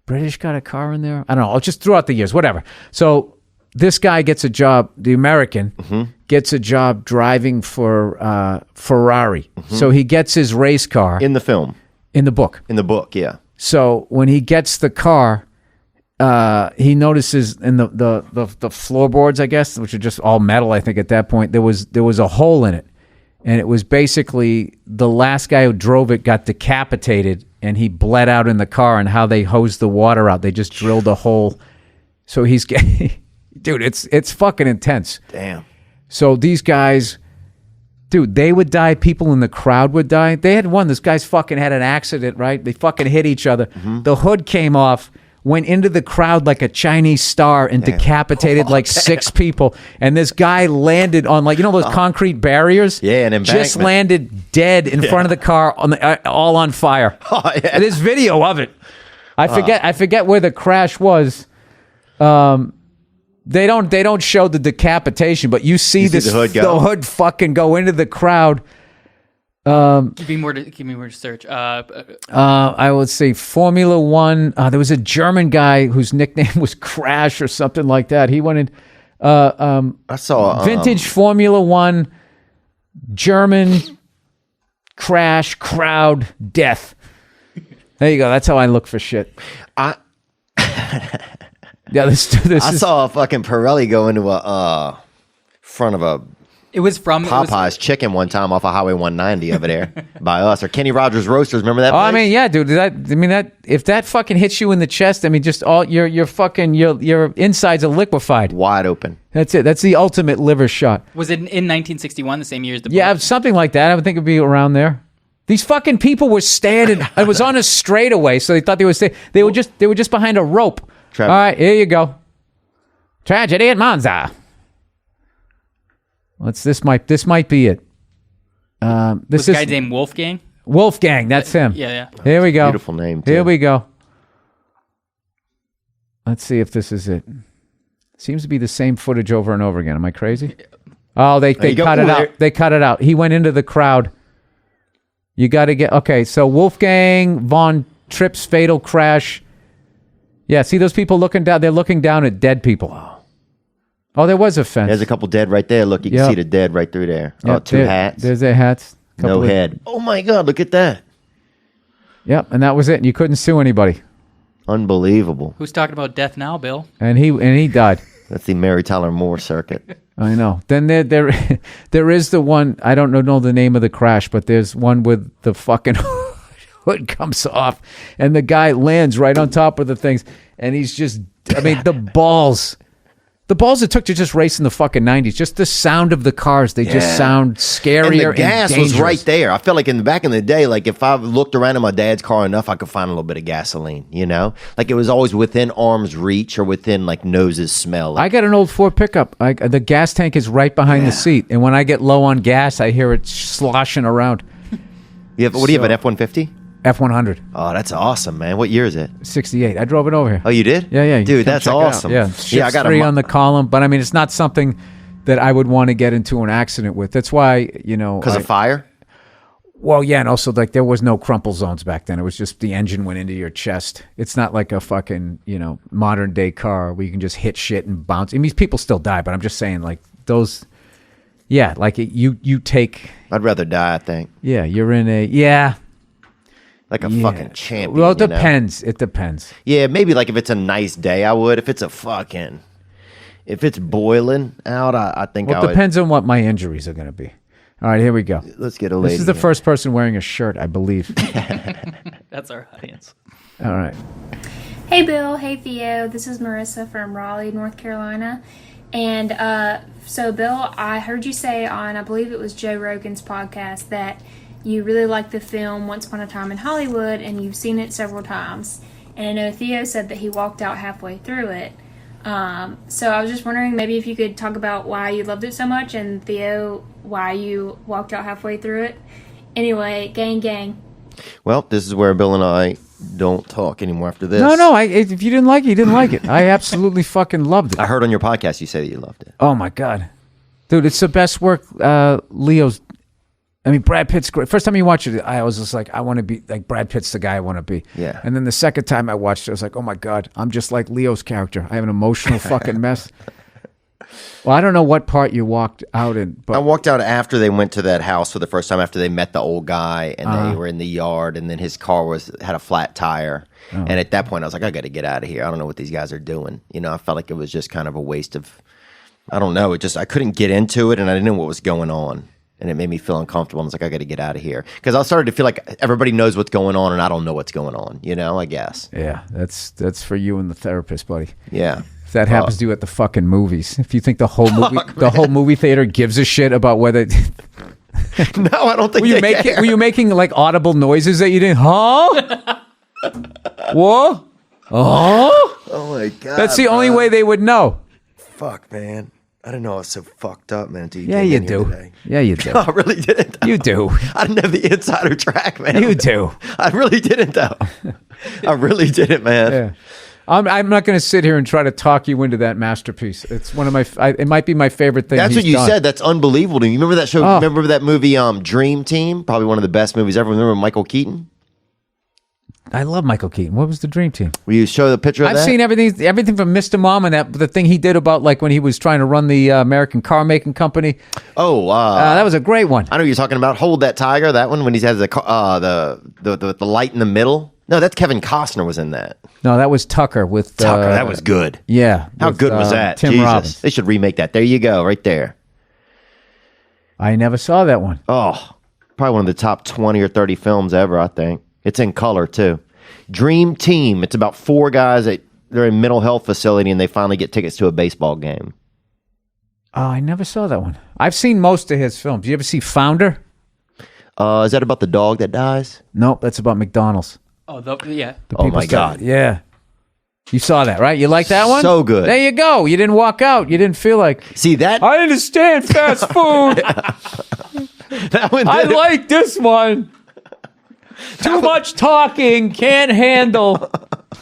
British got a car in there. I don't know. Just throughout the years, whatever. So this guy gets a job, the American, gets a job driving for Ferrari. So he gets his race car. In the film? In the book. In the book, yeah. So when he gets the car, he notices in the floorboards, I guess, which are just all metal, I think at that point, there was a hole in it. And it was basically the last guy who drove it got decapitated, and he bled out in the car, and how they hosed the water out. They just drilled a hole. So he's getting... Dude, it's fucking intense. Damn. So these guys... Dude, they would die. People in the crowd would die. They had one. This guy's fucking had an accident, right? They fucking hit each other. Mm-hmm. The hood came off, went into the crowd like a Chinese star, and decapitated like 6 people. And this guy landed on, like, you know those concrete barriers? Yeah, an embankment. Just landed dead in front of the car, on the all on fire. Oh, yeah. There's video of it. I forget where the crash was. They don't show the decapitation, but you see the hood go. the hood fucking go into the crowd. Give me more to search. I would say Formula One. There was a German guy whose nickname was Crash or something like that. He went in. I saw vintage Formula One, German crash, crowd, death. There you go. That's how I look for shit. Yeah, I saw a fucking Pirelli go into a front of a It was from Popeye's chicken one time off of Highway 190 over there by us, or Kenny Rogers Roasters. Remember that? Oh, place? I mean, yeah, dude. That if that fucking hits you in the chest, I mean, just all your insides are liquefied, wide open. That's it. That's the ultimate liver shot. Was it in 1961, the same year as the book? Yeah, something like that. I would think it'd be around there. These fucking people were standing. It was on a straightaway, so they thought they would stay. They were just behind a rope. All right, here you go. Tragedy at Monza. This might be it. This guy named Wolfgang. Wolfgang, that's him. Yeah. Here we go. Beautiful name. Too. Here we go. Let's see if this is it. Seems to be the same footage over and over again. Am I crazy? Oh, they cut it out. They cut it out. He went into the crowd. You got to get okay. So Wolfgang von Tripp's fatal crash. Yeah, see those people looking down? They're looking down at dead people. Oh, there was a fence. There's a couple dead right there. Look, you can see the dead right through there. Oh, two hats. There's their hats. No head. Oh my God, look at that. Yep, and that was it. And you couldn't sue anybody. Unbelievable. Who's talking about death now, Bill? And he died. That's the Mary Tyler Moore circuit. I know. Then there is the one, I don't know the name of the crash, but there's one with the fucking hood comes off and the guy lands right on top of the things and he's just, I mean, the balls it took to just race in the fucking 90s, just the sound of the cars, they just sound scarier and the gas was right there. I felt like back in the day, like if I looked around in my dad's car enough, I could find a little bit of gasoline, you know? Like it was always within arm's reach or within like nose's smell. I got an old Ford pickup. The gas tank is right behind the seat. And when I get low on gas, I hear it sloshing around. What do you have, an F-150? F-100. Oh, that's awesome, man. What year is it? 68. I drove it over here. Oh, you did? Yeah. Dude, that's awesome. Yeah, I got 3 on the column, but I mean, it's not something that I would want to get into an accident with. That's why, because of fire? Well, yeah, and also like there was no crumple zones back then. It was just the engine went into your chest. It's not like a fucking, modern day car where you can just hit shit and bounce. I mean, people still die, but I'm just saying like those, yeah, like you take. I'd rather die, I think. Yeah, you're in a, like a fucking champion. Well, it depends. It depends. Yeah, maybe like if it's a nice day, I would. If it's boiling out, I think I would. Well, it depends on what my injuries are going to be. All right, here we go. Let's get a lady. This is the first person wearing a shirt, I believe. That's our audience. All right. Hey, Bill. Hey, Theo. This is Marissa from Raleigh, North Carolina. And so, Bill, I heard you say on, I believe it was Joe Rogan's podcast, that you really like the film Once Upon a Time in Hollywood, and you've seen it several times. And I know Theo said that he walked out halfway through it. So I was just wondering maybe if you could talk about why you loved it so much, and Theo, why you walked out halfway through it. Anyway, gang. Well, this is where Bill and I don't talk anymore after this. No. If you didn't like it, you didn't like it. I absolutely fucking loved it. I heard on your podcast you say that you loved it. Oh, my God. Dude, it's the best work Leo's... I mean, Brad Pitt's great. First time you watch it, I was just like, I want to be like Brad Pitt's the guy I want to be. Yeah. And then the second time I watched it, I was like, oh my God, I'm just like Leo's character. I have an emotional fucking mess. Well, I don't know what part you walked out in. But I walked out after they went to that house for the first time, after they met the old guy and they were in the yard, and then his car had a flat tire. And at that point, I was like, I got to get out of here. I don't know what these guys are doing. I felt like it was just kind of a waste of, I don't know. I couldn't get into it, and I didn't know what was going on. And it made me feel uncomfortable. I was like, I got to get out of here. Because I started to feel like everybody knows what's going on and I don't know what's going on, I guess. Yeah, that's for you and the therapist, buddy. Yeah. If that happens to you at the fucking movies. If you think the whole movie theater gives a shit about whether... No, I don't think were you making like audible noises that you didn't... Huh? What? Oh my God. That's the only way they would know. Fuck, man. I didn't know I was so fucked up, man. Yeah, you do. Yeah, you do. I really didn't. You do. I didn't have the insider track, man. You do. I really didn't, though. I really didn't, man. Yeah. I'm not going to sit here and try to talk you into that masterpiece. It's one of my. It might be my favorite thing. That's what you said. That's unbelievable to me. You remember that show? Oh. Remember that movie, Dream Team? Probably one of the best movies ever. Remember Michael Keaton? I love Michael Keaton. What was the Dream Team? Will you show the picture of I've that? seen everything from Mr. Mom and the thing he did about like when he was trying to run the American car making company. Oh, that was a great one. I know what you're talking about. Hold That Tiger. That one when he has the light in the middle. No, that's Kevin Costner was in that. No, that was Tucker with Tucker. That was good. Yeah. How with, good was that? Tim Jesus. Robbins. They should remake that. There you go, right there. I never saw that one. Oh, probably one of the top 20 or 30 films ever, I think. It's in color, too. Dream Team. It's about 4 guys that they're in mental health facility and they finally get tickets to a baseball game. Oh, I never saw that one. I've seen most of his films. You ever see Founder? Is that about the dog that dies? Nope, that's about McDonald's. Oh, yeah. Oh, my God. Yeah. You saw that, right? You like that one? So good. There you go. You didn't walk out. You didn't feel like... See, that... I understand fast food. That one I like this one. Too much talking, can't handle.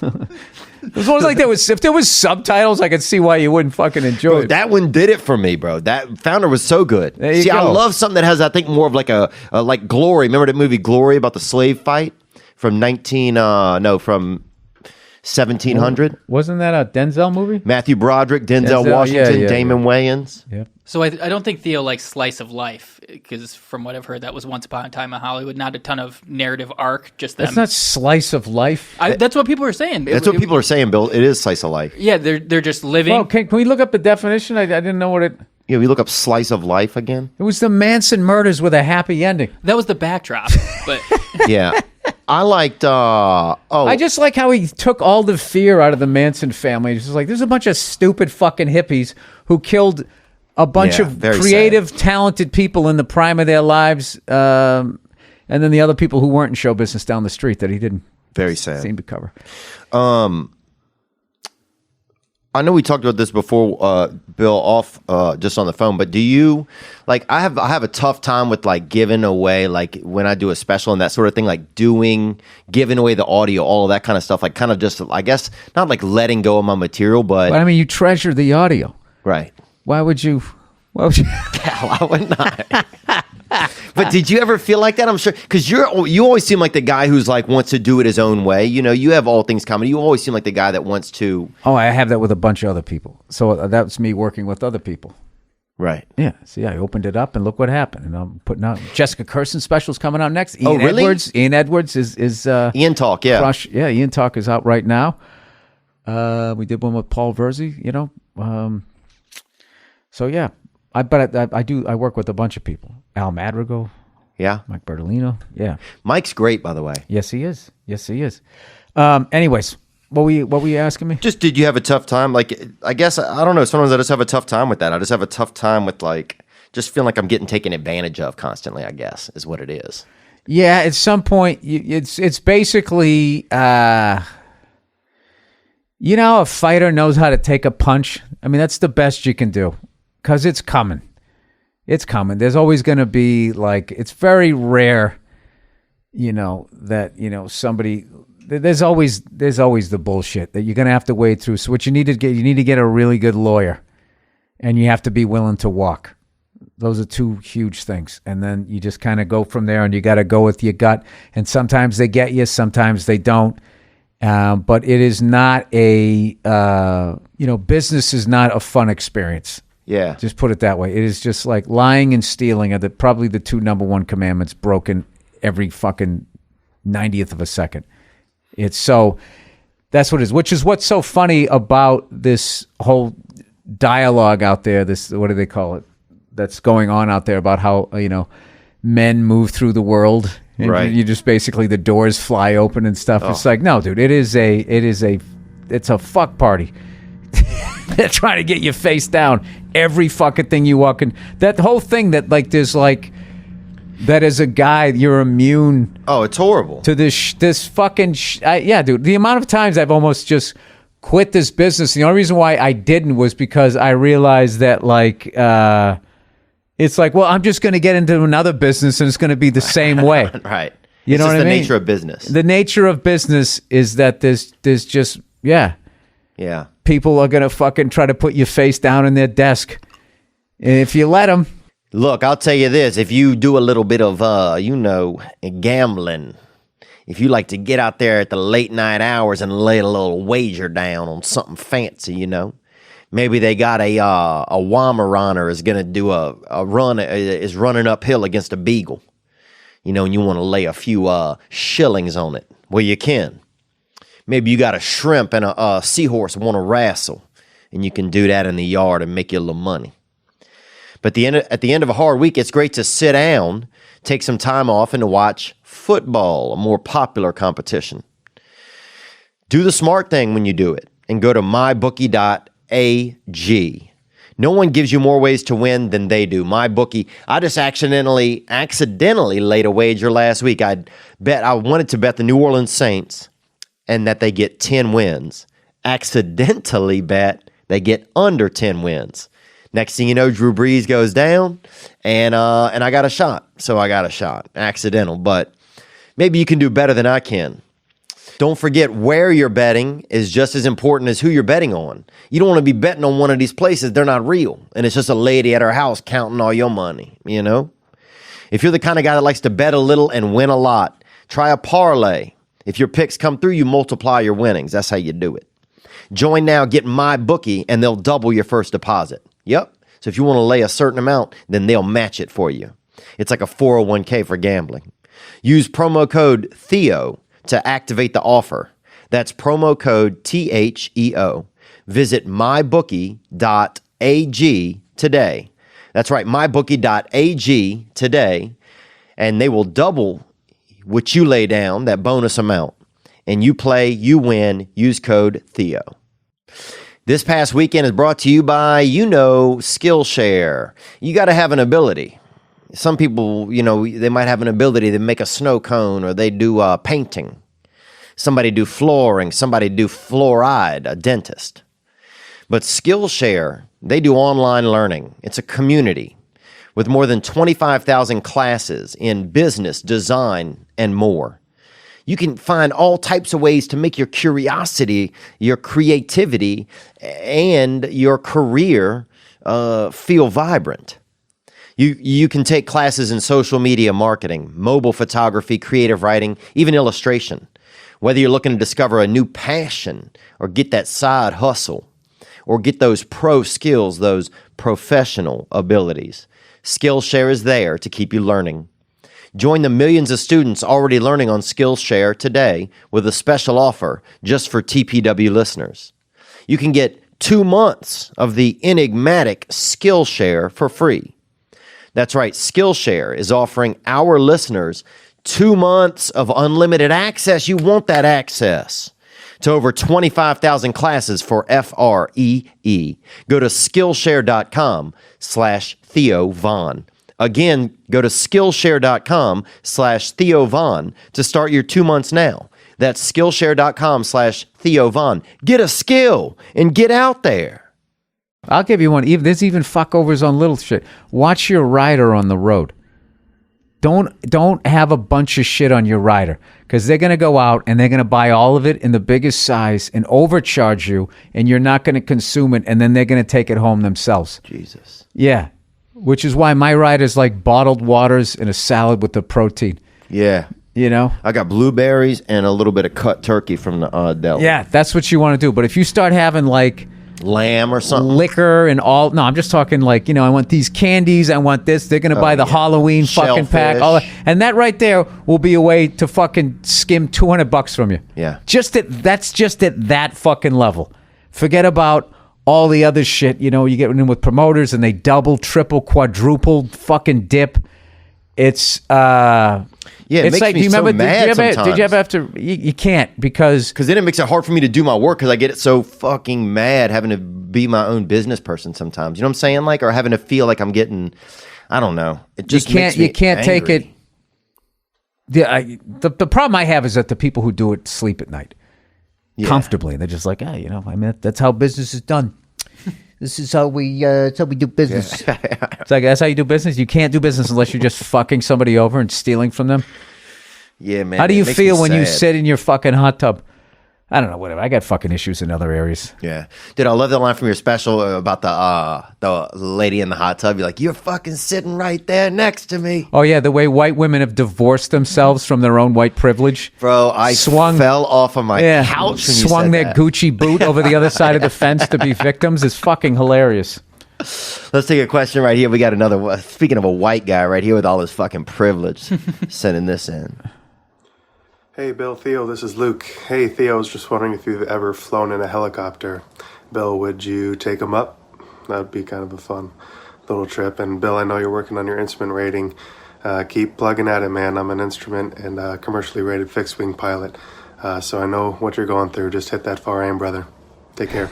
It was almost like if there was subtitles, I could see why you wouldn't fucking enjoy it. That one did it for me, bro. That Founder was so good. There you See, go. I love something that has, I think, more of like a like Glory. Remember that movie Glory about the slave fight from 1700? Wasn't that a Denzel movie? Matthew Broderick, Denzel Washington, yeah, Damon Wayans. Yep. So I don't think Theo likes slice of life because from what I've heard, that was Once Upon a Time in Hollywood. Not a ton of narrative arc. Just them. That's not slice of life. That's what people are saying. That's what people are saying, Bill. It is slice of life. Yeah, they're just living. Well, can we look up the definition? I didn't know what it... Yeah, we look up slice of life again. It was the Manson murders with a happy ending. That was the backdrop, but yeah. I liked. I just like how he took all the fear out of the Manson family. It's just like there's a bunch of stupid fucking hippies who killed a bunch of very creative, talented people in the prime of their lives, and then the other people who weren't in show business down the street that he didn't. Very sad. Seem to cover. I know we talked about this before, Bill, off just on the phone. But do you like? I have a tough time with like giving away, like when I do a special and that sort of thing, like giving away the audio, all of that kind of stuff. Like kind of just, I guess, not like letting go of my material, but I mean, you treasure the audio, right? Why would you? Hell, I would not. But did you ever feel like that? I'm sure because you always seem like the guy who's like wants to do it his own way. You know, you have all things comedy. You always seem like the guy that wants to. Oh, I have that with a bunch of other people. So that's me working with other people. Right. Yeah. See, I opened it up and look what happened. And I'm putting out Jessica Kirson specials coming out next. Oh, really? Ian Edwards is Ian Talk. Yeah. Crush. Yeah. Ian Talk is out right now. We did one with Paul Verzi. You know. So yeah. I work with a bunch of people. Al Madrigal. Yeah. Mike Bertolino. Yeah. Mike's great, by the way. Yes, he is. Anyways, what were you asking me? Just did you have a tough time? Like, I guess, I don't know. Sometimes I just have a tough time with that. I just have a tough time with like, just feeling like I'm getting taken advantage of constantly, I guess, is what it is. Yeah. At some point, it's basically, a fighter knows how to take a punch. I mean, that's the best you can do. Because it's coming. It's coming. There's always going to be, like, it's very rare, that, somebody, there's always the bullshit that you're going to have to wade through. So what you need to get a really good lawyer. And you have to be willing to walk. Those are two huge things. And then you just kind of go from there and you got to go with your gut. And sometimes they get you, sometimes they don't. But it is not business is not a fun experience. Yeah. Just put it that way. It is just like lying and stealing are probably the two number one commandments broken every fucking 90th of a second. That's what it is, which is what's so funny about this whole dialogue out there. This, what do they call it? that's going on out there about how men move through the world, and Right. you just basically the doors fly open and stuff. It's like, no, dude, it's a fuck party. They're trying to get you face down every fucking thing you walk in. That whole thing that like there's like that as a guy you're immune. Oh, it's horrible to this fucking yeah, dude. The amount of times I've almost just quit this business. The only reason why I didn't was because I realized that like it's like, well, I'm just going to get into another business and it's going to be the same way. Right. You know just what I the mean? nature of business. The nature of business is that there's just Yeah. people are going to fucking try to put your face down in their desk. And if you let them. Look, I'll tell you this. If you do a little bit of, gambling, if you like to get out there at the late night hours and lay a little wager down on something fancy, maybe they got a Weimaraner is going to do a run, is running uphill against a beagle, and you want to lay a few shillings on it. Well, you can. Maybe you got a shrimp and a seahorse want to wrestle, and you can do that in the yard and make you a little money. But at the end of a hard week, it's great to sit down, take some time off, and to watch football, a more popular competition. Do the smart thing when you do it, and go to mybookie.ag. No one gives you more ways to win than they do. MyBookie. I just accidentally laid a wager last week. I wanted to bet the New Orleans Saints and that they get 10 wins. Accidentally bet they get under 10 wins. Next thing you know, Drew Brees goes down, and I got a shot. So I got a shot. Accidental, but maybe you can do better than I can. Don't forget where you're betting is just as important as who you're betting on. You don't want to be betting on one of these places. They're not real. And it's just a lady at her house counting all your money, If you're the kind of guy that likes to bet a little and win a lot, try a parlay. If your picks come through, you multiply your winnings. That's how you do it. Join now, get MyBookie, and they'll double your first deposit. Yep. So if you want to lay a certain amount, then they'll match it for you. It's like a 401k for gambling. Use promo code Theo to activate the offer. That's promo code THEO. Visit mybookie.ag today. That's right, mybookie.ag today, and they will double what you lay down, that bonus amount. And you play, you win, use code Theo. This past weekend is brought to you by, Skillshare. You got to have an ability. Some people, they might have an ability to make a snow cone, or they do painting. Somebody do flooring. Somebody do fluoride, a dentist. But Skillshare, they do online learning. It's a community with more than 25,000 classes in business, design, and more. You can find all types of ways to make your curiosity, your creativity, and your career feel vibrant. You can take classes in social media marketing, mobile photography, creative writing, even illustration. Whether you're looking to discover a new passion or get that side hustle or get those pro skills, those professional abilities, Skillshare is there to keep you learning. Join the millions of students already learning on Skillshare today with a special offer just for TPW listeners. You can get 2 months of the enigmatic Skillshare for free. That's right, Skillshare is offering our listeners 2 months of unlimited access. You want that access to over 25,000 classes for FREE. Go to Skillshare.com/Theo Von. Again, go to Skillshare.com/Theo Von to start your 2 months now. That's Skillshare.com/Theo Von. Get a skill and get out there. I'll give you one. There's even fuckovers on little shit. Watch your rider on the road. Don't have a bunch of shit on your rider, because they're going to go out and they're going to buy all of it in the biggest size and overcharge you, and you're not going to consume it, and then they're going to take it home themselves. Jesus. Yeah. Which is why my rider's like bottled waters and a salad with the protein. Yeah. I got blueberries and a little bit of cut turkey from the deli. Yeah, that's what you want to do. But if you start having like lamb or something, liquor and all, no, I'm just talking like, I want these candies, I want this, they're going to buy the Halloween fucking pack, all that. And that right there will be a way to fucking skim $200 from you. Yeah. That's just at that fucking level. Forget about all the other shit. You know, you get in with promoters and they double, triple, quadruple fucking dip. It's it it's makes like, me do you remember? so mad Did you ever sometimes. have to? You can't because then it makes it hard for me to do my work because I get so fucking mad having to be my own business person sometimes. You know what I'm saying? Like, or having to feel like I'm getting, I don't know. It just makes me you can't take angry. it. The problem I have is that the people who do it sleep at night comfortably. They're just like, you know, I mean, that's how business is done. This is how we do business. It's like, that's how you do business. You can't do business unless you're just fucking somebody over and stealing from them. Yeah, man. How do it you makes me feel when you sad. sit in your fucking hot tub? I don't know, whatever. I got fucking issues in other areas. Yeah. Dude, I love that line from your special about the lady in the hot tub. You're like, you're fucking sitting right there next to me. Oh, yeah, the way white women have divorced themselves from their own white privilege. Bro, I fell off of my couch when you swung said their that. Gucci boot over the other side of the fence to be victims is fucking hilarious. Let's take a question right here. We got another one. Speaking of a white guy right here with all his fucking privilege, sending this in. Hey, Bill, Theo, this is Luke. Hey, Theo, I was just wondering if you've ever flown in a helicopter. Bill, would you take him up? That would be kind of a fun little trip. And Bill, I know you're working on your instrument rating. Keep plugging at it, man. I'm an instrument and commercially rated fixed-wing pilot. So I know what you're going through. Just hit that far aim, brother. Take care.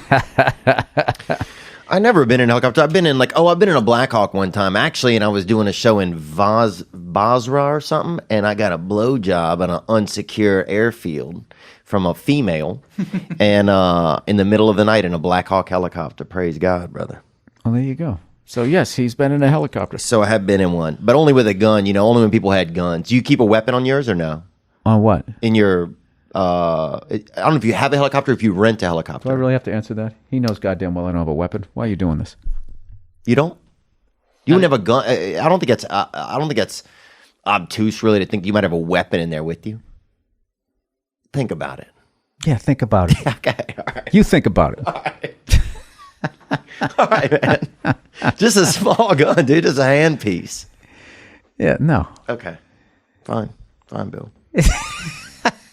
I never been in a helicopter. I've been in I've been in a Black Hawk one time actually, and I was doing a show in Basra or something, and I got a blowjob on an unsecure airfield from a female, and in the middle of the night in a Black Hawk helicopter. Praise God, brother. Well, there you go. So yes, he's been in a helicopter. So I have been in one, but only with a gun. You know, only when people had guns. Do you keep a weapon on yours or no? On what? In your I don't know if you have a helicopter, or if you rent a helicopter. Do I really have to answer that? He knows goddamn well I don't have a weapon. Why are you doing this? You don't? You wouldn't have a gun? I don't think it's. I don't think it's obtuse, really, to think you might have a weapon in there with you. Think about it. Yeah, think about it. Okay, all right. You think about it. All right, man. Just a small gun, dude. Just a handpiece. Yeah, no. Okay. Fine, Bill.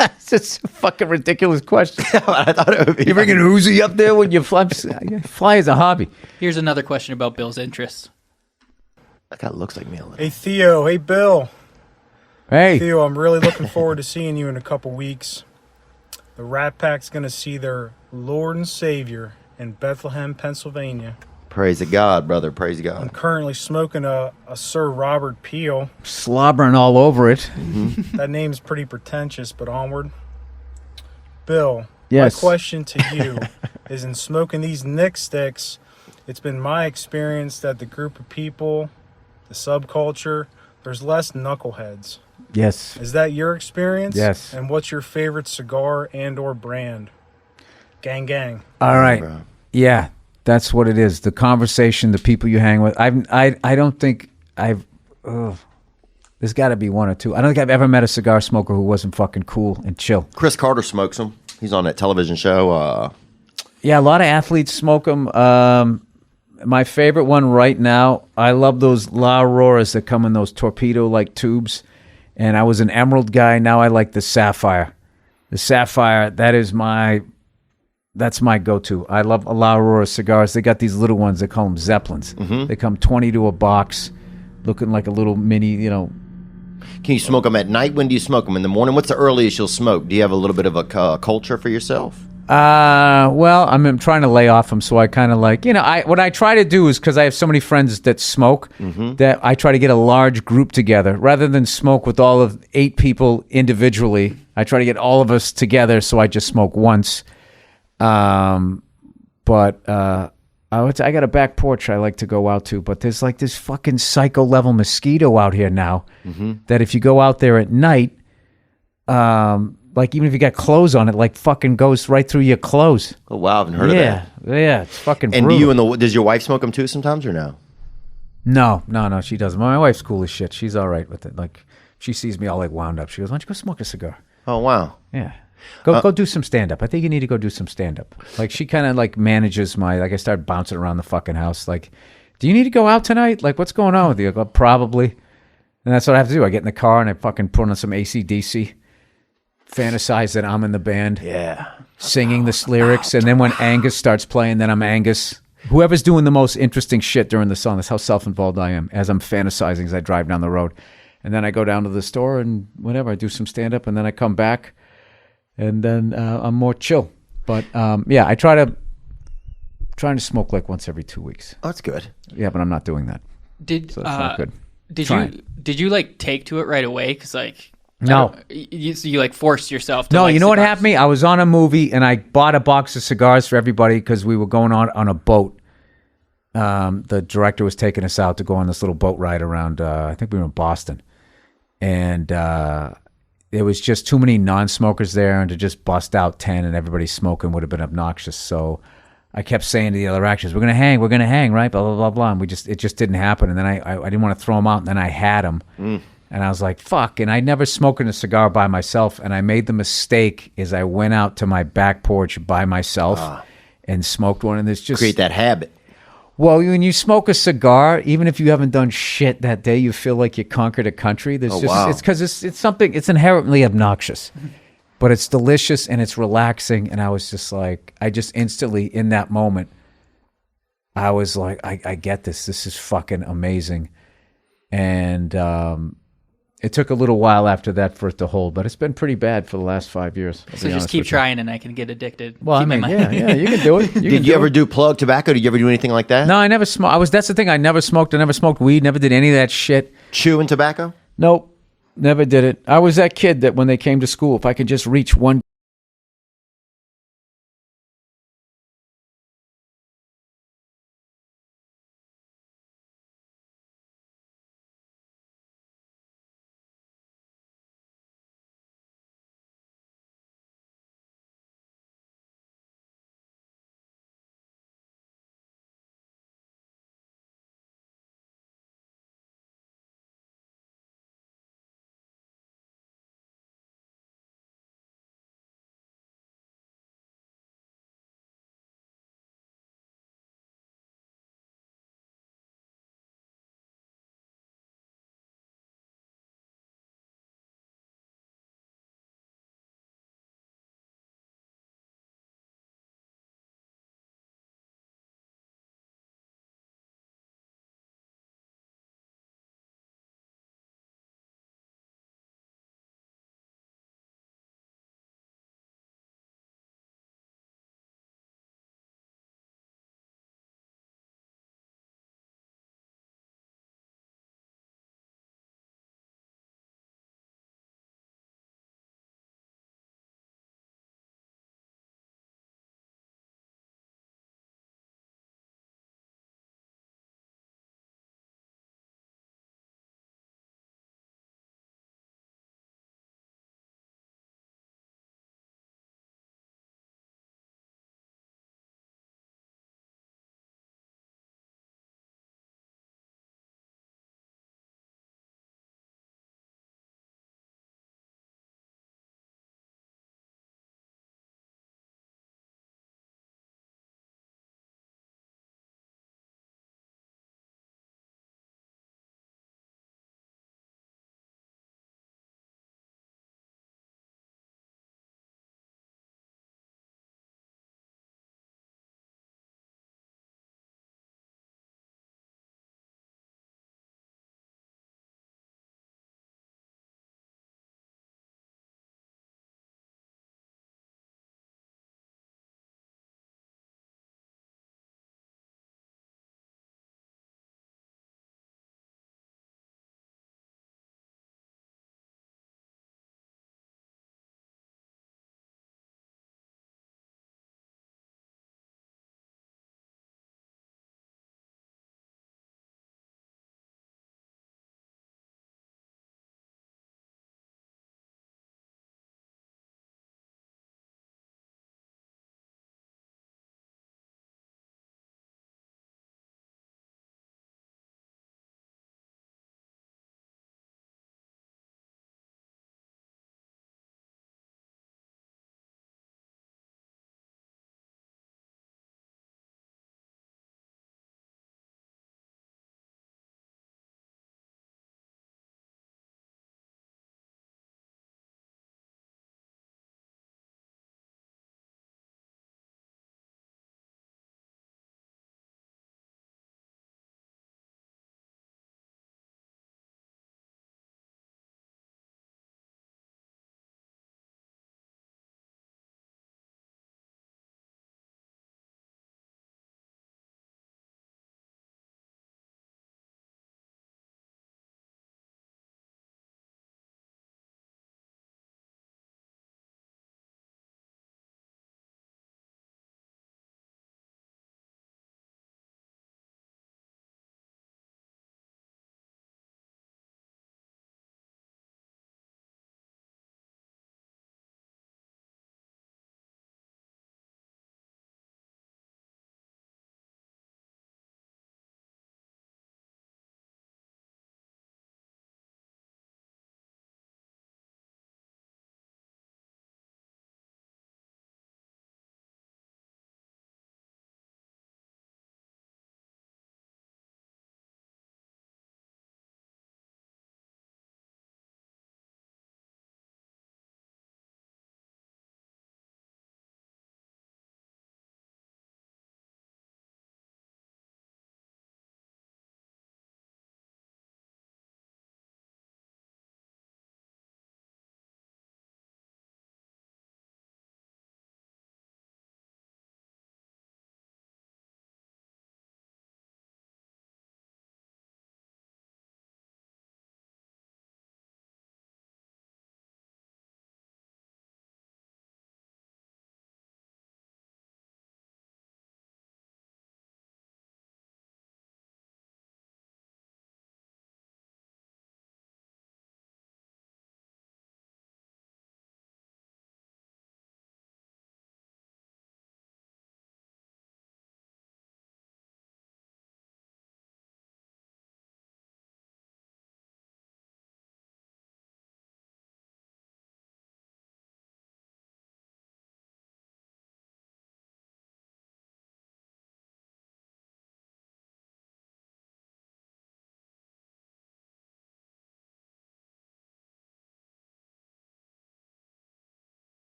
It's just a fucking ridiculous question. I thought it would be. You bringing Uzi up there when you fly? Fly is a hobby. Here's another question about Bill's interests. That guy looks like me a little. Hey, Theo. Hey, Bill. Hey. Theo, I'm really looking forward to seeing you in a couple weeks. The Rat Pack's going to see their Lord and Savior in Bethlehem, Pennsylvania. Praise to God, brother. Praise I'm God. currently smoking a Sir Robert Peel. Slobbering all over it. That name's pretty pretentious, but onward. Bill, Yes. my question to you is, in smoking these Nick sticks, it's been my experience that the group of people, the subculture, there's less knuckleheads. Yes. Is that your experience? Yes. And what's your favorite cigar and or brand? Gang, gang. All right. Yeah, that's what it is. The conversation, the people you hang with. I don't think I've. There's got to be one or two. I don't think I've ever met a cigar smoker who wasn't fucking cool and chill. Chris Carter smokes them. He's on that television show. Yeah, a lot of athletes smoke them. My favorite one right now, I love those La Auroras that come in those torpedo-like tubes. And I was an emerald guy. Now I like the sapphire. The sapphire, that's my go-to. I love La Aurora cigars. They got these little ones. They call them Zeppelins. They come 20 to a box, looking like a little mini, you know. Can you smoke them at night? When do you smoke them? In the morning? What's the earliest you'll smoke? Do you have a little bit of a culture for yourself? Well, I'm trying to lay off them, so I kind of like, what I try to do is, because I have so many friends that smoke, that I try to get a large group together. Rather than smoke with all of 8 people individually, I try to get all of us together, so I just smoke once. But I got a back porch I like to go out to, but there's like this fucking psycho level mosquito out here now that if you go out there at night, like even if you got clothes on it, like fucking goes right through your clothes. Oh wow, I haven't heard of that. Yeah, it's fucking And brutal. does your wife smoke them too sometimes or no? No, she doesn't. My wife's cool as shit. She's all right with it. Like, she sees me all like wound up. She goes, "Why don't you go smoke a cigar?" Oh wow. Yeah. Go do some stand-up. I think you need to go do some stand-up. Like, she kind of like manages I start bouncing around the fucking house. Like, do you need to go out tonight? Like, what's going on with you? I go, probably. And that's what I have to do. I get in the car and I fucking put on some AC/DC. Fantasize that I'm in the band. Yeah. singing the lyrics, and then when Angus starts playing, then I'm Angus. Whoever's doing the most interesting shit during the song. That's how self-involved I am, as I'm fantasizing as I drive down the road. And then I go down to the store and whatever, I do some stand-up, and then I come back, and then I'm more chill. But yeah, I trying to smoke like once every 2 weeks. Oh, that's good. Yeah, but I'm not doing that. So that's not good. Did you like take to it right away? Because like no, you like forced yourself to. No, like you know what cigars. happened to me? I was on a movie and I bought a box of cigars for everybody because we were going on a boat. The director was taking us out to go on this little boat ride around. I think we were in Boston, and there was just too many non-smokers there, and to just bust out 10 and everybody smoking would have been obnoxious. So I kept saying to the other actors, we're gonna hang, right? Blah blah blah blah. And it just didn't happen. And then I didn't want to throw them out. And then I had them, and I was like, fuck. And I never smoked a cigar by myself. And I made the mistake is I went out to my back porch by myself and smoked one. And there's just create that habit. Well, when you smoke a cigar, even if you haven't done shit that day, you feel like you conquered a country. It's because it's something. It's inherently obnoxious. But it's delicious and it's relaxing. And I was just like, I just instantly, in that moment, I was like, I get this. This is fucking amazing. And it took a little while after that for it to hold, but it's been pretty bad for the last 5 years. So just keep trying and I can get addicted. Well, Keep I mean, my yeah, you can do it. Did you ever do plug tobacco? Did you ever do anything like that? No, I never smoked. That's the thing. I never smoked. I never smoked weed. Never did any of that shit. Chewing tobacco? Nope. Never did it. I was that kid that when they came to school, if I could just reach one